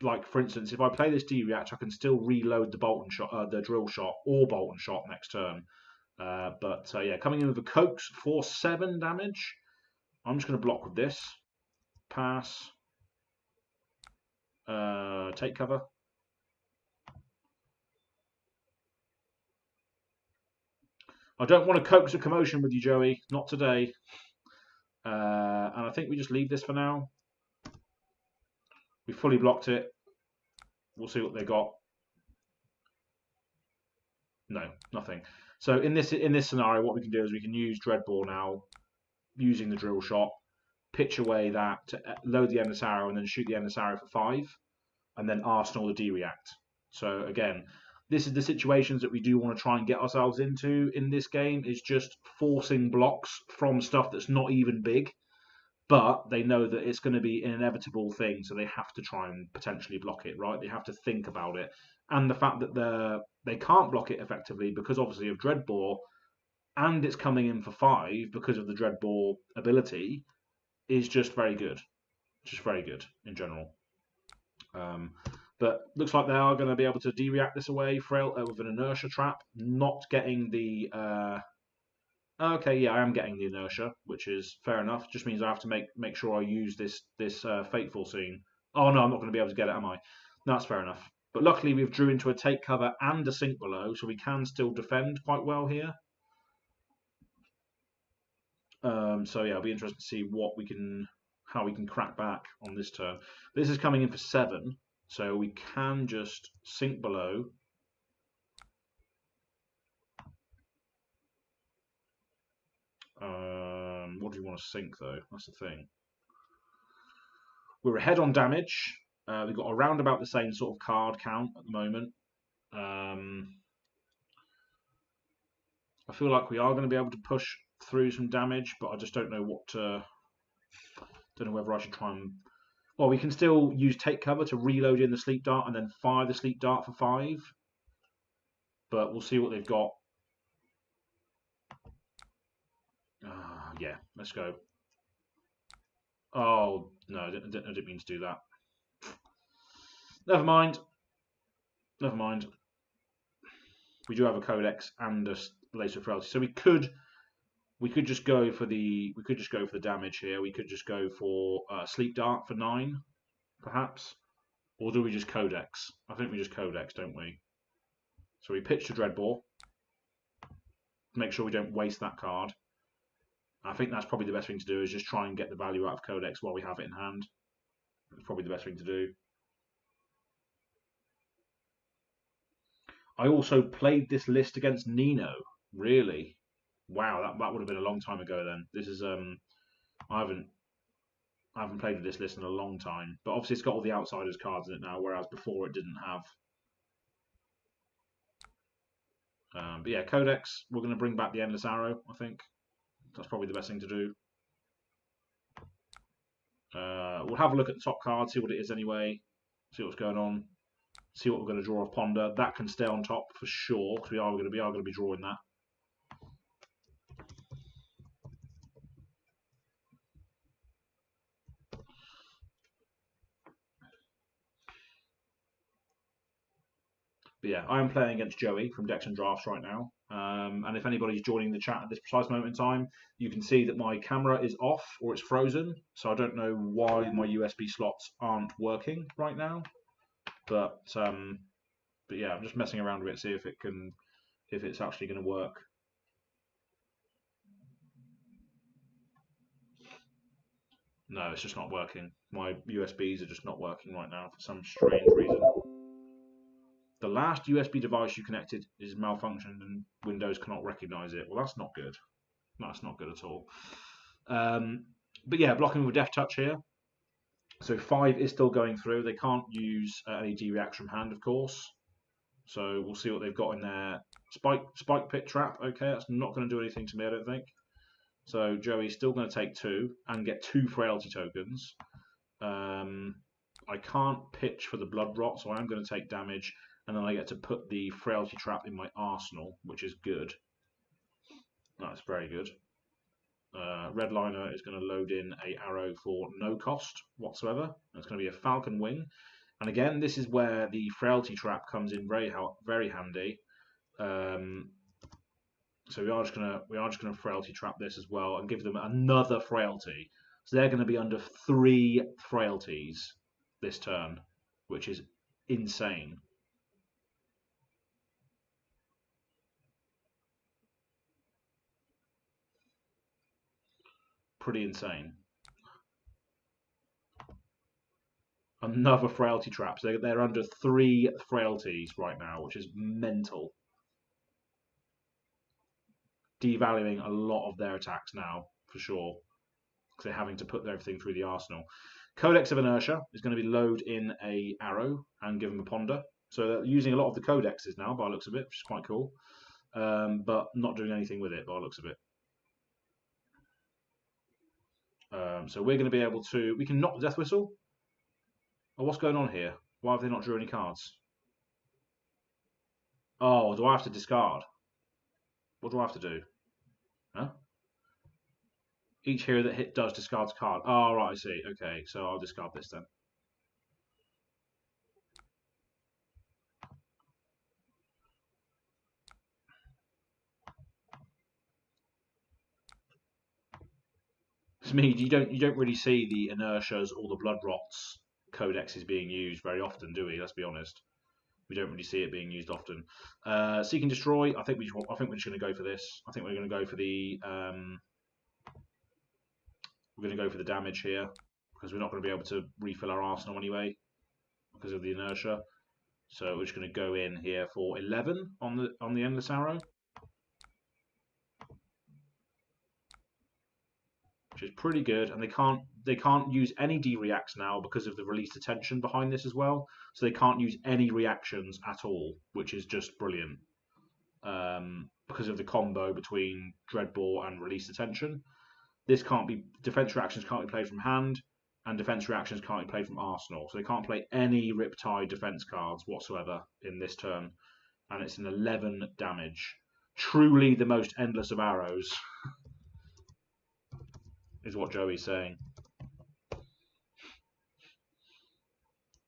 Like for instance, if I play this D-react, I can still reload the bolt and shot, the drill shot, or bolt and shot next turn. Yeah, coming in with a coax for 7 damage. I'm just going to block with this. Pass. Take cover. I don't want to coax a commotion with you, Joey. Not today. And I think we just leave this for now. We fully blocked it. We'll see what they got. No, nothing. So in this scenario, what we can do is we can use Dreadbore now, using the drill shot, pitch away that to load the Endless Arrow and then shoot the Endless Arrow for 5, and then arsenal the D-react. So again, this is the situations that we do want to try and get ourselves into in this game, is just forcing blocks from stuff that's not even big, but they know that it's going to be an inevitable thing, so they have to try and potentially block it, right? They have to think about it. And the fact that they can't block it effectively because obviously of Dreadbore, and it's coming in for 5 because of the Dreadbore ability, is just very good. Just very good in general. But looks like they are going to be able to de-react this away with an inertia trap. Not getting the... okay, yeah, I am getting the inertia, which is fair enough. Just means I have to make sure I use this Fateful soon. Oh no, I'm not going to be able to get it, am I? That's fair enough. But luckily we've drew into a take cover and a sink below, so we can still defend quite well here. So yeah, it'll be interesting to see how we can crack back on this turn. This is coming in for 7, so we can just sink below. What do you want to sink though? That's the thing. We're ahead on damage. We've got around about the same sort of card count at the moment. I feel like we are going to be able to push through some damage, but I just don't know what to... Don't know whether I should try and... Well, we can still use take cover to reload in the sleep dart and then fire the sleep dart for 5. But we'll see what they've got. Yeah, let's go. Oh, no, I didn't mean to do that. Never mind. Never mind. We do have a Codex and a Laser Frailty, so we could just go for the damage here. We could just go for Sleep Dart for 9, perhaps, or do we just Codex? I think we just Codex, don't we? So we pitch to Dreadbore. Make sure we don't waste that card. I think that's probably the best thing to do, is just try and get the value out of Codex while we have it in hand. That's probably the best thing to do. I also played this list against Nino. Really? Wow, that would have been a long time ago then. This is I haven't played with this list in a long time. But obviously it's got all the Outsiders cards in it now, whereas before it didn't have. But yeah, Codex, we're going to bring back the Endless Arrow, I think. That's probably the best thing to do. We'll have a look at the top card, see what it is anyway, see what's going on, see what we're going to draw off Ponder. That can stay on top for sure, because we are going to be drawing that. But yeah, I am playing against Joey from Decks and Drafts right now. And if anybody's joining the chat at this precise moment in time, you can see that my camera is off or it's frozen. So I don't know why my USB slots aren't working right now. But yeah, I'm just messing around with it, see if it's actually going to work. No, it's just not working. My USBs are just not working right now for some strange reason. The last USB device you connected is malfunctioned and Windows cannot recognize it. Well, that's not good. That's not good at all. But yeah, blocking with Death Touch here. So 5 is still going through. They can't use any D-React from hand, of course. So we'll see what they've got in there. Spike Pit Trap. Okay, that's not going to do anything to me, I don't think. So Joey's still going to take 2 and get 2 Frailty tokens. I can't pitch for the Blood Rot, so I am going to take damage. And then I get to put the Frailty Trap in my arsenal, which is good. That's very good. Redliner is going to load in an arrow for no cost whatsoever. It's going to be a Falcon Wing. And again, this is where the Frailty Trap comes in very handy. So we are just going to Frailty Trap this as well and give them another Frailty. So they're going to be under 3 Frailties this turn, which is insane. Pretty insane. Another Frailty Trap. So they're under 3 Frailties right now, which is mental. Devaluing a lot of their attacks now, for sure. Because they're having to put everything through the arsenal. Codex of Inertia is going to be load in a arrow and give them a Ponder. So they're using a lot of the codexes now, by the looks of it, which is quite cool. But not doing anything with it, by the looks of it. So we're going to be able to... We can knock the Death Whistle? Oh, what's going on here? Why have they not drew any cards? Oh, do I have to discard? What do I have to do? Huh? Each hero that hit does discards a card. Oh, right, I see. Okay, so I'll discard this then. To me, you don't really see the inertias or the blood rots codexes being used very often, do we? Let's be honest. We don't really see it being used often. Seek and Destroy. I think we're just going to go for this. I think we're going to go for the damage here because we're not going to be able to refill our arsenal anyway because of the inertia. So we're just going to go in here for 11 on the Endless Arrow, which is pretty good. And they can't use any D-reacts now because of the released attention behind this as well. So they can't use any reactions at all, which is just brilliant. Because of the combo between Dreadbore and released attention. Defense reactions can't be played from hand, and defense reactions can't be played from arsenal. So they can't play any Riptide defense cards whatsoever in this turn. And it's an 11 damage. Truly the most endless of arrows, is what Joey's saying.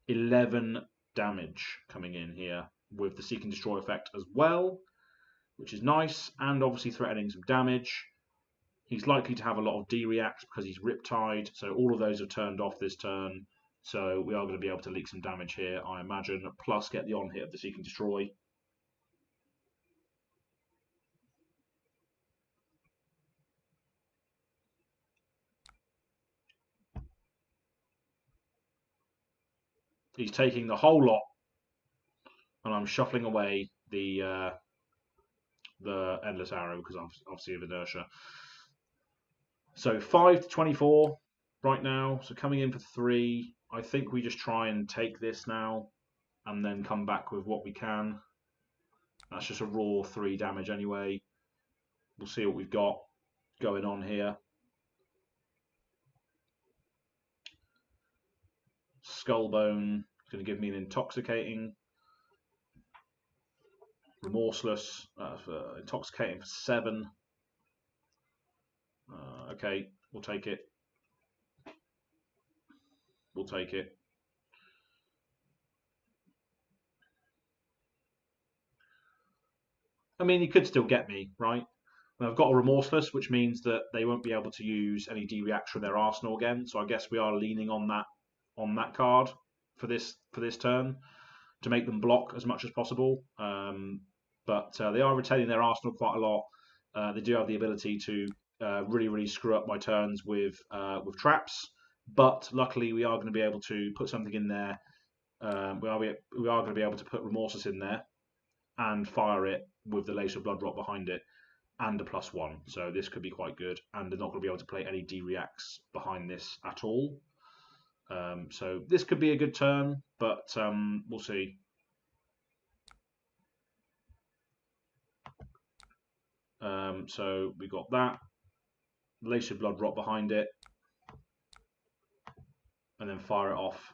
11 damage coming in here with the Seek and Destroy effect as well, which is nice, and obviously threatening some damage. He's likely to have a lot of D-reacts because he's Riptide, so all of those are turned off this turn. So we are going to be able to leak some damage here, I imagine, plus get the on-hit of the Seek and Destroy. He's taking the whole lot, and I'm shuffling away the Endless Arrow because obviously of inertia. So 5 to 24 right now. So coming in for 3. I think we just try and take this now and then come back with what we can. That's just a raw 3 damage anyway. We'll see what we've got going on here. Skullbone is going to give me an intoxicating. Remorseless, intoxicating for 7. Okay, we'll take it. We'll take it. I mean, he could still get me, right? And I've got a Remorseless, which means that they won't be able to use any D-reacts from their arsenal again. So I guess we are leaning on that card for this turn to make them block as much as possible. But they are retaining their arsenal quite a lot. They do have the ability to really screw up my turns with traps. But luckily, we are going to be able to put something in there. We are going to be able to put Remorseless in there and fire it with the Lace of Blood Rot behind it and a +1. So this could be quite good. And they're not going to be able to play any D-reacts behind this at all. So this could be a good turn, but we'll see. So we got that. Lace of Blood Rot behind it. And then fire it off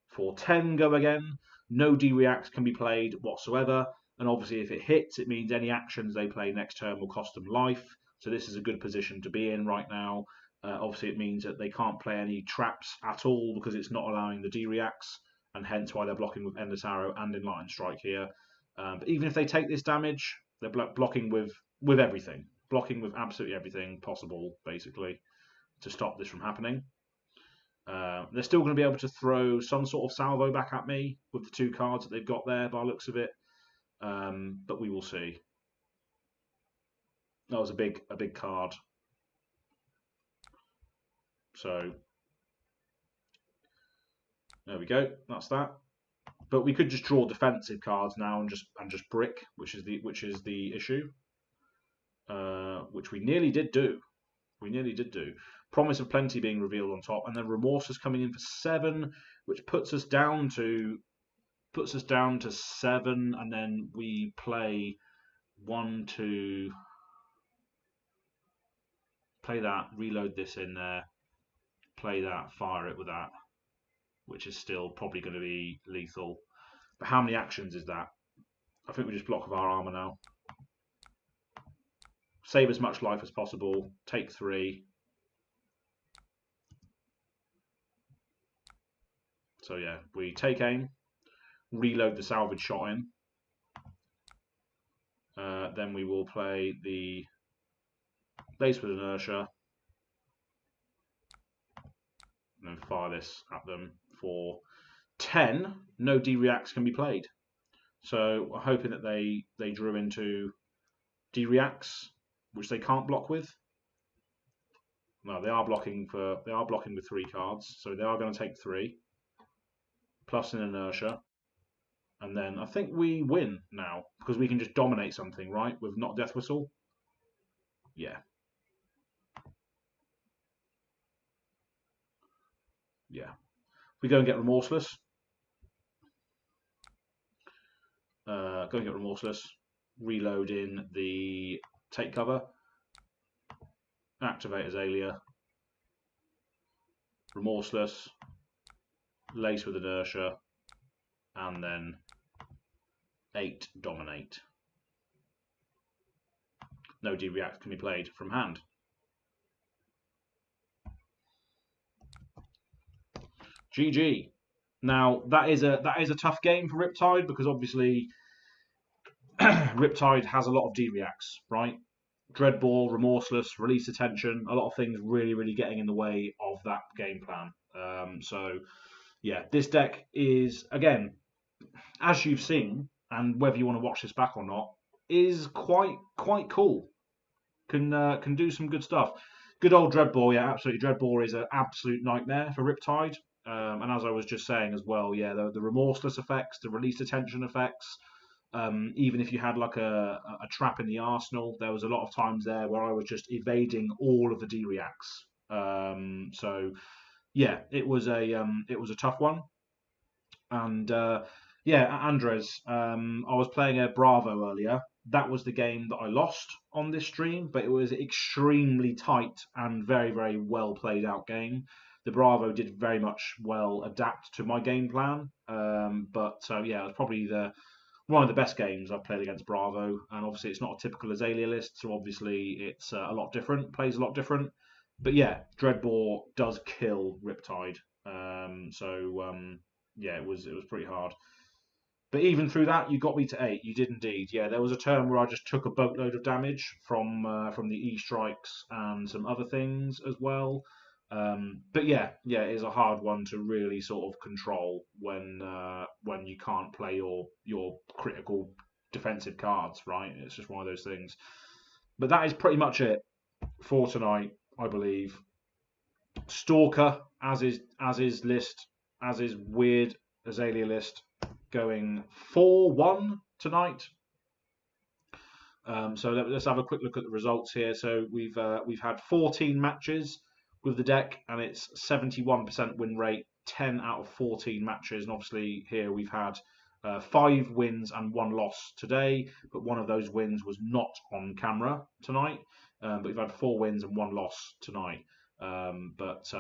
for 10, go again. No D-reacts can be played whatsoever. And obviously if it hits, it means any actions they play next turn will cost them life. So this is a good position to be in right now. Obviously it means that they can't play any traps at all because it's not allowing the D-reacts. And hence why they're blocking with Endless Arrow and Enlightened Strike here. But even if they take this damage, they're blocking with everything. Blocking with absolutely everything possible, basically, to stop this from happening. They're still going to be able to throw some sort of salvo back at me with the 2 cards that they've got there by the looks of it. But we will see. That was a big card. So there we go. That's that. But we could just draw defensive cards now and just brick, which is the issue. Which we nearly did do. Promise of Plenty being revealed on top, and then Remorseless coming in for 7, which puts us down to puts us down to 7, and then we play 1, 2, play that, reload this in there, play that, fire it with that, which is still probably going to be lethal. But how many actions is that? I think we just block with our armor now. Save as much life as possible, take 3. So yeah, we take aim, reload the salvage shot in. Then we will play the base with inertia, and then fire this at them for 10. No D-reacts can be played. So we're hoping that they drew into D-reacts, which they can't block with. No, they are blocking with 3 cards, so they are going to take 3 plus an inertia. And then I think we win now, because we can just dominate something, right? With not Death Whistle. Yeah. Yeah. We go and get Remorseless. Go and get Remorseless. Reload in the take cover. Activate Azalea. Remorseless. Lace with inertia. And then 8 dominate. No D-react can be played from hand. GG. Now that is a tough game for Riptide, because obviously Riptide has a lot of D-reacts, right? Dreadbore, Remorseless, Release Attention, a lot of things really getting in the way of that game plan. So yeah, this deck is, again, as you've seen, and whether you want to watch this back or not, is quite cool. Can do some good stuff. Good old Dreadbore, yeah, absolutely. Dreadbore is an absolute nightmare for Riptide. And as I was just saying as well, yeah, the Remorseless effects, the Release Attention effects, even if you had like a trap in the arsenal, there was a lot of times there where I was just evading all of the D-reacts. So yeah, it was a tough one. And yeah, Andres, I was playing a Bravo earlier. That was the game that I lost on this stream, but it was an extremely tight and very well played out game. The Bravo did very much well adapt to my game plan, but yeah, it was probably one of the best games I've played against Bravo. And obviously, it's not a typical Azalea list, so obviously it's a lot different, plays a lot different. But yeah, Dreadbore does kill Riptide. Yeah, it was pretty hard. But even through that, you got me to 8. You did indeed. Yeah, there was a turn where I just took a boatload of damage from the E strikes and some other things as well. But yeah, it is a hard one to really sort of control when you can't play your critical defensive cards, right? It's just one of those things. But that is pretty much it for tonight, I believe. Stalker, as is weird Azalea list, going 4-1 tonight. So let's have a quick look at the results here. So we've had 14 matches with the deck, and it's 71% win rate, 10 out of 14 matches. And obviously here we've had 5 wins and 1 loss today, but one of those wins was not on camera tonight. But we've had 4 wins and 1 loss tonight. But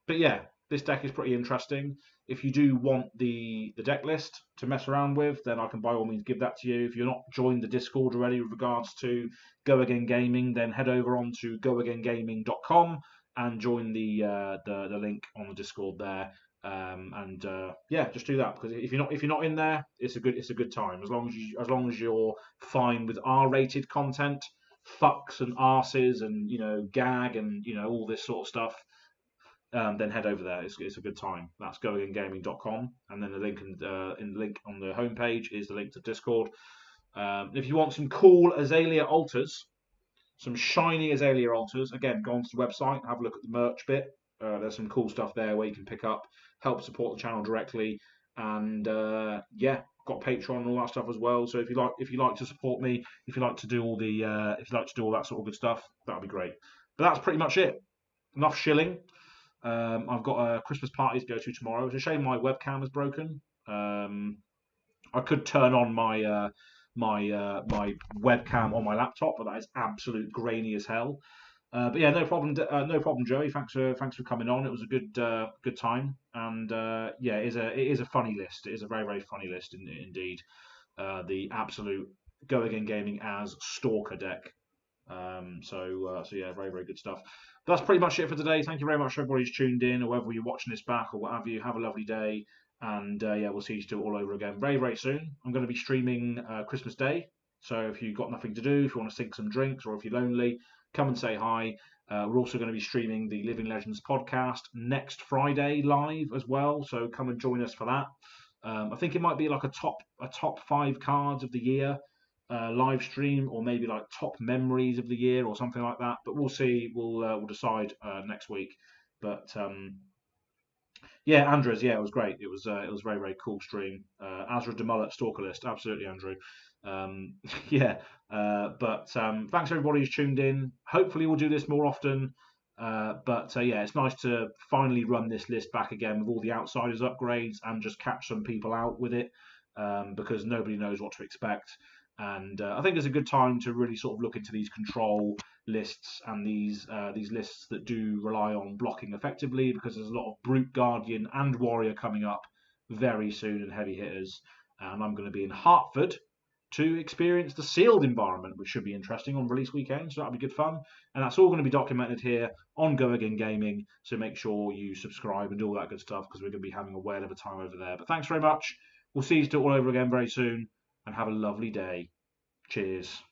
yeah, this deck is pretty interesting. If you do want the deck list to mess around with, then I can by all means give that to you. If you're not joined the Discord already with regards to Go Again Gaming, then head over on to goagaingaming.com and join the link on the Discord there. Yeah, just do that, because if you're not in there, it's a good time. As long as you're fine with R-rated content, fucks and arses and gag and all this sort of stuff, then head over there. It's a good time. That's goagaingaming.com, and then the link in the link on the homepage is the link to Discord. If you want some cool Azalea altars, some shiny Azalea altars, again, go onto the website, have a look at the merch bit. There's some cool stuff there where you can pick up, help support the channel directly, and yeah, got Patreon and all that stuff as well. So if you like to support me, if you like to do all that sort of good stuff, that'd be great. But that's pretty much it. Enough shilling. I've got a Christmas party to go to tomorrow. It's a shame my webcam is broken. I could turn on my webcam on my laptop, but that is absolute grainy as hell. But yeah, no problem, no problem, Joey. Thanks for coming on. It was a good time, and yeah, it is a funny list. It is a very very funny list indeed. The absolute Go Again Gaming as Stalker deck. So yeah, very very good stuff. But that's pretty much it for today. Thank you very much for everybody who's tuned in, or whether you're watching this back or what have you. Have a lovely day, and yeah, we'll see you still all over again very very soon. I'm going to be streaming Christmas Day, so if you've got nothing to do, if you want to sink some drinks, or if you're lonely, come and say hi. We're also going to be streaming the Living Legends podcast next Friday live as well, so come and join us for that. I think it might be like a top 5 cards of the year live stream, or maybe like top memories of the year or something like that. But we'll see. We'll decide next week. But yeah, Andres, yeah, it was great. It was very very cool stream. Azra Demullet Stalker list, absolutely, Andrew. Yeah, but thanks everybody who's tuned in. Hopefully we'll do this more often. But yeah, it's nice to finally run this list back again with all the outsiders upgrades and just catch some people out with it, because nobody knows what to expect. And I think it's a good time to really sort of look into these control lists and these lists that do rely on blocking effectively, because there's a lot of brute guardian and warrior coming up very soon, and heavy hitters. And I'm going to be in Hartford to experience the sealed environment, which should be interesting on release weekend. So that'll be good fun. And that's all going to be documented here on Go Again Gaming. So make sure you subscribe and do all that good stuff, because we're going to be having a whale of a time over there. But thanks very much. We'll see you all over again very soon, and have a lovely day. Cheers.